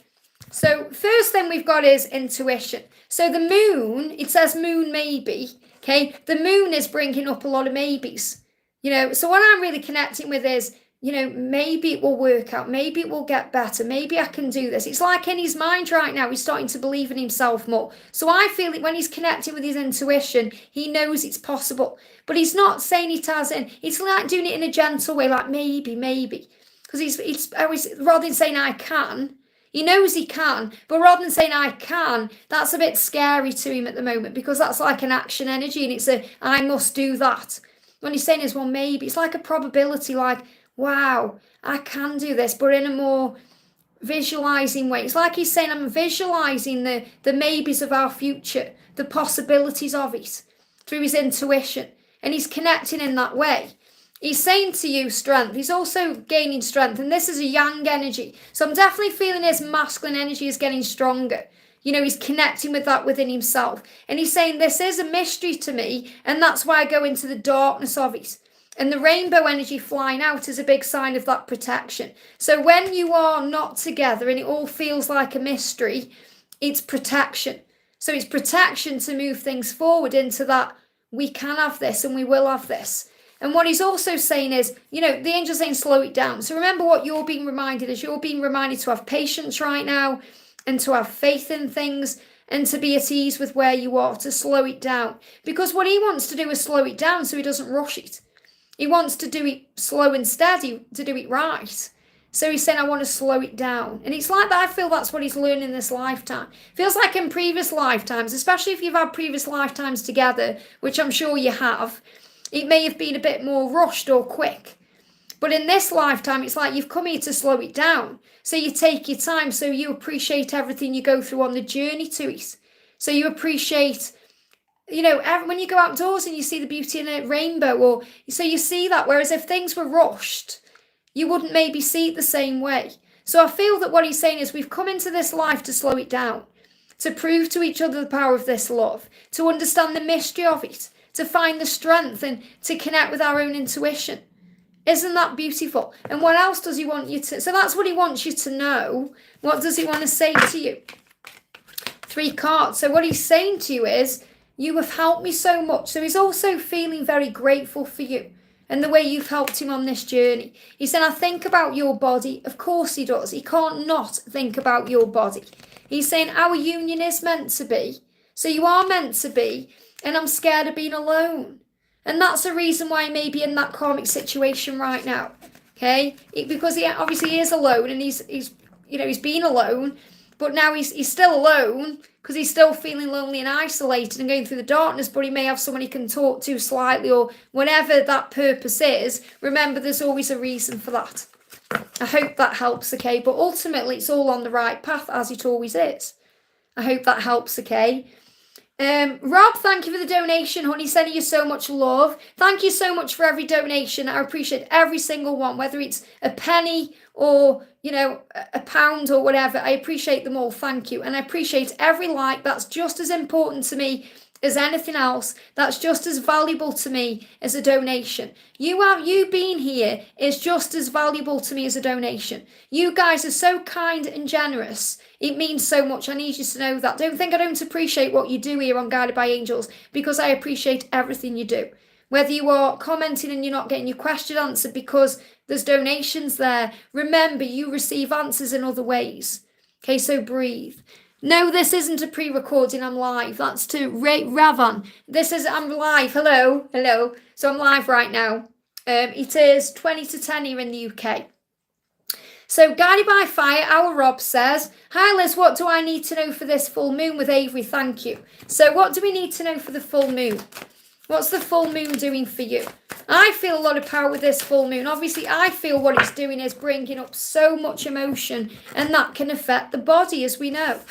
So first thing we've got is intuition. So the moon, it says moon maybe, okay? The moon is bringing up a lot of maybes. You know, so what I'm really connecting with is, you know, maybe it will work out. Maybe it will get better. Maybe I can do this. It's like in his mind right now, he's starting to believe in himself more. So I feel that when he's connecting with his intuition, he knows it's possible. But he's not saying it as in, it's like doing it in a gentle way, like maybe. Because he's always, rather than saying I can, he knows he can. But rather than saying I can, that's a bit scary to him at the moment, because that's like an action energy, and it's a, I must do that. When he's saying is, well, maybe, it's like a probability, like, wow, I can do this, but in a more visualizing way. It's like he's saying, I'm visualizing the maybes of our future, the possibilities of it through his intuition. And he's connecting in that way. He's saying to you strength. He's also gaining strength. And this is a yang energy. So I'm definitely feeling his masculine energy is getting stronger. You know, he's connecting with that within himself. And he's saying, this is a mystery to me, and that's why I go into the darkness of it. And the rainbow energy flying out is a big sign of that protection. So when you are not together and it all feels like a mystery, it's protection. So it's protection to move things forward into that we can have this and we will have this. And what he's also saying is, you know, the angel's saying slow it down. So remember what you're being reminded is, you're being reminded to have patience right now, and to have faith in things, and to be at ease with where you are, to slow it down. Because what he wants to do is slow it down so he doesn't rush it. He wants to do it slow and steady, to do it right. So he's saying, I want to slow it down. And it's like that. I feel that's what he's learning in this lifetime. Feels like in previous lifetimes, especially if you've had previous lifetimes together, which I'm sure you have, it may have been a bit more rushed or quick. But in this lifetime, it's like you've come here to slow it down. So you take your time, so you appreciate everything you go through on the journey to it. So you appreciate, you know, when you go outdoors and you see the beauty in a rainbow, or so you see that. Whereas if things were rushed, you wouldn't maybe see it the same way. So I feel that what he's saying is, we've come into this life to slow it down, to prove to each other the power of this love, to understand the mystery of it, to find the strength, and to connect with our own intuition. Isn't that beautiful? And what else does he want you to... So that's what he wants you to know. What does he want to say to you? 3 cards. So what he's saying to you is, you have helped me so much. So he's also feeling very grateful for you and the way you've helped him on this journey. He said, I think about your body. Of course he does. He can't not think about your body. He's saying our union is meant to be. So you are meant to be. and I'm scared of being alone. And that's the reason why I may be in that karmic situation right now. Okay? Because he obviously is alone, and he's been alone, but now he's still alone because he's still feeling lonely and isolated and going through the darkness, but he may have someone he can talk to slightly, or whatever that purpose is. Remember, there's always a reason for that. I hope that helps, okay? But ultimately, it's all on the right path, as it always is. I hope that helps, okay? Rob, thank you for the donation, honey. Sending you so much love. Thank you so much for every donation. I appreciate every single one, whether it's a penny or, a pound or whatever. I appreciate them all. Thank you. And I appreciate every like. That's just as important to me as anything else. That's just as valuable to me as a donation. You being here is just as valuable to me as a donation. You guys are so kind and generous. It means so much. I need you to know that. Don't think I don't appreciate what you do here on Guided by Angels, because I appreciate everything you do. Whether you are commenting and you're not getting your question answered because there's donations there, remember, you receive answers in other ways. Okay, so breathe. No, this isn't a pre-recording. I'm live. That's to Ravan. I'm live. Hello. So I'm live right now. It is 20 to 10 here in the UK. So, Guided by Fire, our Rob says, hi Liz, what do I need to know for this full moon with Avery? Thank you. So, what do we need to know for the full moon? What's the full moon doing for you? I feel a lot of power with this full moon. Obviously, I feel what it's doing is bringing up so much emotion, and that can affect the body, as we know.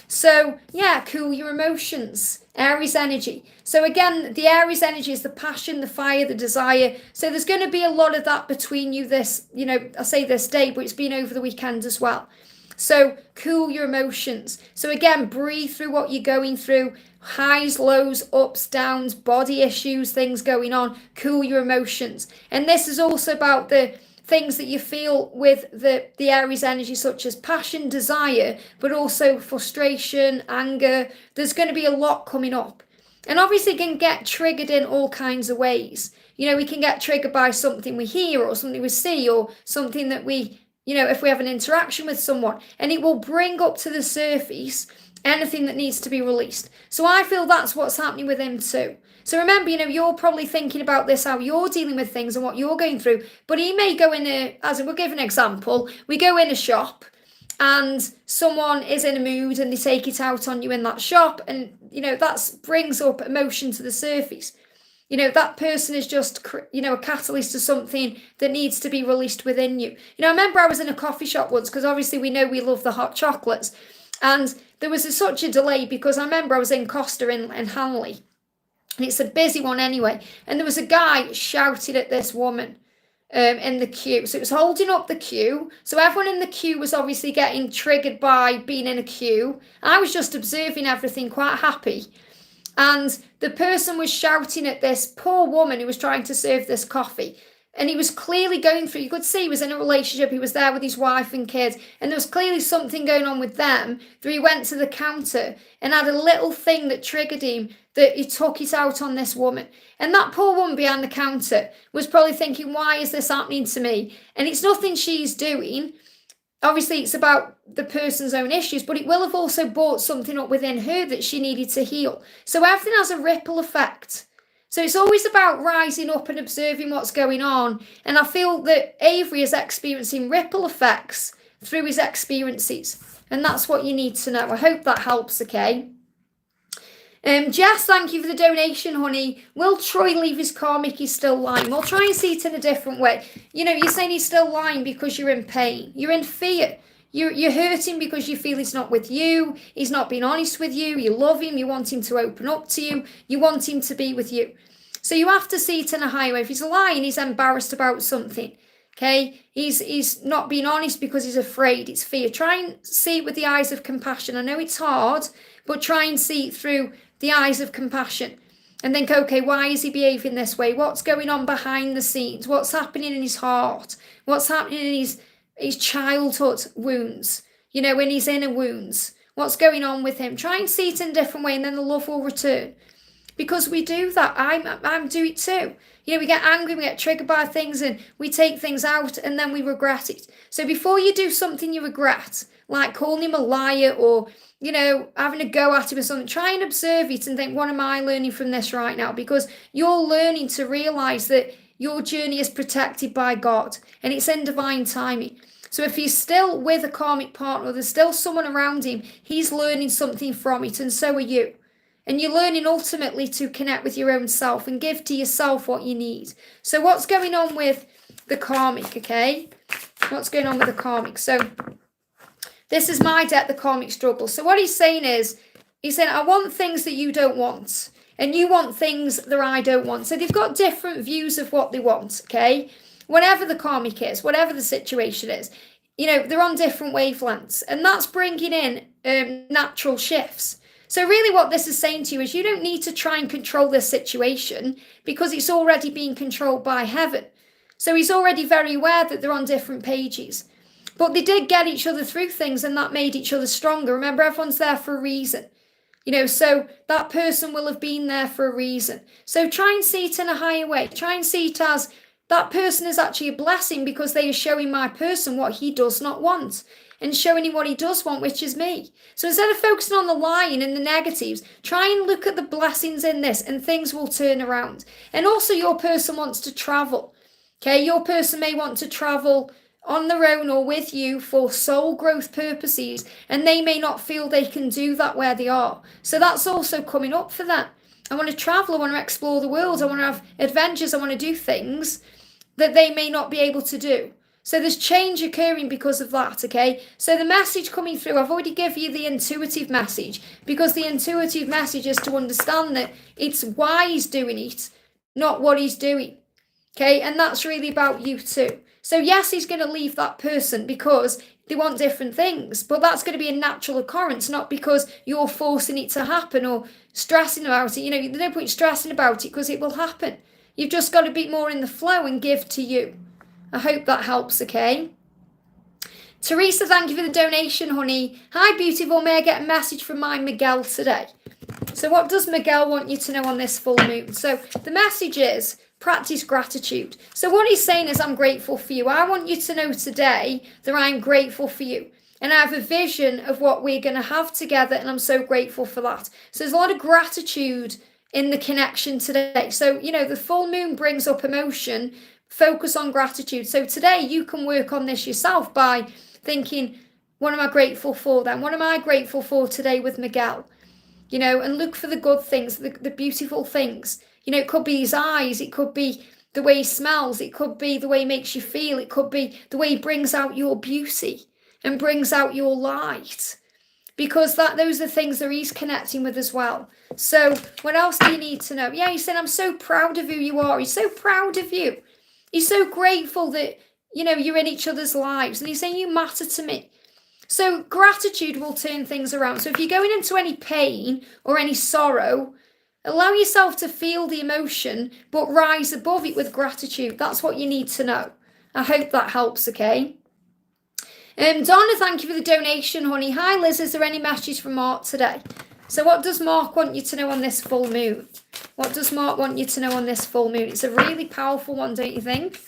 So, yeah, cool your emotions. Aries energy. So again, the Aries energy is the passion, the fire, the desire. So there's going to be a lot of that between you this, I say this day, but it's been over the weekend as well. So cool your emotions. So again, breathe through what you're going through. Highs, lows, ups, downs, body issues, things going on. Cool your emotions. And this is also about the things that you feel with the Aries energy, such as passion, desire, but also frustration, anger. There's going to be a lot coming up. And obviously it can get triggered in all kinds of ways. We can get triggered by something we hear or something we see or something that we, if we have an interaction with someone, and it will bring up to the surface anything that needs to be released. So I feel that's what's happening with him too. So remember, you're probably thinking about this, how you're dealing with things and what you're going through. But he may go we'll give an example. We go in a shop and someone is in a mood and they take it out on you in that shop. And, that brings up emotion to the surface. That person is just, a catalyst to something that needs to be released within you. I remember I was in a coffee shop once, because obviously we know we love the hot chocolates. And there was such a delay, because I remember I was in Costa in Hanley. And it's a busy one anyway. And there was a guy shouting at this woman in the queue. So it was holding up the queue. So everyone in the queue was obviously getting triggered by being in a queue. I was just observing everything, quite happy. And the person was shouting at this poor woman who was trying to serve this coffee. And he was clearly going through, you could see he was in a relationship, he was there with his wife and kids, and there was clearly something going on with them, that he went to the counter and had a little thing that triggered him, that he took it out on this woman. And that poor woman behind the counter was probably thinking, why is this happening to me? And it's nothing she's doing. Obviously, it's about the person's own issues, but it will have also brought something up within her that she needed to heal. So everything has a ripple effect. So it's always about rising up and observing what's going on. And I feel that Avery is experiencing ripple effects through his experiences. And that's what you need to know. I hope that helps, okay? Jess, thank you for the donation, honey. Will Troy leave his karmic? He's still lying. We'll try and see it in a different way. You're saying he's still lying because you're in pain. You're in fear. You're hurting because you feel he's not with you. He's not being honest with you. You love him. You want him to open up to you. You want him to be with you. So you have to see it in a higher way. If he's lying, he's embarrassed about something. Okay? He's not being honest because he's afraid. It's fear. Try and see it with the eyes of compassion. I know it's hard, but try and see it through the eyes of compassion. And think, okay, why is he behaving this way? What's going on behind the scenes? What's happening in his heart? What's happening in his childhood wounds? When he's inner wounds. What's going on with him? Try and see it in a different way, and then the love will return. Because we do that. I'm do it too. we get angry, we get triggered by things, and we take things out, and then we regret it. So before you do something you regret, like calling him a liar or, having a go at him or something, try and observe it and think, what am I learning from this right now? Because you're learning to realize that your journey is protected by God and it's in divine timing. So if he's still with a karmic partner, there's still someone around him, he's learning something from it, and so are you. And you're learning ultimately to connect with your own self and give to yourself what you need. So what's going on with the karmic, okay? What's going on with the karmic? So this is my debt, the karmic struggle. So what he's saying is, I want things that you don't want. And you want things that I don't want. So they've got different views of what they want, okay? Whatever the karmic is, whatever the situation is, they're on different wavelengths. And that's bringing in natural shifts. So really what this is saying to you is you don't need to try and control this situation because it's already being controlled by heaven. So he's already very aware that they're on different pages. But they did get each other through things, and that made each other stronger. Remember, everyone's there for a reason. So that person will have been there for a reason. So try and see it in a higher way. Try and see it as that person is actually a blessing because they are showing my person what he does not want and showing him what he does want, which is me. So instead of focusing on the lying and the negatives, try and look at the blessings in this and things will turn around. And also your person wants to travel. Okay, your person may want to travel on their own or with you for soul growth purposes, and they may not feel they can do that where they are. So that's also coming up for them. I want to travel, I want to explore the world, I want to have adventures, I want to do things that they may not be able to do. So there's change occurring because of that, okay? So the message coming through, I've already given you the intuitive message, because the intuitive message is to understand that it's why he's doing it, not what he's doing, okay? And that's really about you too. So yes, he's going to leave that person because they want different things, but that's going to be a natural occurrence, not because you're forcing it to happen or stressing about it. There's no point stressing about it because it will happen. You've just got to be more in the flow and give to you. I hope that helps, okay? Teresa, thank you for the donation, honey. Hi, beautiful. May I get a message from my Miguel today? So what does Miguel want you to know on this full moon? So the message is, practice gratitude. So what he's saying is, I'm grateful for you. I want you to know today that I'm grateful for you. And I have a vision of what we're going to have together, and I'm so grateful for that. So there's a lot of gratitude in the connection today. So, the full moon brings up emotion. Focus on gratitude. So today you can work on this yourself by thinking, what am I grateful for then? What am I grateful for today with Miguel? And look for the good things, the beautiful things. It could be his eyes, it could be the way he smells, it could be the way he makes you feel, it could be the way he brings out your beauty and brings out your light. Because those are things that he's connecting with as well. So what else do you need to know? Yeah, he said, I'm so proud of who you are. He's so proud of you. He's so grateful that, you're in each other's lives. And he's saying, you matter to me. So gratitude will turn things around. So if you're going into any pain or any sorrow, allow yourself to feel the emotion, but rise above it with gratitude. That's what you need to know. I hope that helps, okay? Donna, thank you for the donation, honey. Hi, Liz. Is there any message from Mark today? So what does Mark want you to know on this full moon? What does Mark want you to know on this full moon? It's a really powerful one, don't you think?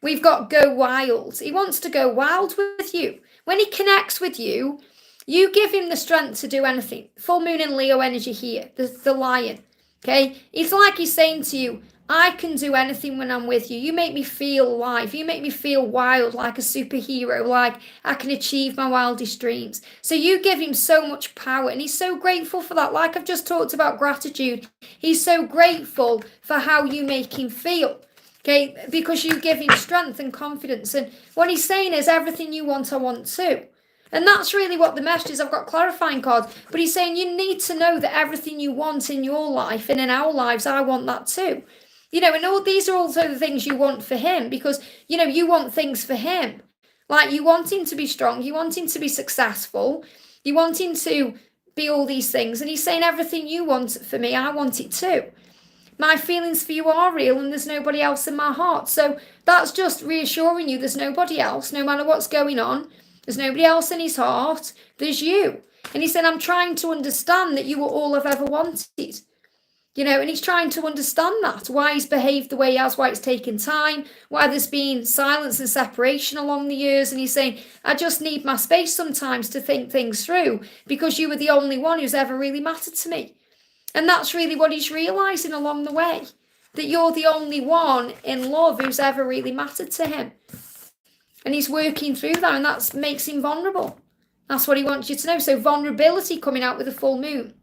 We've got go wild. He wants to go wild with you. When he connects with you, you give him the strength to do anything. Full moon and Leo energy here, the lion, okay? It's like he's saying to you, I can do anything when I'm with you. You make me feel alive. You make me feel wild, like a superhero, like I can achieve my wildest dreams. So you give him so much power, and he's so grateful for that. Like I've just talked about gratitude. He's so grateful for how you make him feel, okay? Because you give him strength and confidence. And what he's saying is, everything you want, I want too. And that's really what the message is. I've got clarifying cards, but he's saying you need to know that everything you want in your life and in our lives, I want that too. And all these are also the things you want for him, because, you want things for him. Like you want him to be strong, you want him to be successful, you want him to be all these things. And he's saying everything you want for me, I want it too. My feelings for you are real, and there's nobody else in my heart. So that's just reassuring you there's nobody else, no matter what's going on. There's nobody else in his heart. There's you. And he said, I'm trying to understand that you were all I've ever wanted. And he's trying to understand that, why he's behaved the way he has, why it's taken time, why there's been silence and separation along the years. And he's saying, I just need my space sometimes to think things through, because you were the only one who's ever really mattered to me. And that's really what he's realising along the way, that you're the only one in love who's ever really mattered to him. And he's working through that, and that makes him vulnerable. That's what he wants you to know. So vulnerability coming out with the full moon.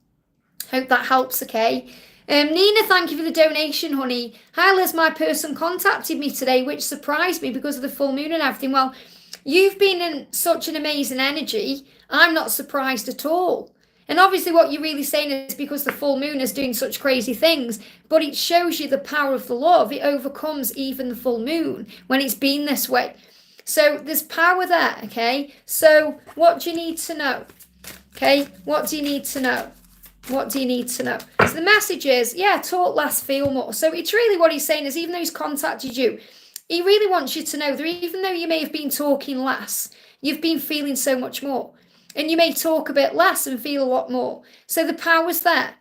Hope that helps, okay? Nina, thank you for the donation, honey. Hi, Liz, my person contacted me today, which surprised me because of the full moon and everything. Well, you've been in such an amazing energy. I'm not surprised at all. And obviously what you're really saying is because the full moon is doing such crazy things, but it shows you the power of the love. It overcomes even the full moon when it's been this way. So there's power there, okay? So what do you need to know? Okay, what do you need to know? What do you need to know? So the message is, yeah, talk less, feel more. So it's really what he's saying is, even though he's contacted you, he really wants you to know that even though you may have been talking less, you've been feeling so much more. And you may talk a bit less and feel a lot more. So the power's there.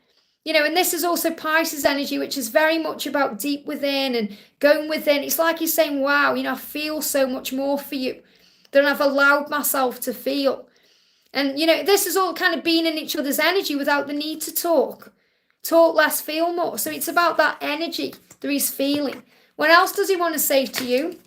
And this is also Pisces energy, which is very much about deep within and going within. It's like he's saying, wow, I feel so much more for you than I've allowed myself to feel. And, this is all kind of being in each other's energy without the need to talk. Talk less, feel more. So it's about that energy that he's feeling. What else does he want to say to you?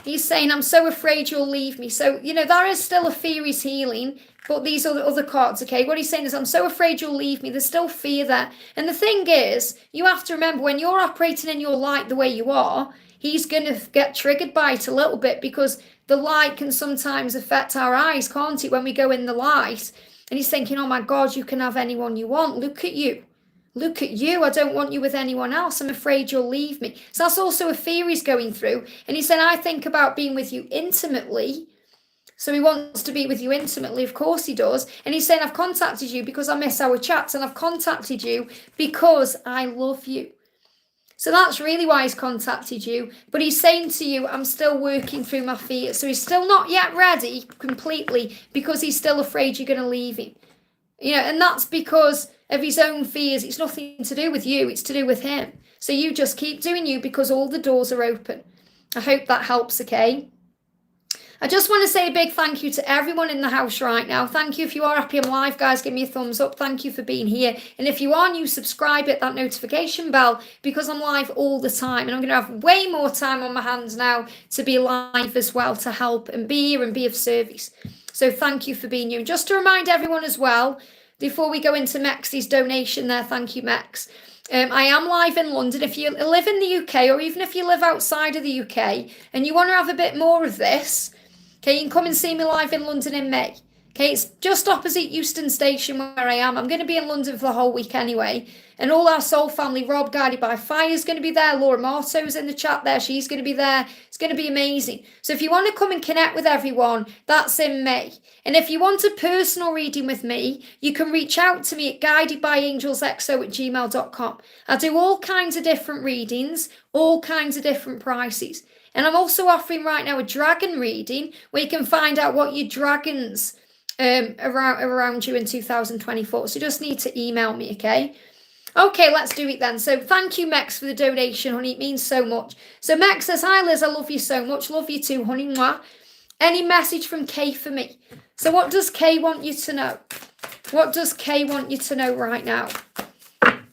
He's saying, I'm so afraid you'll leave me. So, there is still a fear he's healing, but these are the other cards, okay? What he's saying is, I'm so afraid you'll leave me. There's still fear there. And the thing is, you have to remember, when you're operating in your light the way you are, he's going to get triggered by it a little bit, because the light can sometimes affect our eyes, can't it, when we go in the light? And he's thinking, oh my God, you can have anyone you want. Look at you. Look at you. I don't want you with anyone else. I'm afraid you'll leave me. So that's also a fear he's going through. And he said, I think about being with you intimately. So he wants to be with you intimately. Of course he does. And he's saying, I've contacted you because I miss our chats. And I've contacted you because I love you. So that's really why he's contacted you. But he's saying to you, I'm still working through my fears. So he's still not yet ready completely, because he's still afraid you're going to leave him. And that's because of his own fears. It's nothing to do with you. It's to do with him. So you just keep doing you, because all the doors are open. I hope that helps, okay? I just want to say a big thank you to everyone in the house right now. Thank you. If you are happy I'm live, guys, give me a thumbs up. Thank you for being here. And if you are new, subscribe, hit that notification bell, because I'm live all the time. And I'm going to have way more time on my hands now to be live as well, to help and be here and be of service. So thank you for being here. And just to remind everyone as well, before we go into Mex's donation there, thank you, Mex. I am live in London. If you live in the UK, or even if you live outside of the UK and you want to have a bit more of this, okay, you can come and see me live in London in May. Okay, it's just opposite Euston Station where I am. I'm going to be in London for the whole week anyway. And all our soul family, Rob, Guided by Fire, is going to be there. Laura Marto's in the chat there. She's going to be there. It's going to be amazing. So if you want to come and connect with everyone, that's in May. And if you want a personal reading with me, you can reach out to me at guidedbyangelsxo@gmail.com. I do all kinds of different readings, all kinds of different prices. And I'm also offering right now a dragon reading where you can find out what your dragons around you in 2024. So you just need to email me, okay? Okay, let's do it then. So thank you, Mex, for the donation, honey. It means so much. So Mex says, hi, Liz. I love you so much. Love you too, honey. Mwah. Any message from Kay for me? So what does Kay want you to know? What does Kay want you to know right now?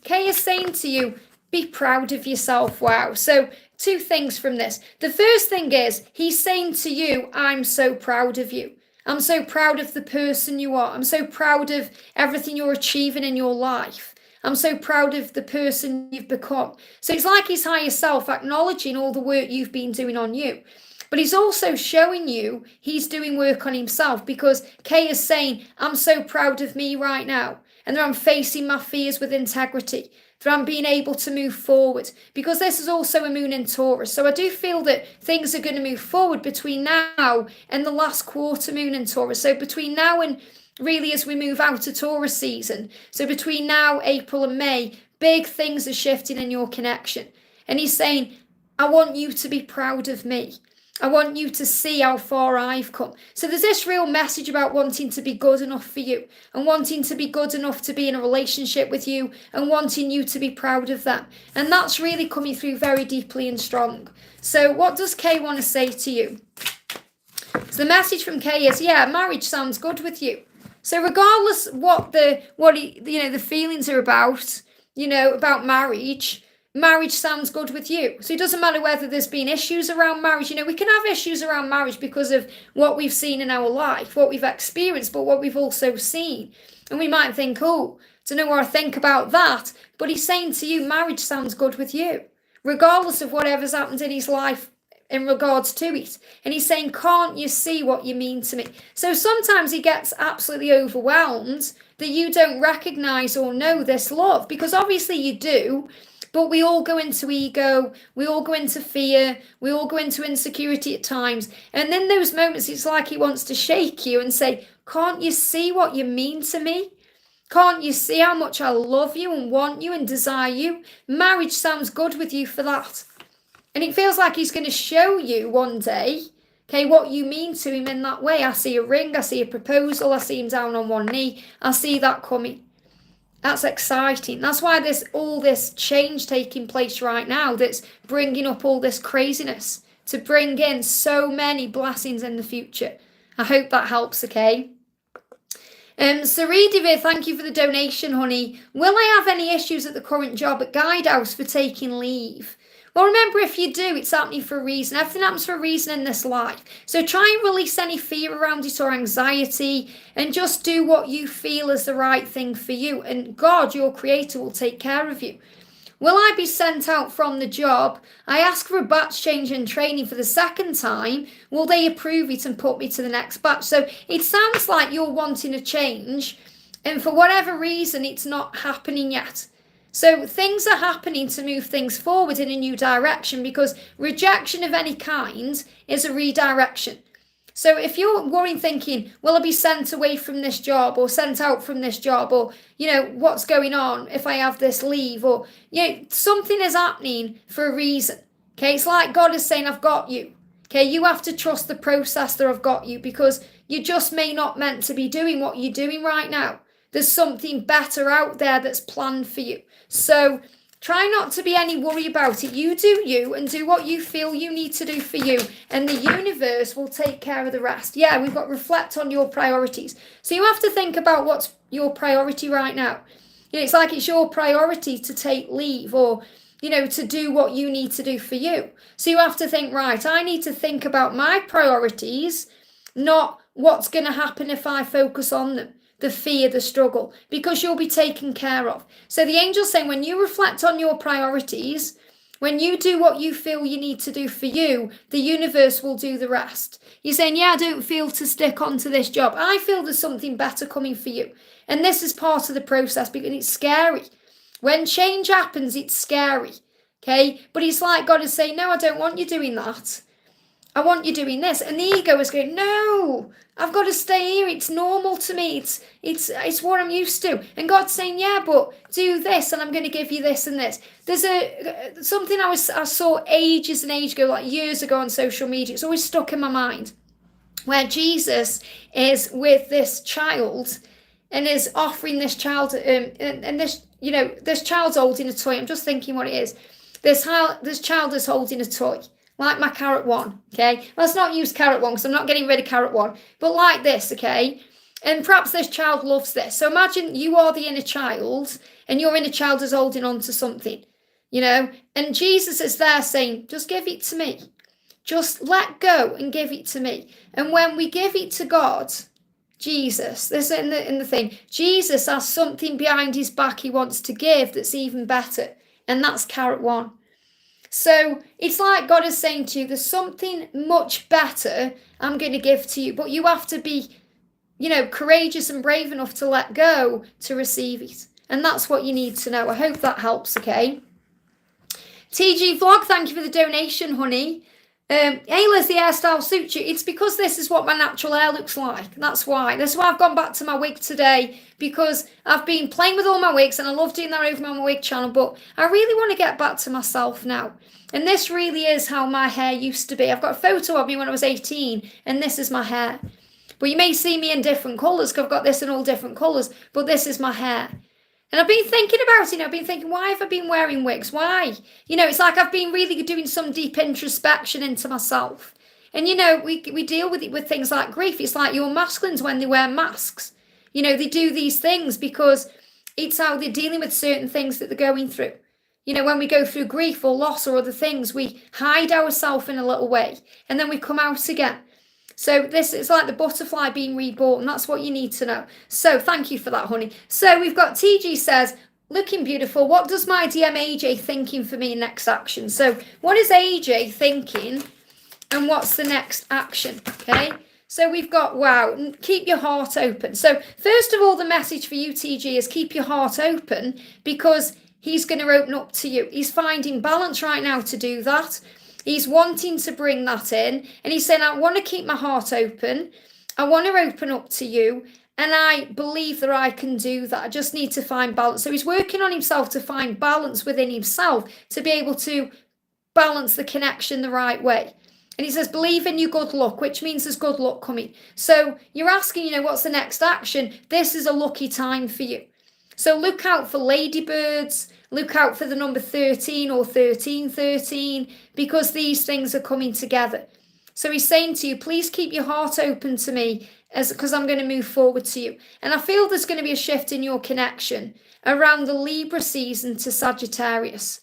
Kay is saying to you, be proud of yourself. Wow. So two things from this. The first thing is, he's saying to you, I'm so proud of you. I'm so proud of the person you are. I'm so proud of everything you're achieving in your life. I'm so proud of the person you've become. So it's like his higher self acknowledging all the work you've been doing on you. But he's also showing you he's doing work on himself, because Kay is saying, I'm so proud of me right now. And that I'm facing my fears with integrity. That I'm being able to move forward, because this is also a moon in Taurus. So I do feel that things are going to move forward between now and the last quarter moon in Taurus. So between now and really as we move out of Taurus season. So between now, April and May, big things are shifting in your connection. And he's saying, I want you to be proud of me. I want you to see how far I've come. So there's this real message about wanting to be good enough for you and wanting to be good enough to be in a relationship with you and wanting you to be proud of them. And that's really coming through very deeply and strong. So what does Kay want to say to you? So the message from Kay is, yeah, marriage sounds good with you. So regardless what the feelings are about, about marriage sounds good with you. So it doesn't matter whether there's been issues around marriage. We can have issues around marriage because of what we've seen in our life, what we've experienced, but what we've also seen. And we might think, oh, don't know what I think about that. But he's saying to you, marriage sounds good with you, regardless of whatever's happened in his life in regards to it. And he's saying, can't you see what you mean to me? So sometimes he gets absolutely overwhelmed that you don't recognize or know this love, because obviously you do. But we all go into ego, we all go into fear, we all go into insecurity at times. And in those moments, it's like he wants to shake you and say, can't you see what you mean to me? Can't you see how much I love you and want you and desire you? Marriage sounds good with you for that. And it feels like he's going to show you one day, okay, what you mean to him in that way. I see a ring, I see a proposal, I see him down on one knee, I see that coming. That's exciting. That's why there's all this change taking place right now that's bringing up all this craziness to bring in so many blessings in the future. I hope that helps, okay? Saridivir, thank you for the donation, honey. Will I have any issues at the current job at Guidehouse for taking leave? Well, remember, if you do, it's happening for a reason. Everything happens for a reason in this life. So try and release any fear around it or anxiety and just do what you feel is the right thing for you. And God, your creator, will take care of you. Will I be sent out from the job? I ask for a batch change and training for the second time. Will they approve it and put me to the next batch? So it sounds like you're wanting a change, and for whatever reason, it's not happening yet. So things are happening to move things forward in a new direction, because rejection of any kind is a redirection. So if you're worrying, thinking, will I be sent away from this job or sent out from this job, or, what's going on if I have this leave, or, something is happening for a reason. Okay, it's like God is saying, I've got you. Okay, you have to trust the process that I've got you, because you just may not meant to be doing what you're doing right now. There's something better out there that's planned for you. So try not to be any worry about it. You do you and do what you feel you need to do for you, and the universe will take care of the rest. Yeah, we've got to reflect on your priorities. So you have to think about what's your priority right now. It's like it's your priority to take leave, or, to do what you need to do for you. So you have to think, right, I need to think about my priorities, not what's going to happen if I focus on them. The fear, the struggle, because you'll be taken care of. So the angel's saying, when you reflect on your priorities, when you do what you feel you need to do for you, the universe will do the rest. You're saying, yeah, I don't feel to stick onto this job. I feel there's something better coming for you. And this is part of the process, because it's scary. When change happens, it's scary. Okay? But it's like God is saying, no, I don't want you doing that. I want you doing this. And the ego is going, no, I've got to stay here. It's normal to me. It's what I'm used to. And God's saying, yeah, but do this, and I'm going to give you this and this. There's something I saw ages and ages ago, like years ago on social media. It's always stuck in my mind, where Jesus is with this child and is offering this child, and this child's holding a toy. I'm just thinking what it is. This child is holding a toy. Like my carrot one, okay? Let's not use carrot one, because I'm not getting rid of carrot one. But like this, okay? And perhaps this child loves this. So imagine you are the inner child, and your inner child is holding on to something, And Jesus is there saying, just give it to me. Just let go and give it to me. And when we give it to God, Jesus, this is in the thing, Jesus has something behind his back he wants to give that's even better. And that's carrot one. So it's like God is saying to you, there's something much better I'm going to give to you, but you have to be, courageous and brave enough to let go to receive it. And that's what you need to know. I hope that helps, okay? TG Vlog, thank you for the donation, honey. Hey Liz, the hairstyle suits you. It's because this is what my natural hair looks like. That's why. That's why I've gone back to my wig today, because I've been playing with all my wigs and I love doing that over on my wig channel, but I really want to get back to myself now. And this really is how my hair used to be. I've got a photo of me when I was 18 and this is my hair. But you may see me in different colours because I've got this in all different colours, but this is my hair. And I've been thinking about it, I've been thinking, why have I been wearing wigs? Why? It's like I've been really doing some deep introspection into myself. And, we deal with things like grief. It's like your masculines when they wear masks. They do these things because it's how they're dealing with certain things that they're going through. When we go through grief or loss or other things, we hide ourselves in a little way and then we come out again. So this is like the butterfly being reborn. That's what you need to know. So thank you for that, honey. So we've got TG says, looking beautiful. What does my DM AJ thinking for me in next action? So what is AJ thinking and what's the next action? Okay. So we've got, wow, keep your heart open. So first of all, the message for you, TG, is keep your heart open because he's going to open up to you. He's finding balance right now to do that. He's wanting to bring that in. And he's saying, I want to keep my heart open. I want to open up to you. And I believe that I can do that. I just need to find balance. So he's working on himself to find balance within himself to be able to balance the connection the right way. And he says, believe in your good luck, which means there's good luck coming. So you're asking, what's the next action? This is a lucky time for you. So look out for ladybirds. Look out for the number 13 or 1313 because these things are coming together. So he's saying to you, please keep your heart open to me because I'm going to move forward to you. And I feel there's going to be a shift in your connection around the Libra season to Sagittarius.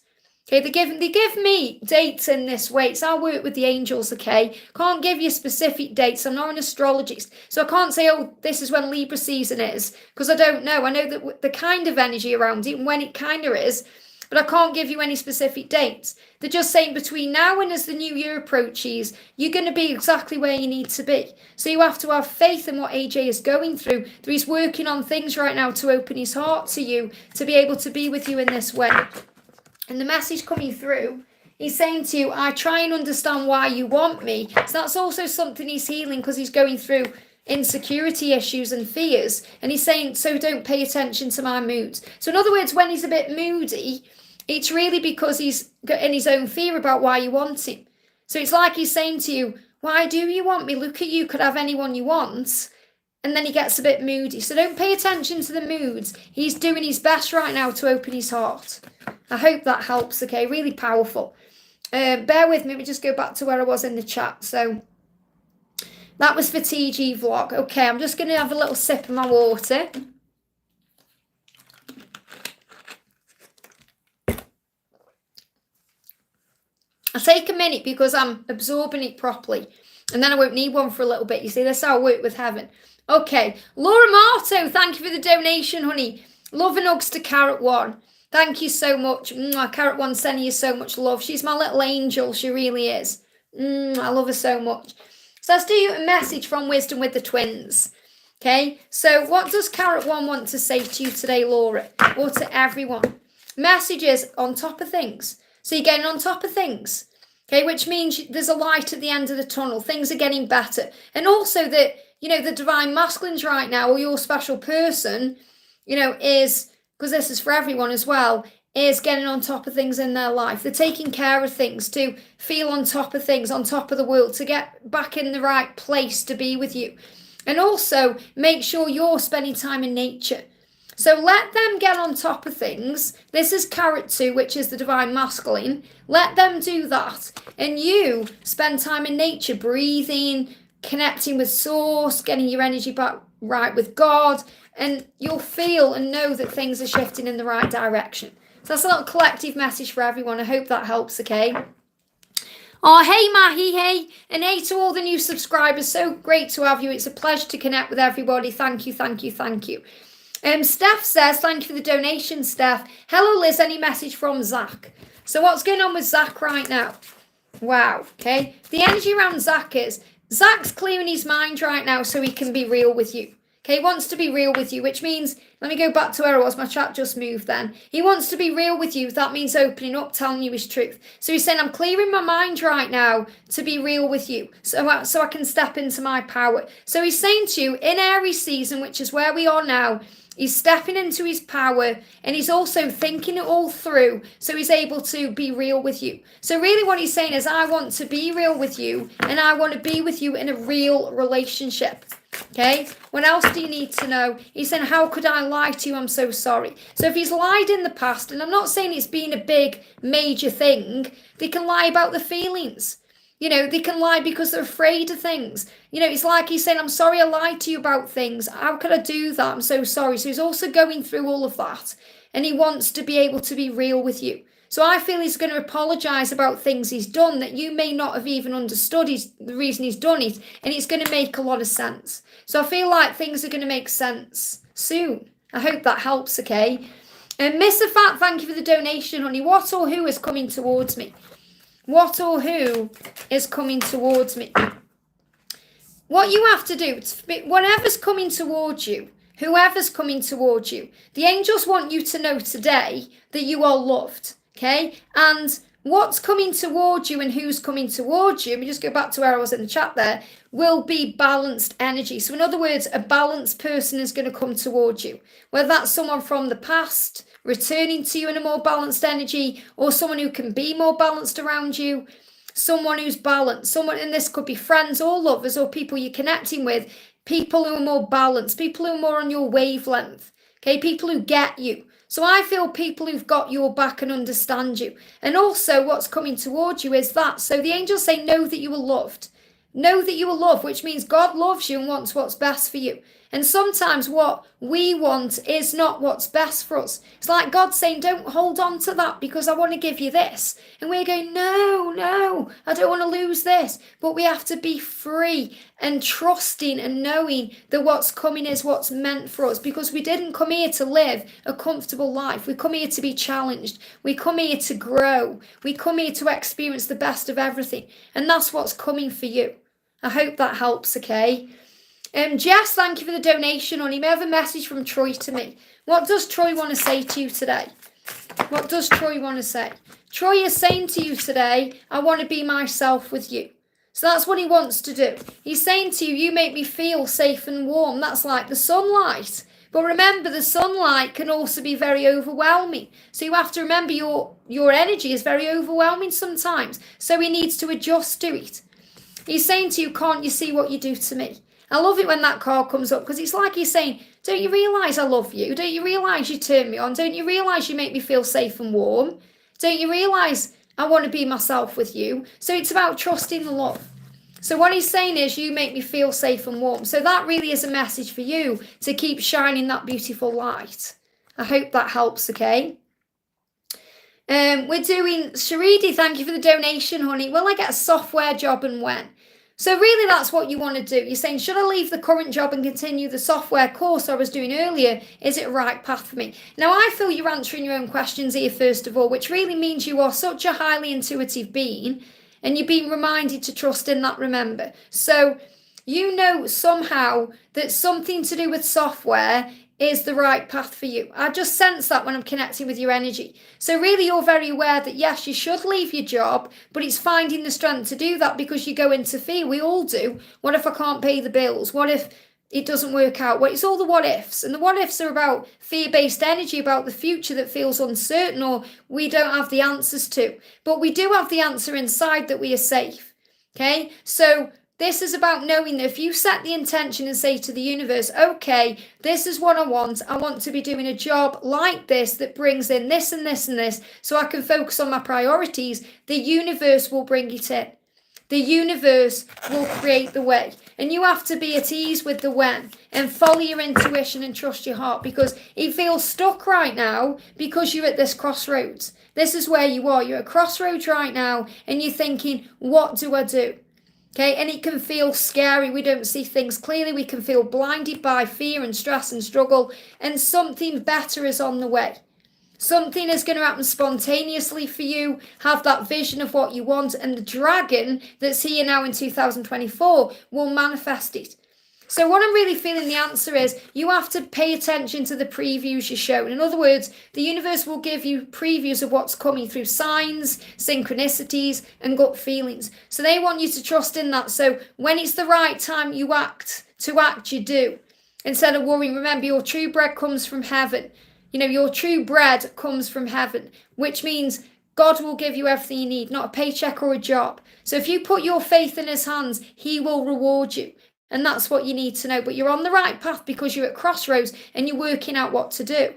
Okay, they give me dates in this way. So I work with the angels, okay? Can't give you specific dates. I'm not an astrologist. So I can't say, oh, this is when Libra season is, because I don't know. I know that the kind of energy around it and when it kind of is, but I can't give you any specific dates. They're just saying between now and as the new year approaches, you're going to be exactly where you need to be. So you have to have faith in what AJ is going through. That he's working on things right now to open his heart to you, to be able to be with you in this way. And the message coming through, he's saying to you, I try and understand why you want me. So that's also something he's healing because he's going through insecurity issues and fears. And he's saying, so don't pay attention to my moods. So in other words, when he's a bit moody, it's really because he's got in his own fear about why you want him. So it's like he's saying to you, why do you want me? Look at you, could have anyone you want. And then he gets a bit moody. So don't pay attention to the moods. He's doing his best right now to open his heart. I hope that helps, okay? Really powerful. Bear with me. Let me just go back to where I was in the chat. So that was for TG Vlog. Okay, I'm just going to have a little sip of my water. I take a minute because I'm absorbing it properly. And then I won't need one for a little bit. You see, that's how I work with heaven. Okay, Laura Marto, thank you for the donation, honey. Love and hugs to Carrot One. Thank you so much. Carrot One sending you so much love. She's my little angel. She really is. I love her so much. So let's do a message from Wisdom with the Twins. Okay, so what does Carrot One want to say to you today, Laura? Or to everyone? Messages on top of things. So you're getting on top of things. Okay, which means there's a light at the end of the tunnel. Things are getting better. And also that, the divine masculines right now, or your special person, is, because this is for everyone as well, is getting on top of things in their life. They're taking care of things to feel on top of things, on top of the world, to get back in the right place to be with you. And also make sure you're spending time in nature. So let them get on top of things. This is Carrot 2, which is the divine masculine. Let them do that. And you spend time in nature, breathing, connecting with source, getting your energy back right with God. And you'll feel and know that things are shifting in the right direction. So that's a little collective message for everyone. I hope that helps, okay? Oh, hey, Mahi, hey. And hey to all the new subscribers. So great to have you. It's a pleasure to connect with everybody. Thank you, thank you, thank you. Steph says, thank you for the donation, Steph. Hello, Liz. Any message from Zach? So what's going on with Zach right now? Wow, okay. The energy around Zach is, Zach's clearing his mind right now so he can be real with you. Okay, he wants to be real with you, which means, let me go back to where I was, my chat just moved then. He wants to be real with you. That means opening up, telling you his truth. So he's saying, I'm clearing my mind right now to be real with you, so I can step into my power. So he's saying to you, in Aries season, which is where we are now, he's stepping into his power, and he's also thinking it all through, so he's able to be real with you. So really what he's saying is, I want to be real with you, and I want to be with you in a real relationship. Okay, what else do you need to know? He's saying, how could I lie to you? I'm so sorry. So if he's lied in the past, and I'm not saying it's been a big major thing, they can lie about the feelings. You know, they can lie because they're afraid of things. You know, it's like he's saying, I'm sorry I lied to you about things. How could I do that? I'm so sorry. So he's also going through all of that, and he wants to be able to be real with you. So I feel he's going to apologise about things he's done that you may not have even understood the reason he's done it, and it's going to make a lot of sense. So I feel like things are going to make sense soon. I hope that helps, okay? And Mr. Fat, thank you for the donation, honey. What or who is coming towards me? What or who is coming towards me? What you have to do, whatever's coming towards you, whoever's coming towards you, the angels want you to know today that you are loved. Okay, and what's coming towards you and who's coming towards you, let me just go back to where I was in the chat there, will be balanced energy. So in other words, a balanced person is going to come towards you, whether that's someone from the past returning to you in a more balanced energy, or someone who can be more balanced around you, someone who's balanced, someone, and this could be friends or lovers or people you're connecting with, people who are more balanced, people who are more on your wavelength, okay, people who get you. So I feel people who've got your back and understand you. And also what's coming towards you is that. So the angels say, know that you are loved. Know that you are loved, which means God loves you and wants what's best for you. And sometimes what we want is not what's best for us. It's like God saying, don't hold on to that because I want to give you this. And we're going, no, I don't want to lose this. But we have to be free and trusting and knowing that what's coming is what's meant for us, because we didn't come here to live a comfortable life. We come here to be challenged. We come here to grow. We come here to experience the best of everything. And that's what's coming for you. I hope that helps, okay? Jess, thank you for the donation, honey. May I have a message from Troy to me? What does Troy want to say to you today? What does Troy want to say? Troy is saying to you today, I want to be myself with you. So that's what he wants to do. He's saying to you, you make me feel safe and warm. That's like the sunlight. But remember, the sunlight can also be very overwhelming. So you have to remember your energy is very overwhelming sometimes. So he needs to adjust to it. He's saying to you, can't you see what you do to me? I love it when that card comes up, because it's like he's saying, don't you realise I love you? Don't you realise you turn me on? Don't you realise you make me feel safe and warm? Don't you realise I want to be myself with you? So it's about trusting the love. So what he's saying is, you make me feel safe and warm. So that really is a message for you to keep shining that beautiful light. I hope that helps, okay? We're doing, Sharidi, thank you for the donation, honey. Will I get a software job and when? So really that's what you want to do. You're saying, should I leave the current job and continue the software course I was doing earlier? Is it a right path for me? Now, I feel you're answering your own questions here, first of all, which really means you are such a highly intuitive being, and you're being reminded to trust in that, remember. So you know somehow that something to do with software is the right path for you. I just sense that when I'm connecting with your energy. So really you're very aware that yes, you should leave your job, but it's finding the strength to do that, because you go into fear. We all do. What if I can't pay the bills? What if it doesn't work out? Well, it's all the what ifs. And the what ifs are about fear-based energy, about the future that feels uncertain or we don't have the answers to. But we do have the answer inside, that we are safe. Okay? So this is about knowing that if you set the intention and say to the universe, okay, this is what I want to be doing a job like this that brings in this and this and this, so I can focus on my priorities, the universe will bring it in. The universe will create the way. And you have to be at ease with the when and follow your intuition and trust your heart, because it feels stuck right now because you're at this crossroads. This is where you are. You're at crossroads right now and you're thinking, what do I do? Okay, and it can feel scary. We don't see things clearly. We can feel blinded by fear and stress and struggle, and something better is on the way. Something is going to happen spontaneously for you. Have that vision of what you want, and the dragon that's here now in 2024 will manifest it. So what I'm really feeling the answer is, you have to pay attention to the previews you're shown. In other words, the universe will give you previews of what's coming through signs, synchronicities, and gut feelings. So they want you to trust in that. So when it's the right time you act, you do. Instead of worrying, remember, your true bread comes from heaven. Your true bread comes from heaven, which means God will give you everything you need, not a paycheck or a job. So if you put your faith in his hands, he will reward you. And that's what you need to know. But you're on the right path because you're at crossroads and you're working out what to do.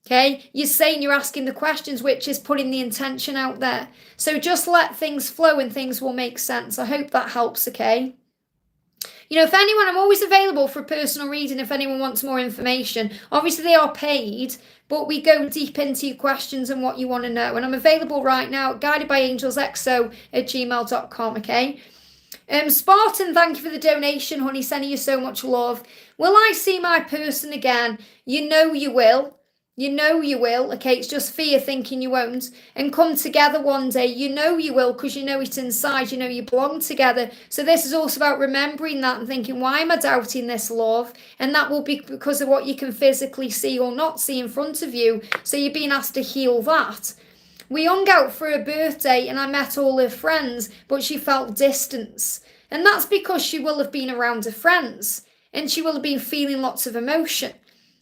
Okay? You're saying, you're asking the questions, which is putting the intention out there. So just let things flow and things will make sense. I hope that helps, okay? If anyone, I'm always available for a personal reading if anyone wants more information. Obviously, they are paid, but we go deep into your questions and what you want to know. And I'm available right now, guidedbyangelsxo@gmail.com, okay? Spartan, thank you for the donation, honey. Sending you so much love. Will I see my person again? You know you will. You know you will. Okay, it's just fear thinking you won't. And come together one day. You know you will, because you know it inside. You know you belong together. So this is also about remembering that and thinking, why am I doubting this, love? And that will be because of what you can physically see or not see in front of you. So you're being asked to heal that. We hung out for her birthday and I met all her friends, but she felt distance. And that's because she will have been around her friends and she will have been feeling lots of emotion.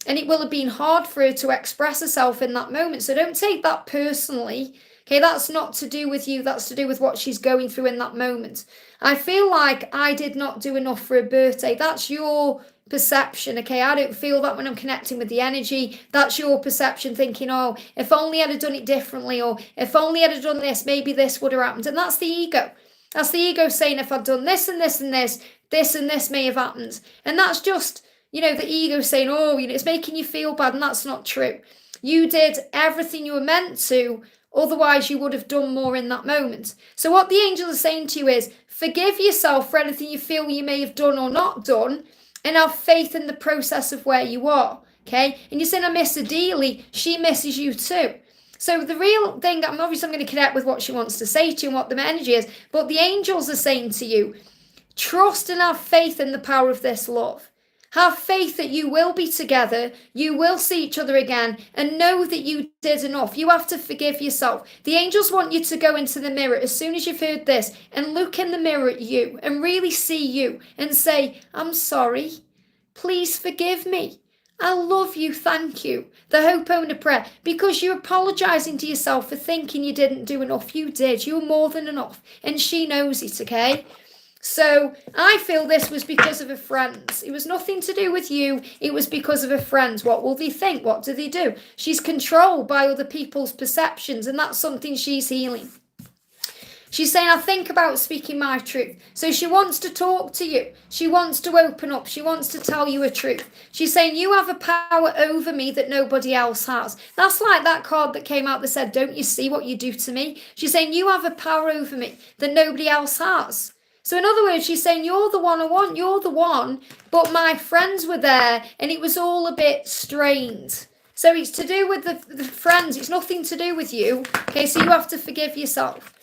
And it will have been hard for her to express herself in that moment. So don't take that personally. Okay, that's not to do with you. That's to do with what she's going through in that moment. I feel like I did not do enough for her birthday. That's your perception, okay? I don't feel that when I'm connecting with the energy. That's your perception, thinking, oh, if only I'd have done it differently, or if only I'd have done this, maybe this would have happened. And that's the ego. That's the ego saying, if I'd done this and this and this, this and this may have happened. And that's just, the ego saying, oh, it's making you feel bad, and that's not true. You did everything you were meant to, otherwise you would have done more in that moment. So what the angels are saying to you is, forgive yourself for anything you feel you may have done or not done, and have faith in the process of where you are, okay? And you're saying, I miss her dearly. She misses you too. So the real thing, I'm going to connect with what she wants to say to you and what the energy is, but the angels are saying to you, trust and have faith in the power of this love. Have faith that you will be together, you will see each other again, and know that you did enough. You have to forgive yourself. The angels want you to go into the mirror as soon as you've heard this and look in the mirror at you and really see you and say, I'm sorry. Please forgive me. I love you. Thank you. The hope owner prayer, because you're apologizing to yourself for thinking you didn't do enough. You did. You were more than enough. And she knows it, okay? So I feel this was because of her friends. It was nothing to do with you. It was because of her friends. What will they think? What do they do? She's controlled by other people's perceptions, and that's something she's healing. She's saying, I think about speaking my truth. So she wants to talk to you. She wants to open up. She wants to tell you a truth. She's saying, you have a power over me that nobody else has. That's like that card that came out that said, don't you see what you do to me? She's saying, you have a power over me that nobody else has. So in other words, she's saying, you're the one I want, you're the one, but my friends were there and it was all a bit strained. So it's to do with the friends. It's nothing to do with you. Okay, so you have to forgive yourself.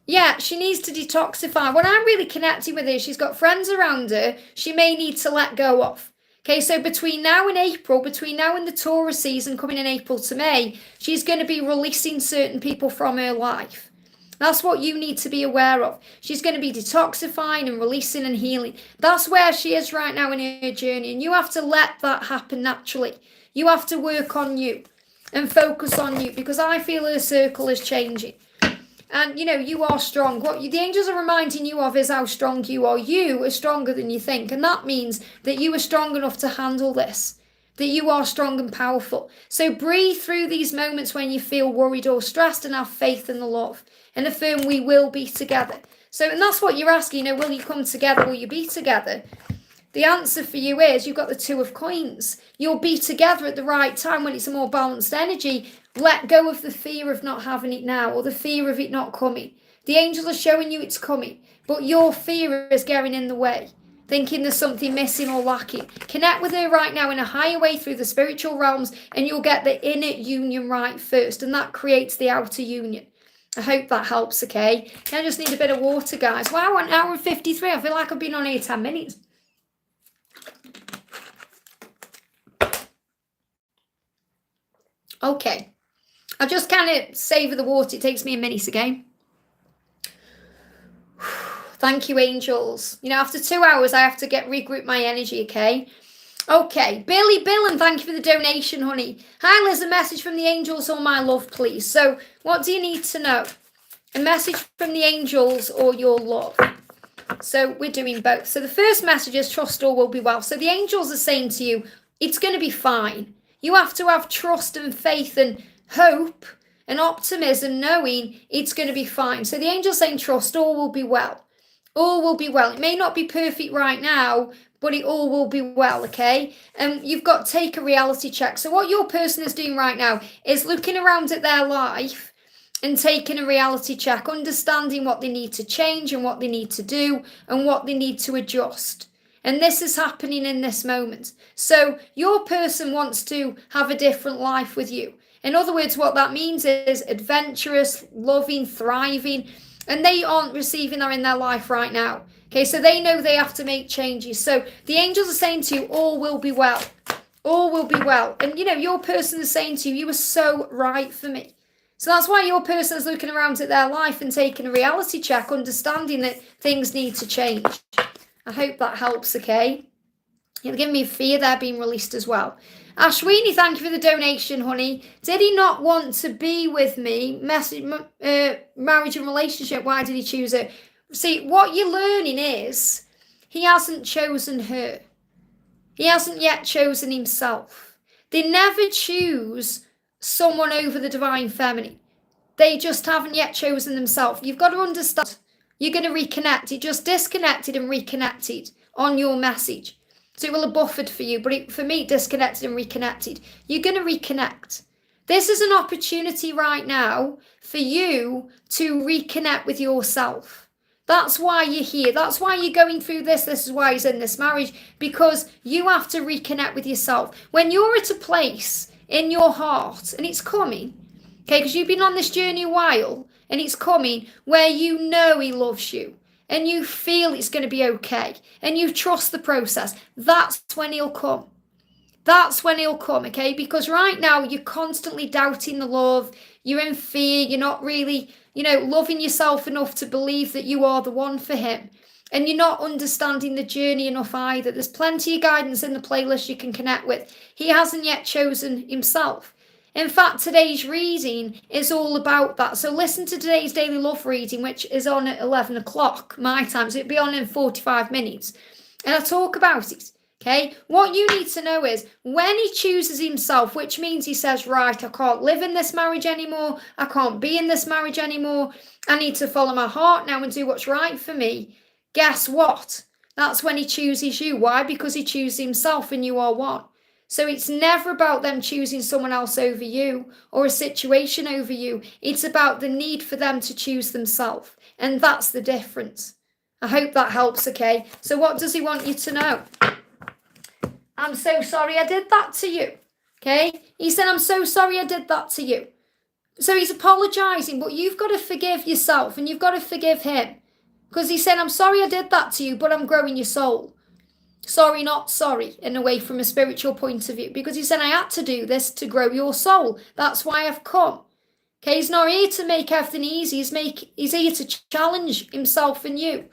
Yeah, she needs to detoxify. What I'm really connecting with is she's got friends around her she may need to let go of. Okay, so between now and April, between now and the Taurus season coming in April to May, she's going to be releasing certain people from her life. That's what you need to be aware of. She's going to be detoxifying and releasing and healing. That's where she is right now in her journey. And you have to let that happen naturally. You have to work on you and focus on you, because I feel her circle is changing. And, you are strong. What the angels are reminding you of is how strong you are. You are stronger than you think. And that means that you are strong enough to handle this. That you are strong and powerful. So breathe through these moments when you feel worried or stressed and have faith in the love. And affirm we will be together. So, and that's what you're asking, will you come together? Will you be together? The answer for you is you've got the 2 of coins. You'll be together at the right time when it's a more balanced energy. Let go of the fear of not having it now, or the fear of it not coming. The angels are showing you it's coming, but your fear is getting in the way, thinking there's something missing or lacking. Connect with her right now in a higher way through the spiritual realms, and you'll get the inner union right first, and that creates the outer union. I hope that helps, okay? I just need a bit of water, guys. Wow, 1 hour and 53. I feel like I've been on here 10 minutes. Okay. I just kind of savour the water. It takes me a minute again. Thank you, angels. You know, after 2 hours, I have to regroup my energy, okay? Okay, Billy Billen, thank you for the donation, honey. Hi, Liz, a message from the angels or my love, please. So, what do you need to know? A message from the angels or your love? So, we're doing both. So, the first message is trust all will be well. So, the angels are saying to you, it's going to be fine. You have to have trust and faith and hope and optimism, knowing it's going to be fine. So, the angels saying trust, all will be well. All will be well. It may not be perfect right now, but it all will be well, okay? And you've got to take a reality check. So what your person is doing right now is looking around at their life and taking a reality check, understanding what they need to change and what they need to do and what they need to adjust. And this is happening in this moment. So your person wants to have a different life with you. In other words, what that means is adventurous, loving, thriving, and they aren't receiving that in their life right now. Okay, so they know they have to make changes. So the angels are saying to you, all will be well. All will be well. And, you know, your person is saying to you, you were so right for me. So that's why your person is looking around at their life and taking a reality check, understanding that things need to change. I hope that helps, okay? You're giving me fear there being released as well. Ashwini, thank you for the donation, honey. Did he not want to be with me? Marriage and relationship, why did he choose it? See, what you're learning is he hasn't chosen her. He hasn't yet chosen himself. They never choose someone over the divine feminine. They just haven't yet chosen themselves. You've got to understand, you're going to reconnect. You just disconnected and reconnected on your message. So it will have buffered for you, but for me, disconnected and reconnected. You're going to reconnect. This is an opportunity right now for you to reconnect with yourself. That's why you're here. That's why you're going through this. This is why he's in this marriage, because you have to reconnect with yourself. When you're at a place in your heart, and it's coming, okay, because you've been on this journey a while, and it's coming where you know he loves you. And you feel it's going to be okay, and you trust the process, that's when he'll come. That's when he'll come, okay? Because right now, you're constantly doubting the love, you're in fear, you're not really, loving yourself enough to believe that you are the one for him. And you're not understanding the journey enough either. There's plenty of guidance in the playlist you can connect with. He hasn't yet chosen himself. In fact, today's reading is all about that. So listen to today's daily love reading, which is on at 11 o'clock my time. So it'll be on in 45 minutes. And I talk about it, okay? What you need to know is when he chooses himself, which means he says, right, I can't live in this marriage anymore. I can't be in this marriage anymore. I need to follow my heart now and do what's right for me. Guess what? That's when he chooses you. Why? Because he chooses himself and you are one. So it's never about them choosing someone else over you or a situation over you. It's about the need for them to choose themselves. And that's the difference. I hope that helps, okay? So what does he want you to know? I'm so sorry I did that to you, okay? He said, I'm so sorry I did that to you. So he's apologising, but you've got to forgive yourself and you've got to forgive him. Because he said, I'm sorry I did that to you, but I'm growing your soul. Sorry, not sorry, in a way from a spiritual point of view. Because he said, I had to do this to grow your soul. That's why I've come. Okay, he's not here to make everything easy. He's here to challenge himself and you.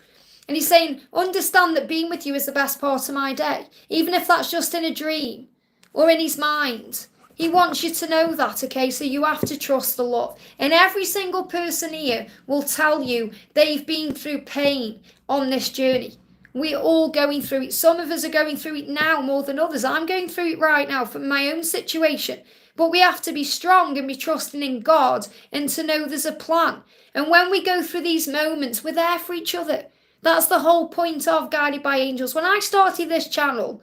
And he's saying, understand that being with you is the best part of my day. Even if that's just in a dream or in his mind. He wants you to know that, okay? So you have to trust the love. And every single person here will tell you they've been through pain on this journey. We're all going through it. Some of us are going through it now more than others. I'm going through it right now from my own situation. But we have to be strong and be trusting in God and to know there's a plan. And when we go through these moments, we're there for each other. That's the whole point of Guided by Angels. When I started this channel,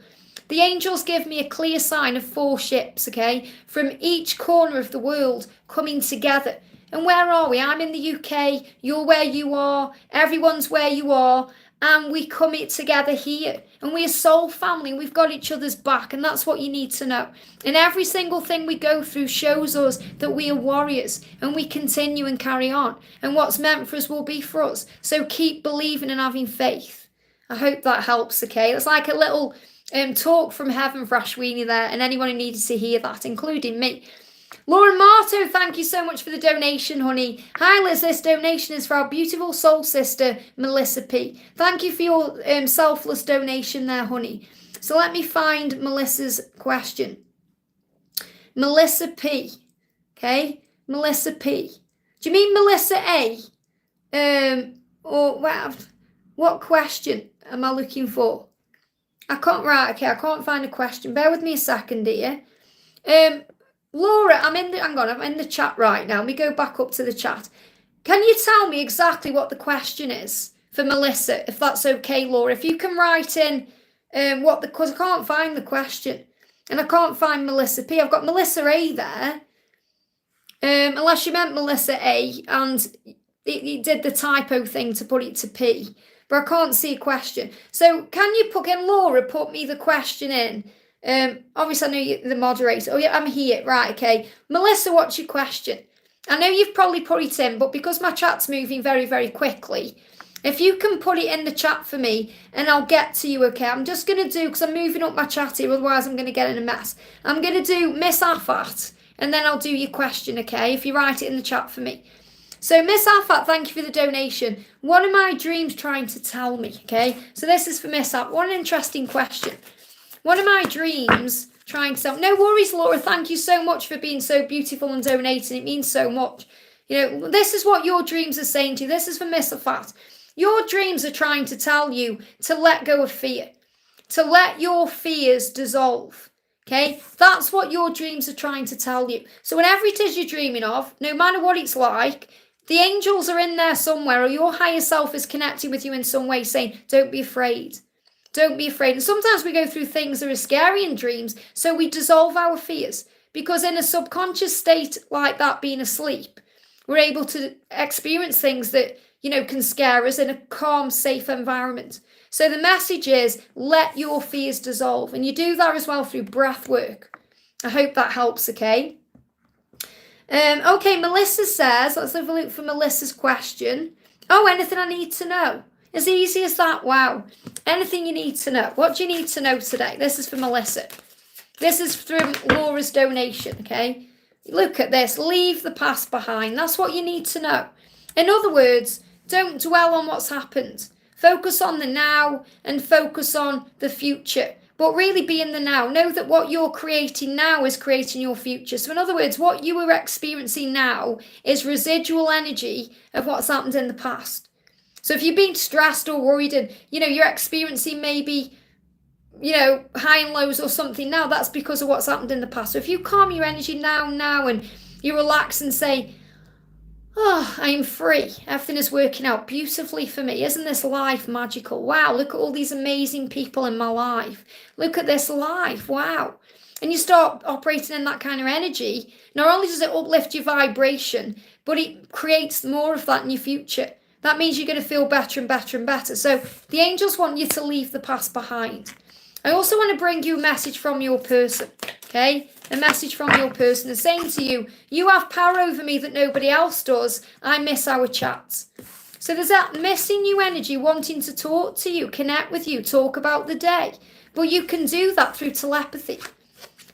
the angels give me a clear sign of 4 ships, okay, from each corner of the world coming together. And where are we? I'm in the UK, you're where you are, everyone's where you are, and we come it together here. And we're a soul family, and we've got each other's back, and that's what you need to know. And every single thing we go through shows us that we are warriors, and we continue and carry on. And what's meant for us will be for us. So keep believing and having faith. I hope that helps, okay? It's like a little talk from heaven for Ashwini there, and anyone who needed to hear that, including me. Laura Marto, thank you so much for the donation, honey. Hi, Liz. This donation is for our beautiful soul sister, Melissa P. Thank you for your selfless donation there, honey. So let me find Melissa's question. Melissa P. Okay, Melissa P. Do you mean Melissa A? Or what question am I looking for? I can't find a question. Bear with me a second here. Laura, I'm in the chat right now. Let me go back up to the chat. Can you tell me exactly what the question is for Melissa, if that's okay, Laura? If you can write in because I can't find the question. And I can't find Melissa P. I've got Melissa A there. Unless you meant Melissa A and you did the typo thing to put it to P. But I can't see a question. So can Laura put me the question in? Obviously I know you're the moderator. Oh yeah, I'm here. Right, okay. Melissa, what's your question? I know you've probably put it in, but because my chat's moving very, very quickly, if you can put it in the chat for me and I'll get to you, okay? I'm just going to do, because I'm moving up my chat here, otherwise I'm going to get in a mess. I'm going to do Miss Afat and then I'll do your question, okay? If you write it in the chat for me. So Miss Afat, thank you for the donation. What are my dreams trying to tell me, okay? So this is for Miss Afat. What an interesting question. What are my dreams trying to tell me? No worries, Laura. Thank you so much for being so beautiful and donating. It means so much. You know, this is what your dreams are saying to you. This is for Miss Afat. Your dreams are trying to tell you to let go of fear, to let your fears dissolve. Okay, that's what your dreams are trying to tell you. So whatever it is you're dreaming of, no matter what it's like, the angels are in there somewhere, or your higher self is connecting with you in some way saying, don't be afraid. Don't be afraid. And sometimes we go through things that are scary in dreams, so we dissolve our fears. Because in a subconscious state like that, being asleep, we're able to experience things that, you know, can scare us in a calm, safe environment. So the message is, let your fears dissolve. And you do that as well through breath work. I hope that helps, okay? Okay, Melissa says, let's have a look for Melissa's question. Oh, anything I need to know? As easy as that, wow. Anything you need to know. What do you need to know today? This is for Melissa. This is from Laura's donation, okay? Look at this, leave the past behind. That's what you need to know. In other words, don't dwell on what's happened. Focus on the now and focus on the future. But really be in the now. Know that what you're creating now is creating your future. So in other words, what you are experiencing now is residual energy of what's happened in the past. So if you've been stressed or worried and, you know, you're experiencing maybe, you know, high and lows or something now, that's because of what's happened in the past. So if you calm your energy now and you relax and say, oh, I'm free. Everything is working out beautifully for me. Isn't this life magical? Wow, look at all these amazing people in my life. Look at this life. Wow. And you start operating in that kind of energy. Not only does it uplift your vibration, but it creates more of that in your future. That means you're going to feel better and better and better. So the angels want you to leave the past behind. I also want to bring you a message from your person, okay? A message from your person is saying to you, you have power over me that nobody else does. I miss our chats. So there's that missing you energy, wanting to talk to you, connect with you, talk about the day. But you can do that through telepathy.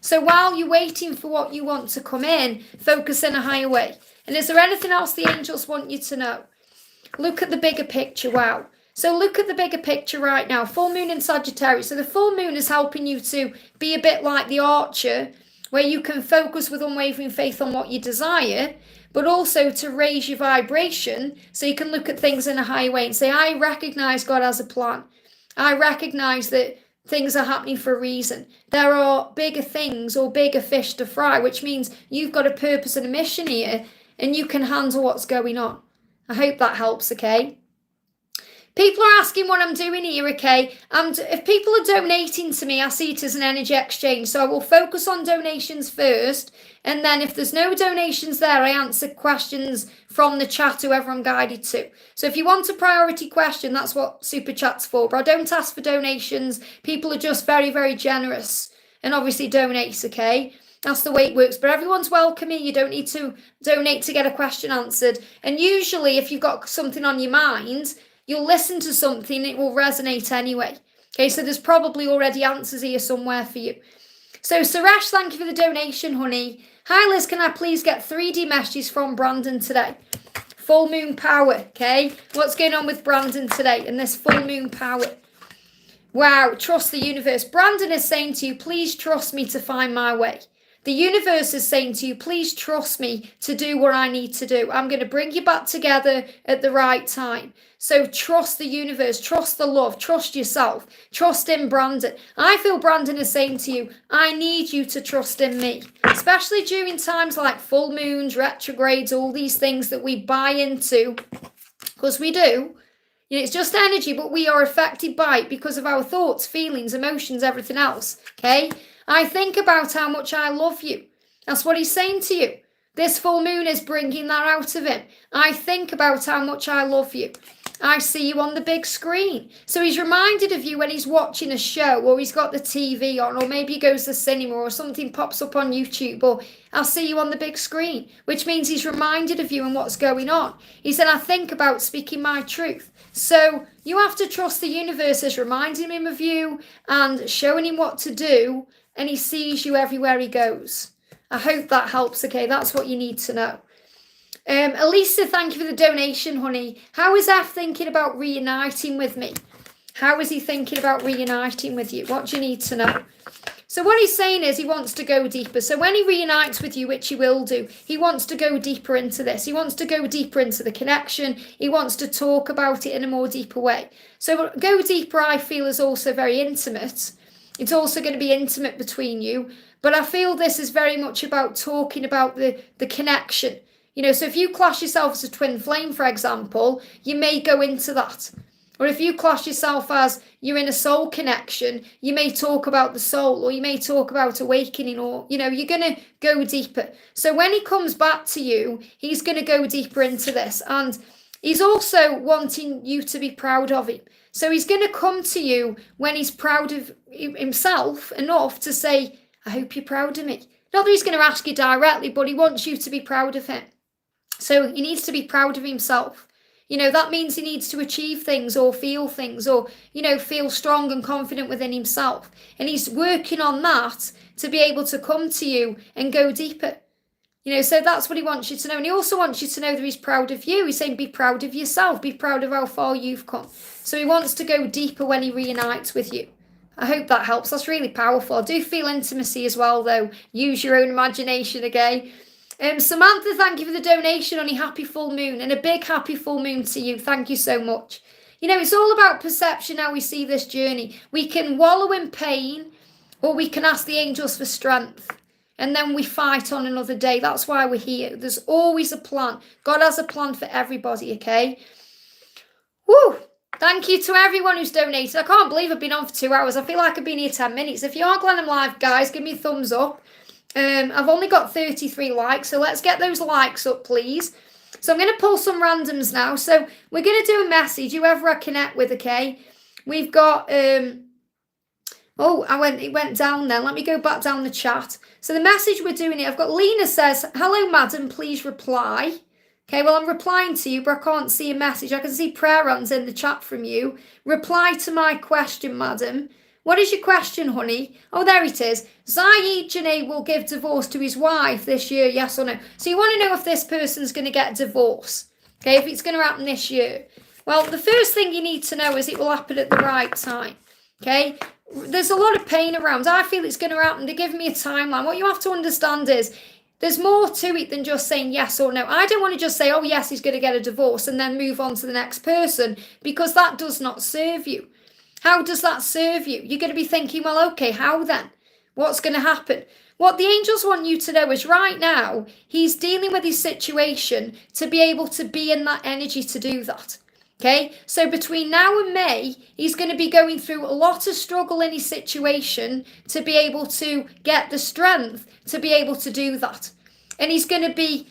So while you're waiting for what you want to come in, focus in a higher way. And is there anything else the angels want you to know? Look at the bigger picture, wow. So look at the bigger picture right now. Full moon in Sagittarius. So the full moon is helping you to be a bit like the archer, where you can focus with unwavering faith on what you desire, but also to raise your vibration so you can look at things in a higher way and say, I recognize God has a plan. I recognize that things are happening for a reason. There are bigger things or bigger fish to fry, which means you've got a purpose and a mission here and you can handle what's going on. I hope that helps, okay? People are asking what I'm doing here, okay? And if people are donating to me, I see it as an energy exchange. So I will focus on donations first. And then if there's no donations there, I answer questions from the chat, whoever I'm guided to. So if you want a priority question, that's what Super Chat's for. But I don't ask for donations. People are just very, very generous and obviously donate, okay? That's the way it works. But everyone's welcome here. You don't need to donate to get a question answered. And usually if you've got something on your mind, you'll listen to something, it will resonate anyway. Okay, so there's probably already answers here somewhere for you. So Suresh, thank you for the donation, honey. Hi Liz, can I please get 3D messages from Brandon today? Full moon power, okay? What's going on with Brandon today in this full moon power? Wow, trust the universe. Brandon is saying to you, please trust me to find my way. The universe is saying to you, please trust me to do what I need to do. I'm going to bring you back together at the right time. So trust the universe, trust the love, trust yourself, trust in Brandon. I feel Brandon is saying to you, I need you to trust in me, especially during times like full moons, retrogrades, all these things that we buy into, because we do. You know, it's just energy, but we are affected by it because of our thoughts, feelings, emotions, everything else, okay? I think about how much I love you. That's what he's saying to you. This full moon is bringing that out of him. I think about how much I love you. I see you on the big screen. So he's reminded of you when he's watching a show, or he's got the TV on, or maybe he goes to the cinema, or something pops up on YouTube, or I'll see you on the big screen, which means he's reminded of you and what's going on. He said, I think about speaking my truth. So you have to trust the universe is reminding him of you and showing him what to do, and he sees you everywhere he goes. I hope that helps, okay? That's what you need to know. Elisa, thank you for the donation, honey. How is F thinking about reuniting with me? How is he thinking about reuniting with you? What do you need to know? So what he's saying is he wants to go deeper. So when he reunites with you, which he will do, he wants to go deeper into this. He wants to go deeper into the connection. He wants to talk about it in a more deeper way. So go deeper, I feel, is also very intimate. It's also going to be intimate between you. But I feel this is very much about talking about the connection. You know, so if you class yourself as a twin flame, for example, you may go into that. Or if you class yourself as you're in a soul connection, you may talk about the soul, or you may talk about awakening, or, you know, you're going to go deeper. So when he comes back to you, he's going to go deeper into this. And he's also wanting you to be proud of him. So he's going to come to you when he's proud of himself enough to say, I hope you're proud of me. Not that he's going to ask you directly, but he wants you to be proud of him. So he needs to be proud of himself. You know, that means he needs to achieve things or, you know, feel strong and confident within himself. And he's working on that to be able to come to you and go deeper. You know, so that's what he wants you to know. And he also wants you to know that he's proud of you. He's saying be proud of yourself. Be proud of how far you've come. So he wants to go deeper when he reunites with you. I hope that helps. That's really powerful. I do feel intimacy as well, though. Use your own imagination, okay? Samantha, thank you for the donation on a happy full moon, and a big happy full moon to you. Thank you so much. You know, it's all about perception, how we see this journey. We can wallow in pain, or we can ask the angels for strength, and then we fight on another day. That's why we're here. There's always a plan. God has a plan for everybody, okay? Woo! Thank you to everyone who's donated. I can't believe I've been on for 2 hours. I feel like I've been here 10 minutes. If you are Glenham Live, guys, give me a thumbs up. I've only got 33 likes, so let's get those likes up, please. So I'm going to pull some randoms now. So we're going to do a message, whoever I connect with, okay? We've got, it went down then. Let me go back down the chat. So the message we're doing it, I've got Lena says, hello, madam, please reply. Okay, well, I'm replying to you, but I can't see a message. I can see prayer runs in the chat from you. Reply to my question, madam. What is your question, honey? Oh, there it is. Zaid Janae will give divorce to his wife this year, yes or no? So you want to know if this person's going to get a divorce. Okay, if it's going to happen this year. Well, the first thing you need to know is it will happen at the right time. Okay, there's a lot of pain around. I feel it's going to happen. They're giving me a timeline. What you have to understand is there's more to it than just saying yes or no. I don't want to just say, oh, yes, he's going to get a divorce and then move on to the next person, because that does not serve you. How does that serve you? You're going to be thinking, well, okay, how then? What's going to happen? What the angels want you to know is right now, he's dealing with his situation to be able to be in that energy to do that. Okay, so between now and May, he's going to be going through a lot of struggle in his situation to be able to get the strength to be able to do that. And he's going to be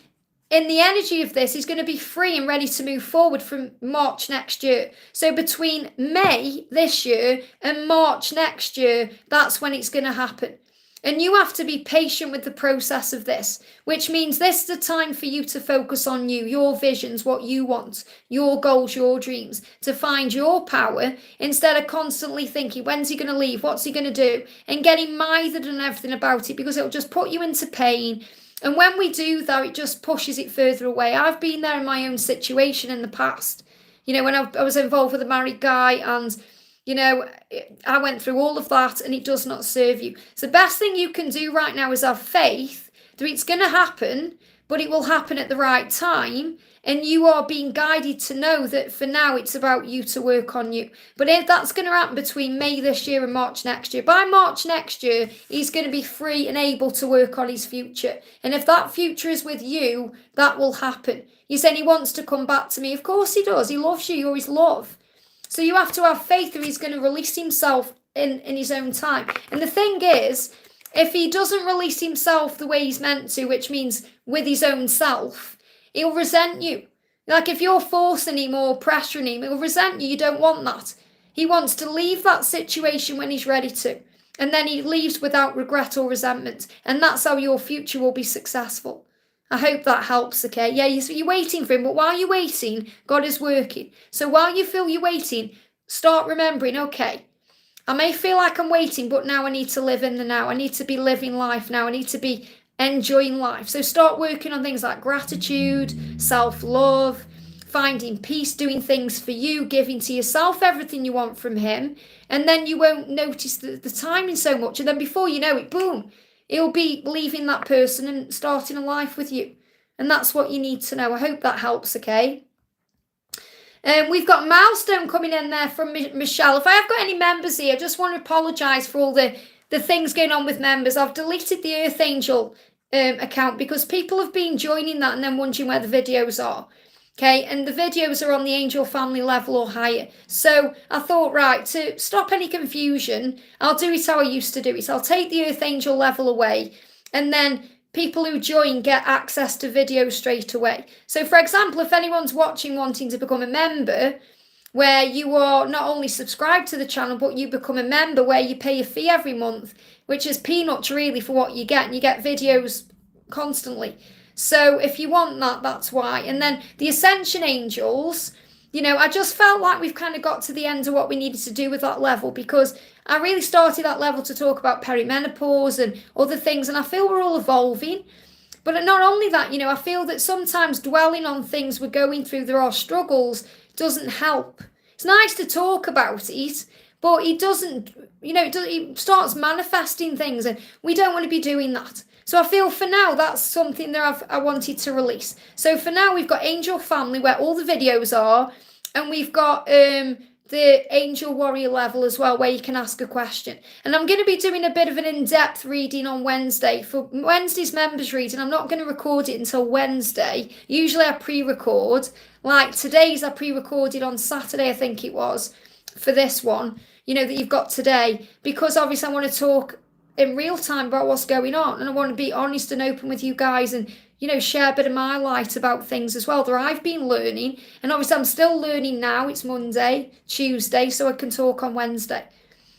in the energy of this, he's going to be free and ready to move forward from March next year. So between May this year and March next year, that's when it's going to happen. And you have to be patient with the process of this, which means this is the time for you to focus on you, your visions, what you want, your goals, your dreams, to find your power instead of constantly thinking, when's he going to leave? What's he going to do? And getting mithered and everything about it, because it'll just put you into pain. And when we do that, it just pushes it further away. I've been there in my own situation in the past. You know, when I was involved with a married guy, and you know, I went through all of that, and it does not serve you. So the best thing you can do right now is have faith that it's going to happen, but it will happen at the right time. And you are being guided to know that for now it's about you to work on you. But if that's going to happen between May this year and March next year, by March next year, he's going to be free and able to work on his future. And if that future is with you, that will happen. You're saying he wants to come back to me. Of course he does. He loves you. You're his love. So you have to have faith that he's going to release himself in his own time. And the thing is, if he doesn't release himself the way he's meant to, which means with his own self, he'll resent you. Like if you're forcing him or pressuring him, he'll resent you. You don't want that. He wants to leave that situation when he's ready to. And then he leaves without regret or resentment. And that's how your future will be successful. I hope that helps, okay? Yeah, you're waiting for him, but while you're waiting, God is working. So while you feel you're waiting, start remembering, okay, I may feel like I'm waiting, but now I need to live in the now. I need to be living life now. I need to be enjoying life. So start working on things like gratitude, self-love, finding peace, doing things for you, giving to yourself everything you want from him. And then you won't notice the timing so much. And then before you know it, boom, he'll be leaving that person and starting a life with you. And that's what you need to know. I hope that helps, okay? We've got Milestone coming in there from Michelle. If I have got any members here, I just want to apologise for all the things going on with members. I've deleted the Earth Angel account because people have been joining that and then wondering where the videos are. Okay, and the videos are on the angel family level or higher. So I thought, right, to stop any confusion, I'll do it how I used to do it. I'll take the Earth Angel level away, and then people who join get access to videos straight away. So for example, if anyone's watching wanting to become a member, where you are not only subscribed to the channel, but you become a member where you pay a fee every month, which is peanuts really for what you get, and you get videos constantly. So if you want that, that's why. And then the Ascension Angels, you know, I just felt like we've kind of got to the end of what we needed to do with that level, because I really started that level to talk about perimenopause and other things, and I feel we're all evolving. But not only that, you know, I feel that sometimes dwelling on things we're going through, there are struggles, doesn't help. It's nice to talk about it, but it doesn't, you know, it starts manifesting things, and we don't want to be doing that. So I feel for now, that's something that I wanted to release. So for now, we've got Angel Family, where all the videos are, and we've got the Angel Warrior level as well, where you can ask a question. And I'm going to be doing a bit of an in-depth reading on Wednesday. For Wednesday's members reading, I'm not going to record it until Wednesday. Usually I pre-record. Like today's I pre-recorded on Saturday, I think it was, for this one, you know, that you've got today. Because obviously I want to talk in real time about what's going on, and I want to be honest and open with you guys, and you know, share a bit of my light about things as well that I've been learning. And obviously I'm still learning now. It's Monday, Tuesday, so I can talk on Wednesday.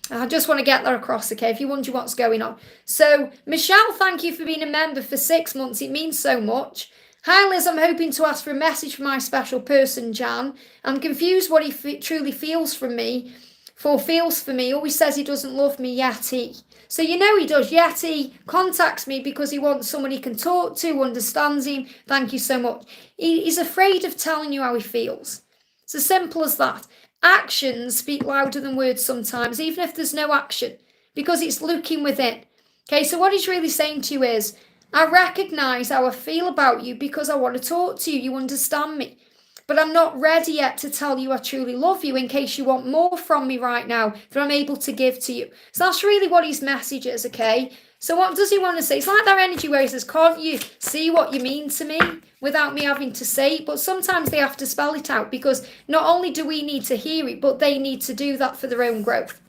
I just want to get that across, okay, if you wonder what's going on. So Michelle, thank you for being a member for 6 months. It means so much. Hi Liz, I'm hoping to ask for a message from my special person Jan. I'm confused what he truly feels for me. He always says he doesn't love me, yet he. So you know he does, yet he contacts me because he wants someone he can talk to, understands him. Thank you so much. He's afraid of telling you how he feels. It's as simple as that. Actions speak louder than words sometimes, even if there's no action, because it's looking within. Okay, so what he's really saying to you is, I recognise how I feel about you because I want to talk to you, you understand me. But I'm not ready yet to tell you I truly love you in case you want more from me right now that I'm able to give to you. So that's really what his message is, okay? So what does he want to say? It's like that energy where he says, can't you see what you mean to me without me having to say it? But sometimes they have to spell it out, because not only do we need to hear it, but they need to do that for their own growth.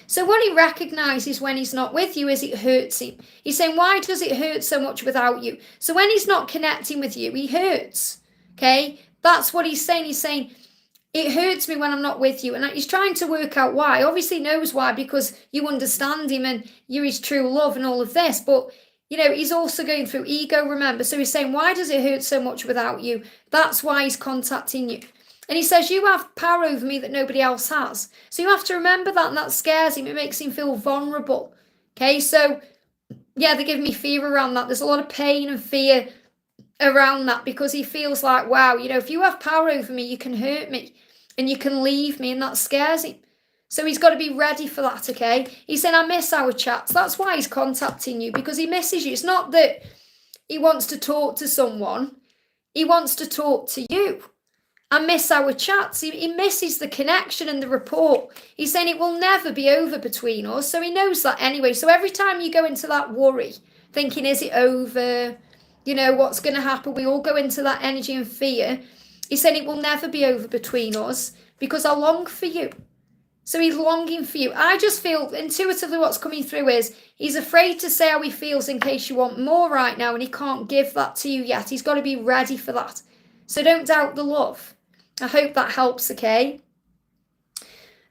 So what he recognises when he's not with you is it hurts him. He's saying, why does it hurt so much without you? So when he's not connecting with you, he hurts. Okay, that's what he's saying. He's saying it hurts me when I'm not with you. And he's trying to work out why. Obviously knows why, because you understand him and you're his true love and all of this. But, you know, he's also going through ego, remember. So he's saying, why does it hurt so much without you? That's why he's contacting you. And he says, you have power over me that nobody else has. So you have to remember that, and that scares him. It makes him feel vulnerable. Okay, so, yeah, they give me fear around that. There's a lot of pain and fear around that, because he feels like, wow, you know, if you have power over me, you can hurt me and you can leave me, and that scares him. So he's got to be ready for that, okay? He's saying, I miss our chats. That's why he's contacting you, because he misses you. It's not that he wants to talk to someone. He wants to talk to you. I miss our chats. He misses the connection and the rapport. He's saying it will never be over between us. So he knows that anyway. So every time you go into that worry, thinking, is it over? You know, what's going to happen? We all go into that energy and fear. He's saying it will never be over between us, because I long for you. So he's longing for you. I just feel intuitively what's coming through is he's afraid to say how he feels in case you want more right now, and he can't give that to you yet. He's got to be ready for that. So don't doubt the love. I hope that helps, okay?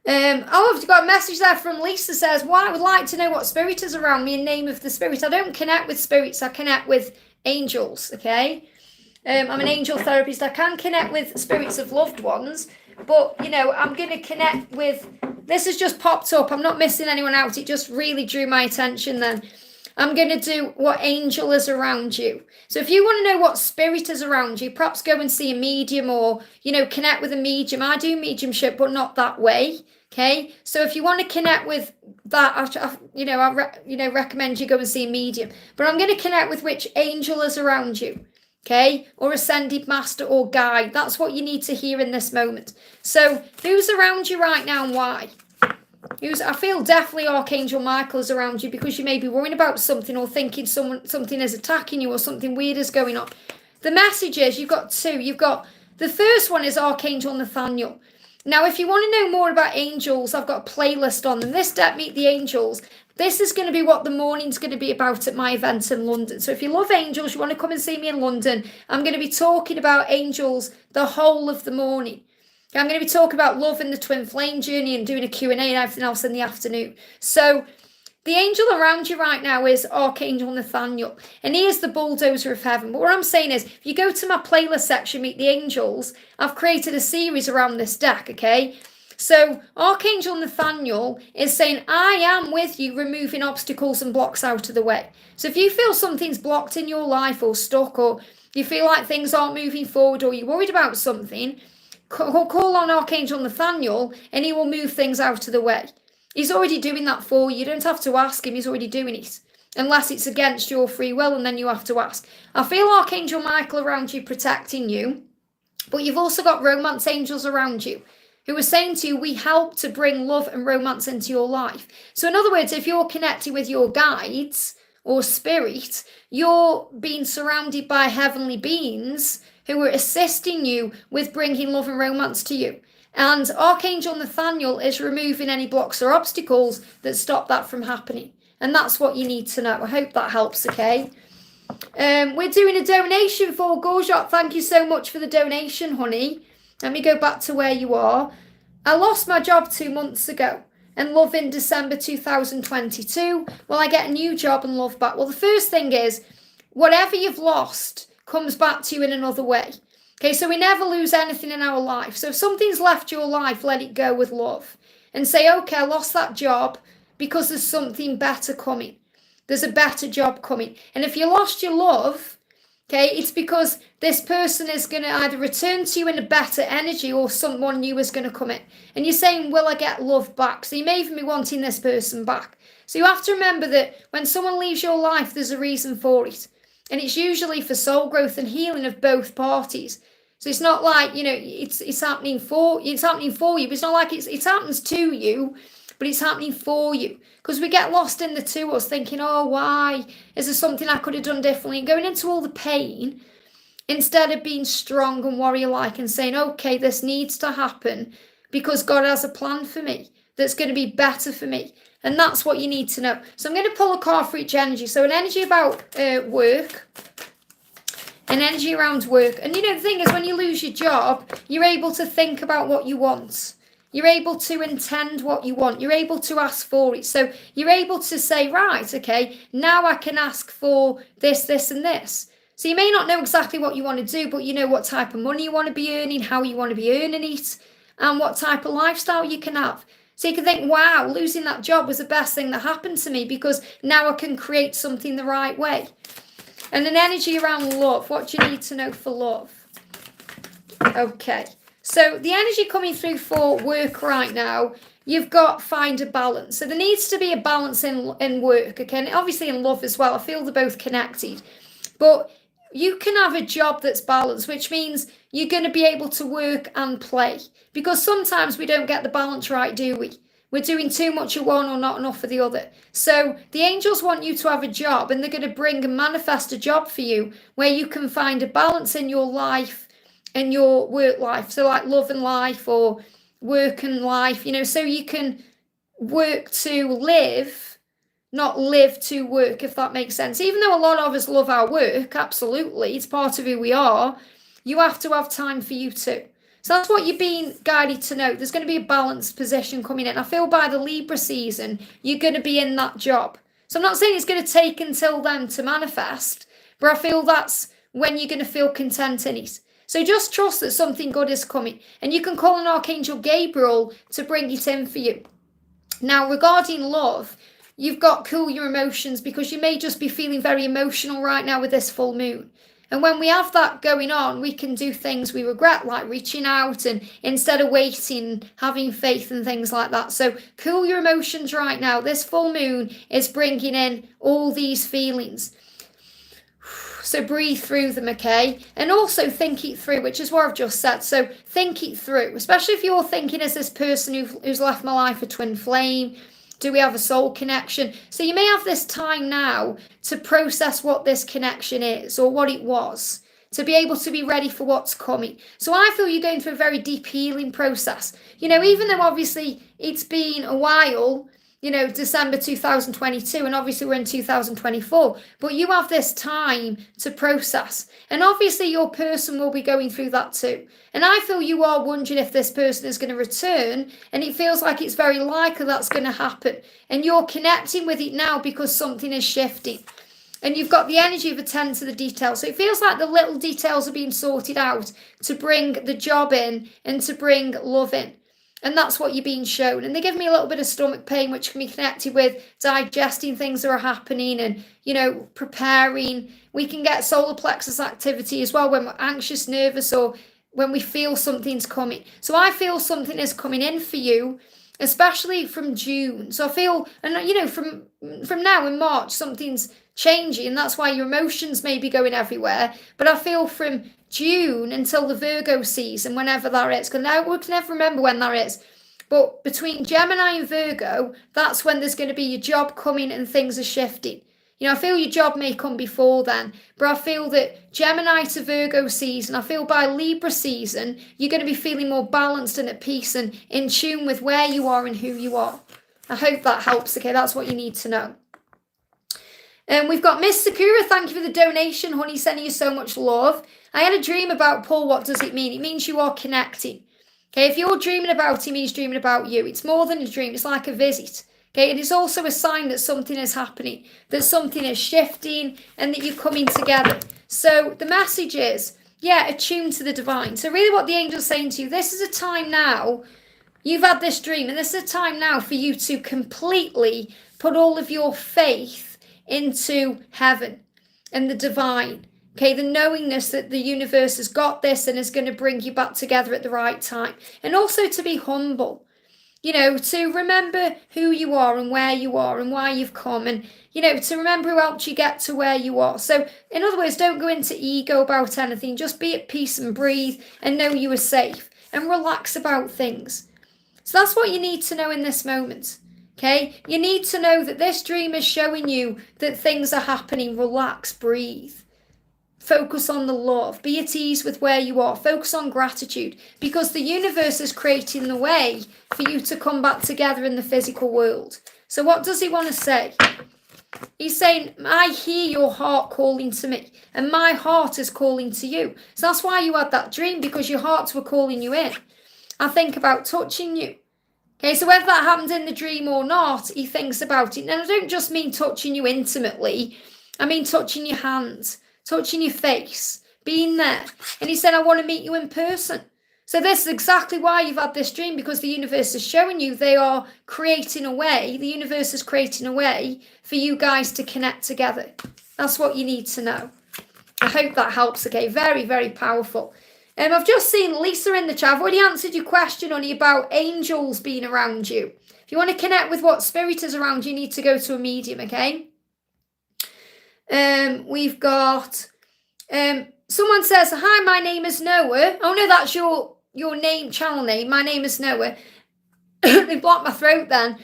I've got a message there from Lisa, says, well, I would like to know what spirit is around me in name of the spirit. I don't connect with spirits, I connect with angels, okay? I'm an angel therapist. I can connect with spirits of loved ones, but, you know, I'm going to connect with, this has just popped up. I'm not missing anyone out. It just really drew my attention then. I'm going to do what angel is around you. So if you want to know what spirit is around you, perhaps go and see a medium, or, you know, connect with a medium. I do mediumship, but not that way. Okay. So if you want to connect with that, I recommend you go and see a medium. But I'm going to connect with which angel is around you. Okay. Or ascended master or guide. That's what you need to hear in this moment. So who's around you right now and why? I feel definitely Archangel Michael is around you, because you may be worrying about something, or thinking something is attacking you, or something weird is going on. The message is, you've got two. You've got, the first one is Archangel Nathaniel. Now, if you want to know more about angels, I've got a playlist on them. This deck, Meet the Angels. This is going to be what the morning's going to be about at my event in London. So if you love angels, you want to come and see me in London, I'm going to be talking about angels the whole of the morning. I'm going to be talking about love and the twin flame journey, and doing a Q&A and everything else in the afternoon. So the angel around you right now is Archangel Nathaniel, and he is the bulldozer of heaven. But what I'm saying is, if you go to my playlist section, Meet the Angels, I've created a series around this deck, okay? So Archangel Nathaniel is saying, I am with you, removing obstacles and blocks out of the way. So if you feel something's blocked in your life, or stuck, or you feel like things aren't moving forward, or you're worried about something, call on Archangel Nathaniel and he will move things out of the way. He's already doing that for you. You don't have to ask him. He's already doing it. Unless it's against your free will, and then you have to ask. I feel Archangel Michael around you, protecting you. But you've also got romance angels around you, who are saying to you, we help to bring love and romance into your life. So in other words, if you're connecting with your guides or spirit, you're being surrounded by heavenly beings who are assisting you with bringing love and romance to you. And Archangel Nathaniel is removing any blocks or obstacles that stop that from happening. And that's what you need to know. I hope that helps, okay? We're doing a donation for Gorjot. Thank you so much for the donation, honey. Let me go back to where you are. I lost my job 2 months ago, and love in December 2022. Will I get a new job and love back? Well, the first thing is, whatever you've lost comes back to you in another way. Okay, so we never lose anything in our life. So if something's left your life, let it go with love. And say, okay, I lost that job because there's something better coming. There's a better job coming. And if you lost your love, okay, it's because this person is going to either return to you in a better energy, or someone new is going to come in. And you're saying, will I get love back? So you may even be wanting this person back. So you have to remember that when someone leaves your life, there's a reason for it. And it's usually for soul growth and healing of both parties. So it's not like, you know, it's happening for you, but it's not like it happens to you, but it's happening for you. Because we get lost in the to us, thinking, oh, why? Is there something I could have done differently? And going into all the pain, instead of being strong and warrior-like and saying, okay, this needs to happen because God has a plan for me that's going to be better for me. And that's what you need to know. So I'm going to pull a card for each energy. So an energy about work, and energy around work. And you know, the thing is, when you lose your job, you're able to think about what you want. You're able to intend what you want. You're able to ask for it. So you're able to say, right, okay, now I can ask for this, this, and this. So you may not know exactly what you want to do, but you know what type of money you want to be earning, how you want to be earning it, and what type of lifestyle you can have. So you can think, wow, losing that job was the best thing that happened to me because now I can create something the right way. And an energy around love. What do you need to know for love? Okay. So the energy coming through for work right now, you've got find a balance. So there needs to be a balance in work, okay? And obviously in love as well. I feel they're both connected. But you can have a job that's balanced, which means you're going to be able to work and play. Because sometimes we don't get the balance right, do we? We're doing too much of one or not enough of the other. So the angels want you to have a job, and they're going to bring and manifest a job for you where you can find a balance in your life and your work life. So like love and life or work and life, you know, so you can work to live, not live to work, if that makes sense. Even though a lot of us love our work, absolutely, it's part of who we are, you have to have time for you too. So that's what you're being guided to know. There's going to be a balanced position coming in. I feel by the Libra season, you're going to be in that job. So I'm not saying it's going to take until then to manifest, but I feel that's when you're going to feel content in it. So just trust that something good is coming. And you can call on Archangel Gabriel to bring it in for you. Now, regarding love, you've got cool your emotions because you may just be feeling very emotional right now with this full moon. And when we have that going on, we can do things we regret, like reaching out and instead of waiting, having faith and things like that. So cool your emotions right now. This full moon is bringing in all these feelings. So breathe through them, okay? And also think it through, which is what I've just said. So think it through, especially if you're thinking, is this person who's left my life a twin flame? Do we have a soul connection? So you may have this time now to process what this connection is or what it was, to be able to be ready for what's coming. So I feel you're going through a very deep healing process. You know, even though obviously it's been a while, you know, December 2022, and obviously we're in 2024, but you have this time to process. And obviously your person will be going through that too. And I feel you are wondering if this person is going to return, and it feels like it's very likely that's going to happen. And you're connecting with it now because something is shifting. And you've got the energy of attend to the details. So it feels like the little details are being sorted out to bring the job in and to bring love in. And that's what you're being shown. And they give me a little bit of stomach pain, which can be connected with digesting things that are happening and, you know, preparing. We can get solar plexus activity as well when we're anxious, nervous, or when we feel something's coming. So I feel something is coming in for you, especially from June. So I feel, and you know, from now in March, something's changing. And that's why your emotions may be going everywhere. But I feel from June until the Virgo season, whenever that is, because I would never remember when that is, but between Gemini and Virgo, that's when there's going to be your job coming and things are shifting. You know, I feel your job may come before then, but I feel that Gemini to Virgo season, I feel by Libra season, you're going to be feeling more balanced and at peace and in tune with where you are and who you are. I hope that helps. Okay, that's what you need to know. And we've got Miss Sakura, thank you for the donation, honey, sending you so much love. I had a dream about Paul. What does it mean? It means you are connecting. Okay, if you're dreaming about him, he's dreaming about you. It's more than a dream. It's like a visit. Okay, it is also a sign that something is happening, that something is shifting, and that you're coming together. So the message is, yeah, attune to the divine. So really what the angel's saying to you, this is a time now, you've had this dream, and this is a time now for you to completely put all of your faith into heaven and the divine. Okay, the knowingness that the universe has got this and is going to bring you back together at the right time. And also to be humble, you know, to remember who you are and where you are and why you've come. And, you know, to remember who helped you get to where you are. So, in other words, don't go into ego about anything. Just be at peace and breathe and know you are safe and relax about things. So that's what you need to know in this moment. Okay, you need to know that this dream is showing you that things are happening. Relax, breathe. Focus on the love. Be at ease with where you are. Focus on gratitude because the universe is creating the way for you to come back together in the physical world. So what does he want to say? He's saying, I hear your heart calling to me, and my heart is calling to you. So that's why you had that dream, because your hearts were calling you in. I think about touching you. Okay, so whether that happened in the dream or not, he thinks about it. And I don't just mean touching you intimately. I mean touching your hands, touching your face, being there. And he said, I want to meet you in person. So this is exactly why you've had this dream, because the universe is showing you they are creating a way, the universe is creating a way for you guys to connect together. That's what you need to know. I hope that helps, okay? Very, very powerful. I've just seen Lisa in the chat. I've already answered your question, honey, about angels being around you. If you want to connect with what spirit is around you, you need to go to a medium, okay? We've got... someone says, hi, my name is Noah. Oh, no, that's your name, channel name. My name is Noah. They blocked my throat then.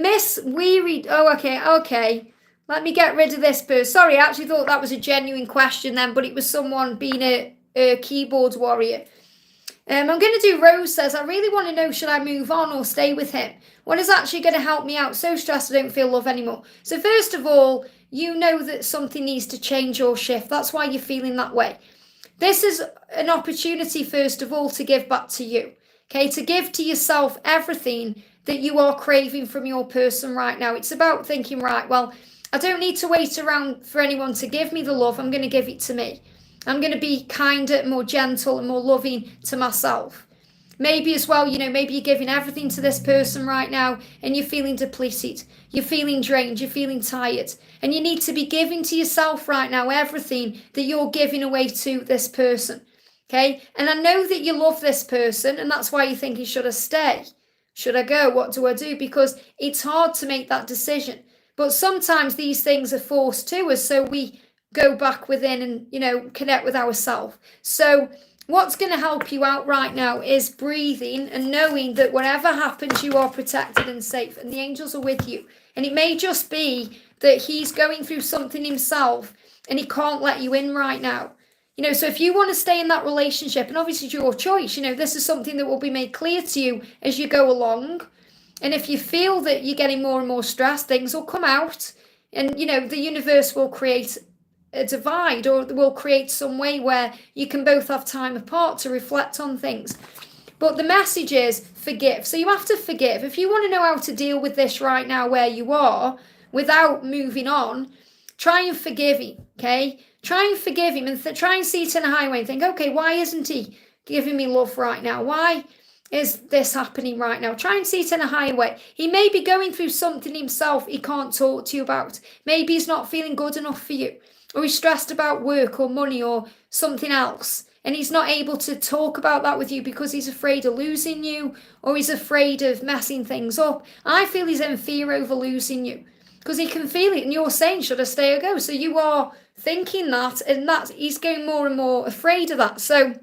Miss Weary. Oh, okay. Let me get rid of this person. Sorry, I actually thought that was a genuine question then, but it was someone being a keyboard warrior. I'm going to do Rose says, I really want to know, should I move on or stay with him? What is actually going to help me out? So stressed I don't feel love anymore. So first of all, you know that something needs to change or shift. That's why you're feeling that way. This is an opportunity, first of all, to give back to you. Okay, to give to yourself everything that you are craving from your person right now. It's about thinking, right, well, I don't need to wait around for anyone to give me the love. I'm going to give it to me. I'm going to be kinder, more gentle and more loving to myself. Maybe as well, maybe you're giving everything to this person right now and you're feeling depleted. You're feeling drained. You're feeling tired. And you need to be giving to yourself right now everything that you're giving away to this person. Okay? And I know that you love this person and that's why you're thinking, should I stay? Should I go? What do I do? Because it's hard to make that decision. But sometimes these things are forced to us, so we go back within and, connect with ourselves. So what's going to help you out right now is breathing and knowing that whatever happens, you are protected and safe and the angels are with you. And it may just be that he's going through something himself and he can't let you in right now. So if you want to stay in that relationship, and obviously it's your choice, this is something that will be made clear to you as you go along. And if you feel that you're getting more and more stressed, things will come out and, the universe will create a divide, or will create some way where you can both have time apart to reflect on things. But the message is forgive. So you have to forgive. If you want to know how to deal with this right now where you are without moving on, try and forgive him, okay? Try and forgive him and try and see it in a highway and think, okay, why isn't he giving me love right now? Why is this happening right now? Try and see it in a highway. He may be going through something himself he can't talk to you about. Maybe he's not feeling good enough for you. Or he's stressed about work or money or something else. And he's not able to talk about that with you because he's afraid of losing you or he's afraid of messing things up. I feel he's in fear over losing you because he can feel it and you're saying, should I stay or go? So you are thinking that and that he's getting more and more afraid of that. So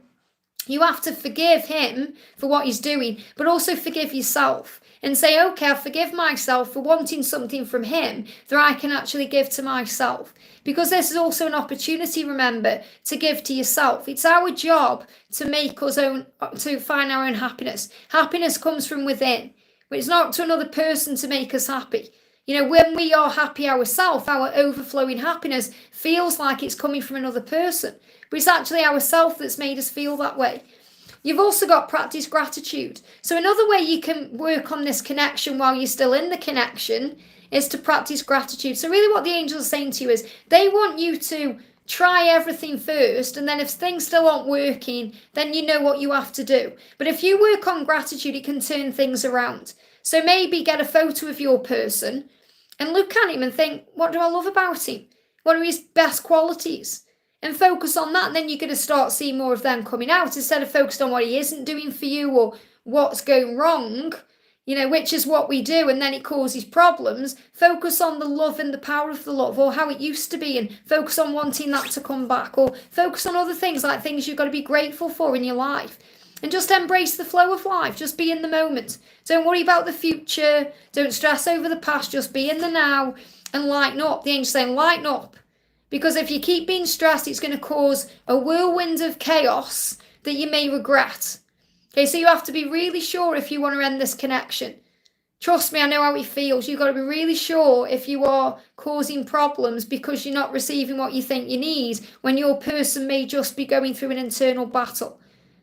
you have to forgive him for what he's doing, but also forgive yourself and say, okay, I forgive myself for wanting something from him that I can actually give to myself. Because this is also an opportunity, remember, to give to yourself. It's our job to to find our own happiness. Happiness comes from within. But it's not to another person to make us happy. When we are happy ourselves, our overflowing happiness feels like it's coming from another person. But it's actually ourselves that's made us feel that way. You've also got practice gratitude. So another way you can work on this connection while you're still in the connection is to practice gratitude. So really what the angels are saying to you is they want you to try everything first, and then if things still aren't working, then you know what you have to do. But if you work on gratitude, it can turn things around. So maybe get a photo of your person and look at him and think, what do I love about him? What are his best qualities? And focus on that, and then you're going to start seeing more of them coming out instead of focused on what he isn't doing for you or what's going wrong, which is what we do, and then it causes problems. Focus on the love and the power of the love, or how it used to be, and focus on wanting that to come back, or focus on other things like things you've got to be grateful for in your life. And just embrace the flow of life. Just be in the moment. Don't worry about the future. Don't stress over the past. Just be in the now and lighten up. The angel's saying lighten up. Because if you keep being stressed, it's going to cause a whirlwind of chaos that you may regret. Okay, so you have to be really sure if you want to end this connection. Trust me, I know how it feels. You've got to be really sure if you are causing problems because you're not receiving what you think you need when your person may just be going through an internal battle.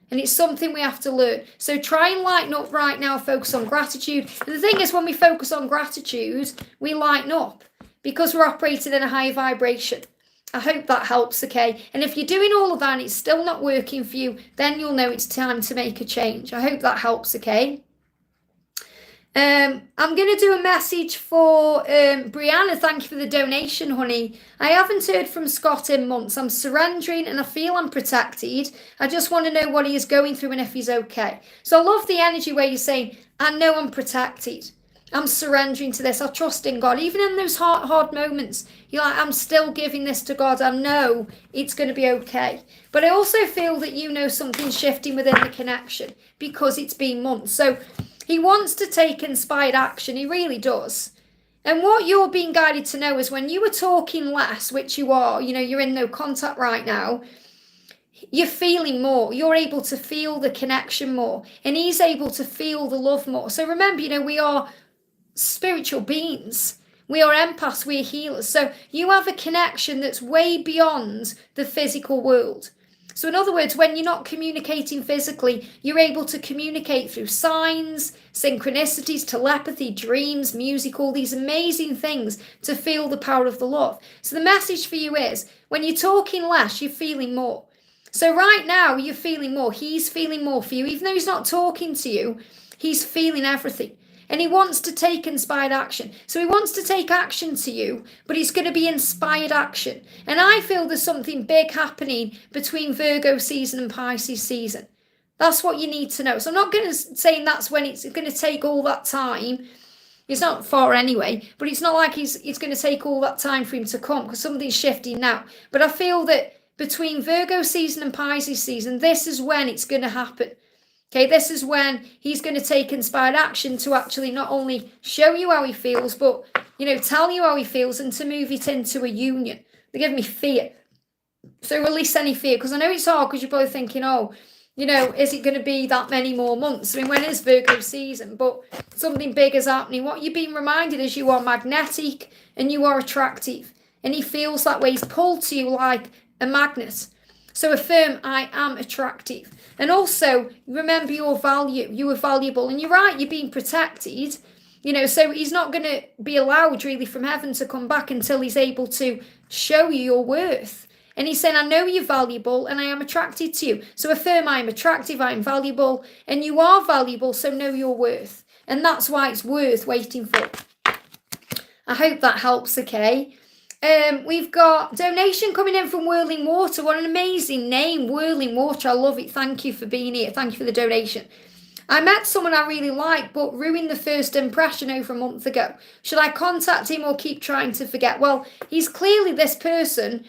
And it's something we have to learn. So try and lighten up right now, focus on gratitude. And the thing is, when we focus on gratitude, we lighten up because we're operating in a higher vibration. I hope that helps, okay? And if you're doing all of that and it's still not working for you, then you'll know it's time to make a change. I hope that helps, okay? I'm going to do a message for Brianna. Thank you for the donation, honey. I haven't heard from Scott in months. I'm surrendering and I feel I'm protected. I just want to know what he is going through and if he's okay. So I love the energy where you're saying, I know I'm protected. I'm surrendering to this. I trust in God. Even in those hard moments, you're like, I'm still giving this to God. I know it's going to be okay. But I also feel that you know something's shifting within the connection because it's been months. So he wants to take inspired action. He really does. And what you're being guided to know is when you were talking less, which you are, you're in no contact right now, you're feeling more. You're able to feel the connection more. And he's able to feel the love more. So remember, we are spiritual beings. We are empaths. We are healers. So you have a connection that's way beyond the physical world. So in other words, when you're not communicating physically, you're able to communicate through signs, synchronicities, telepathy, dreams, music, all these amazing things to feel the power of the love. So the message for you is, when you're talking less, you're feeling more. So right now, you're feeling more. He's feeling more for you. Even though he's not talking to you, he's feeling everything. And he wants to take inspired action. So he wants to take action to you, but it's going to be inspired action. And I feel there's something big happening between Virgo season and Pisces season. That's what you need to know. So I'm not going to say that's when it's going to take all that time. It's not far anyway, but it's not like it's going to take all that time for him to come because something's shifting now. But I feel that between Virgo season and Pisces season, this is when it's going to happen. Okay, this is when he's going to take inspired action to actually not only show you how he feels, but, tell you how he feels and to move it into a union. They give me fear. So release any fear, because I know it's hard because you're both thinking, is it going to be that many more months? I mean, when is Virgo season? But something big is happening. What you're being reminded is you are magnetic and you are attractive. And he feels that way. He's pulled to you like a magnet. So affirm, I am attractive. And also, remember your value. You are valuable. And you're right, you're being protected. So he's not going to be allowed really from heaven to come back until he's able to show you your worth. And he's saying, I know you're valuable and I am attracted to you. So affirm, I am attractive, I am valuable. And you are valuable, so know your worth. And that's why it's worth waiting for. I hope that helps, okay? We've got donation coming in from Whirling Water. What an amazing name, Whirling Water. I love it. Thank you for being here. Thank you for the donation. I met someone I really like, but ruined the first impression over a month ago. Should I contact him or keep trying to forget? Well, he's clearly this person.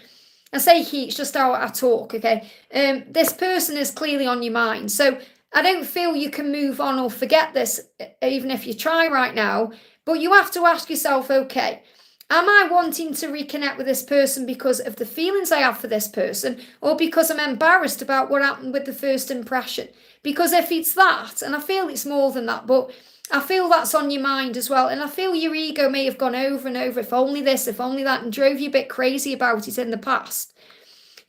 I say he, it's just how I talk, okay? This person is clearly on your mind. So I don't feel you can move on or forget this, even if you try right now. But you have to ask yourself, okay, am I wanting to reconnect with this person because of the feelings I have for this person, or because I'm embarrassed about what happened with the first impression? Because if it's that, and I feel it's more than that, but I feel that's on your mind as well. And I feel your ego may have gone over and over, if only this, if only that, and drove you a bit crazy about it in the past.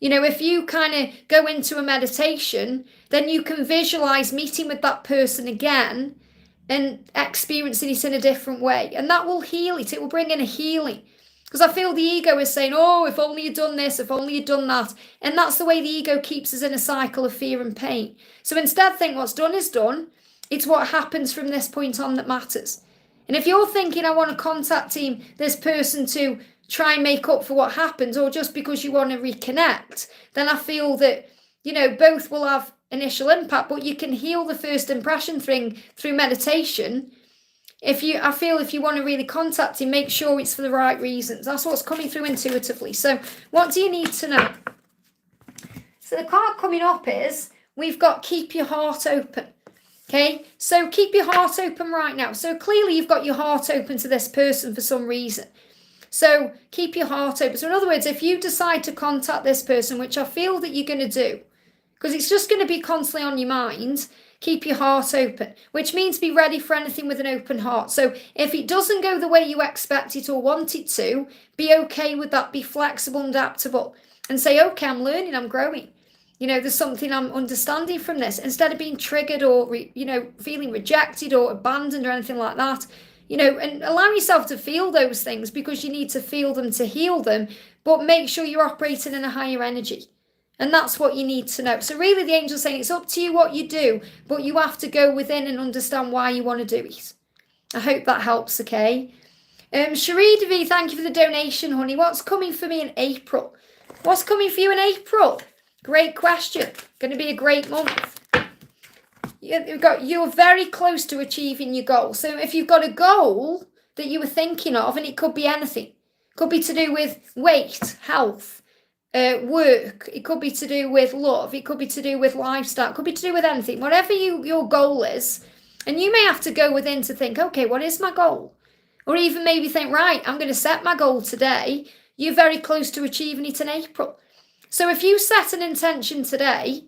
If you kind of go into a meditation, then you can visualize meeting with that person again and experiencing it in a different way. And that will heal it. It will bring in a healing. Because I feel the ego is saying, oh, if only you'd done this, if only you'd done that. And that's the way the ego keeps us in a cycle of fear and pain. So instead, think what's done is done. It's what happens from this point on that matters. And if you're thinking, I want to contact this person to try and make up for what happened, or just because you want to reconnect, then I feel that, both will have initial impact, but you can heal the first impression thing through meditation. I feel if you want to really contact him, make sure it's for the right reasons. That's what's coming through intuitively. So what do you need to know? So the card coming up is, we've got keep your heart open. Okay, so keep your heart open right now. So clearly you've got your heart open to this person for some reason. So keep your heart open. So in other words, if you decide to contact this person, which I feel that you're going to do, because it's just going to be constantly on your mind, keep your heart open, which means be ready for anything with an open heart. So if it doesn't go the way you expect it or want it to, be okay with that. Be flexible and adaptable and say, okay, I'm learning, I'm growing. There's something I'm understanding from this, instead of being triggered or, feeling rejected or abandoned or anything like that. And allow yourself to feel those things, because you need to feel them to heal them, but make sure you're operating in a higher energy. And that's what you need to know. So really the angel's saying it's up to you what you do, but you have to go within and understand why you want to do it. I hope that helps, okay? Cherie DeVee, thank you for the donation, honey. What's coming for me in April? What's coming for you in April? Great question. Going to be a great month. You're very close to achieving your goal. So if you've got a goal that you were thinking of, and it could be anything, it could be to do with weight, health, work, it could be to do with love, it could be to do with lifestyle, it could be to do with anything, whatever your goal is. And you may have to go within to think, okay, what is my goal? Or even maybe think, right, I'm going to set my goal today. You're very close to achieving it in April. So if you set an intention today,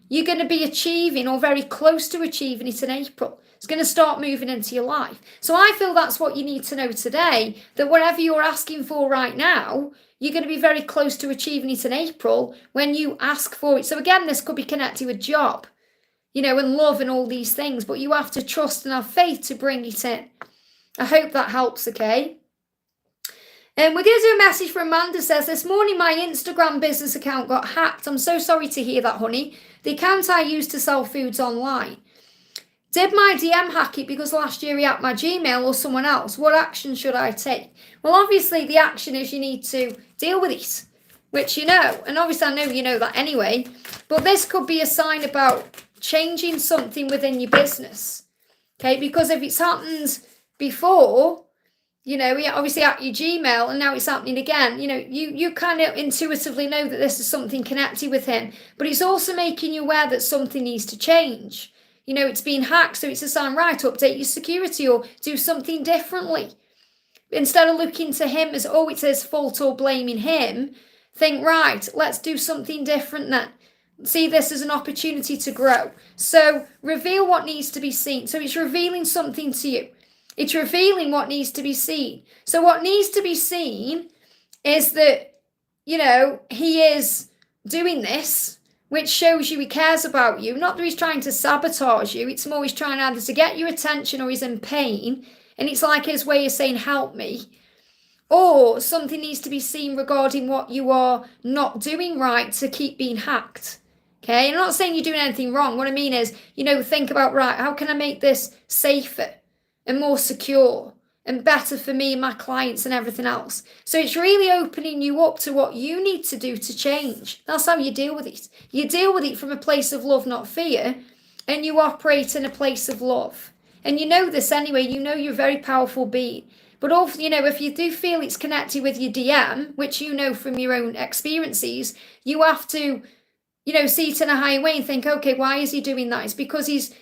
you're going to be achieving or very close to achieving it in April. It's going to start moving into your life. So I feel that's what you need to know today, that whatever you're asking for right now, you're going to be very close to achieving it in April when you ask for it. So again, this could be connected with job, and love and all these things, but you have to trust and have faith to bring it in. I hope that helps, okay? And we're going to do a message from Amanda. Says, this morning my Instagram business account got hacked. I'm so sorry to hear that, honey. The account I used to sell foods online. Did my DM hack it because last year he hacked my Gmail or someone else? What action should I take? Well, obviously the action is you need to deal with it, which you know. And obviously I know you know that anyway. But this could be a sign about changing something within your business. Okay, because if it's happened before, he obviously hacked your Gmail and now it's happening again. You kind of intuitively know that this is something connected with him, but it's also making you aware that something needs to change. It's being hacked, so it's a sign, right, update your security or do something differently. Instead of looking to him as, oh, it's his fault or blaming him, think, right, let's do something different then. See this as an opportunity to grow. So reveal what needs to be seen. So it's revealing something to you. It's revealing what needs to be seen. So what needs to be seen is that, he is doing this, which shows you he cares about you. Not that he's trying to sabotage you. It's more he's trying either to get your attention or he's in pain. And it's like his way of saying, help me. Or something needs to be seen regarding what you are not doing right to keep being hacked. Okay, I'm not saying you're doing anything wrong. What I mean is, think about, right, how can I make this safer and more secure and better for me and my clients and everything else? So it's really opening you up to what you need to do to change. That's how you deal with it. You deal with it from a place of love, not fear, and you operate in a place of love. And you know this anyway. You're a very powerful being. But also, if you do feel it's connected with your DM, which from your own experiences, you have to, see it in a higher way and think, okay, why is he doing that? It's because he's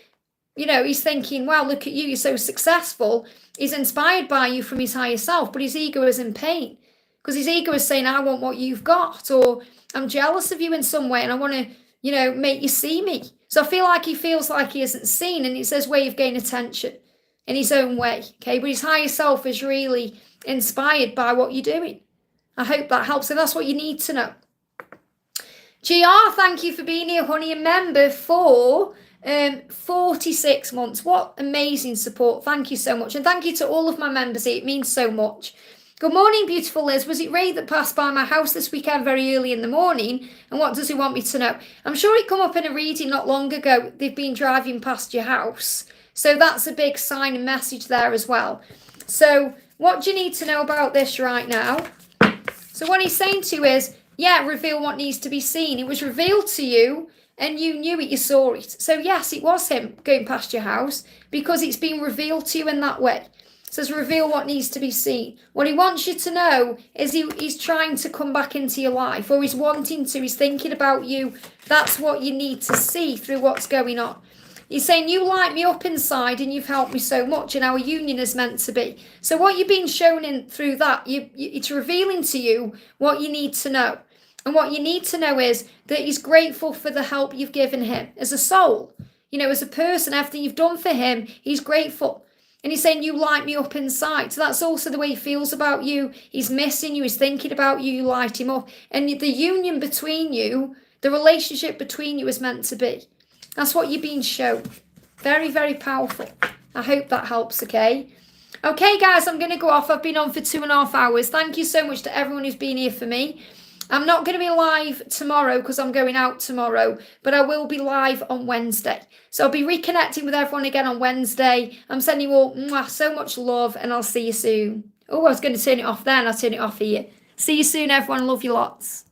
thinking, wow, look at you, you're so successful. He's inspired by you from his higher self, but his ego is in pain because his ego is saying, I want what you've got, or I'm jealous of you in some way and I want to, make you see me. So I feel like he feels like he isn't seen, and it's his way of gaining attention in his own way, okay? But his higher self is really inspired by what you're doing. I hope that helps. So that's what you need to know. GR, thank you for being here, honey, a member for 46 months. What amazing support. Thank you so much. And thank you to all of my members here. It means so much. Good morning, beautiful Liz. Was it Ray that passed by my house this weekend very early in the morning? And what does he want me to know? I'm sure it come up in a reading not long ago. They've been driving past your house. So that's a big sign and message there as well. So what do you need to know about this right now? So what he's saying to you is, yeah, reveal what needs to be seen. It was revealed to you and you knew it, you saw it. So yes, it was him going past your house because it's been revealed to you in that way. It says reveal what needs to be seen. What he wants you to know is he's trying to come back into your life, or he's wanting to, he's thinking about you. That's what you need to see through what's going on. He's saying, you light me up inside and you've helped me so much, and our union is meant to be. So what you're being shown in through that, it's revealing to you what you need to know. And what you need to know is that he's grateful for the help you've given him as a soul. You know, as a person, everything you've done for him, he's grateful. And he's saying, you light me up inside. So that's also the way he feels about you. He's missing you. He's thinking about you. You light him up. And the union between you, the relationship between you is meant to be. That's what you're being shown. Very, very powerful. I hope that helps, okay? Okay, guys, I'm going to go off. I've been on for 2.5 hours. Thank you so much to everyone who's been here for me. I'm not going to be live tomorrow because I'm going out tomorrow, but I will be live on Wednesday. So I'll be reconnecting with everyone again on Wednesday. I'm sending you all so much love, and I'll see you soon. Oh, I was going to turn it off then. I'll turn it off here. See you soon, everyone. Love you lots.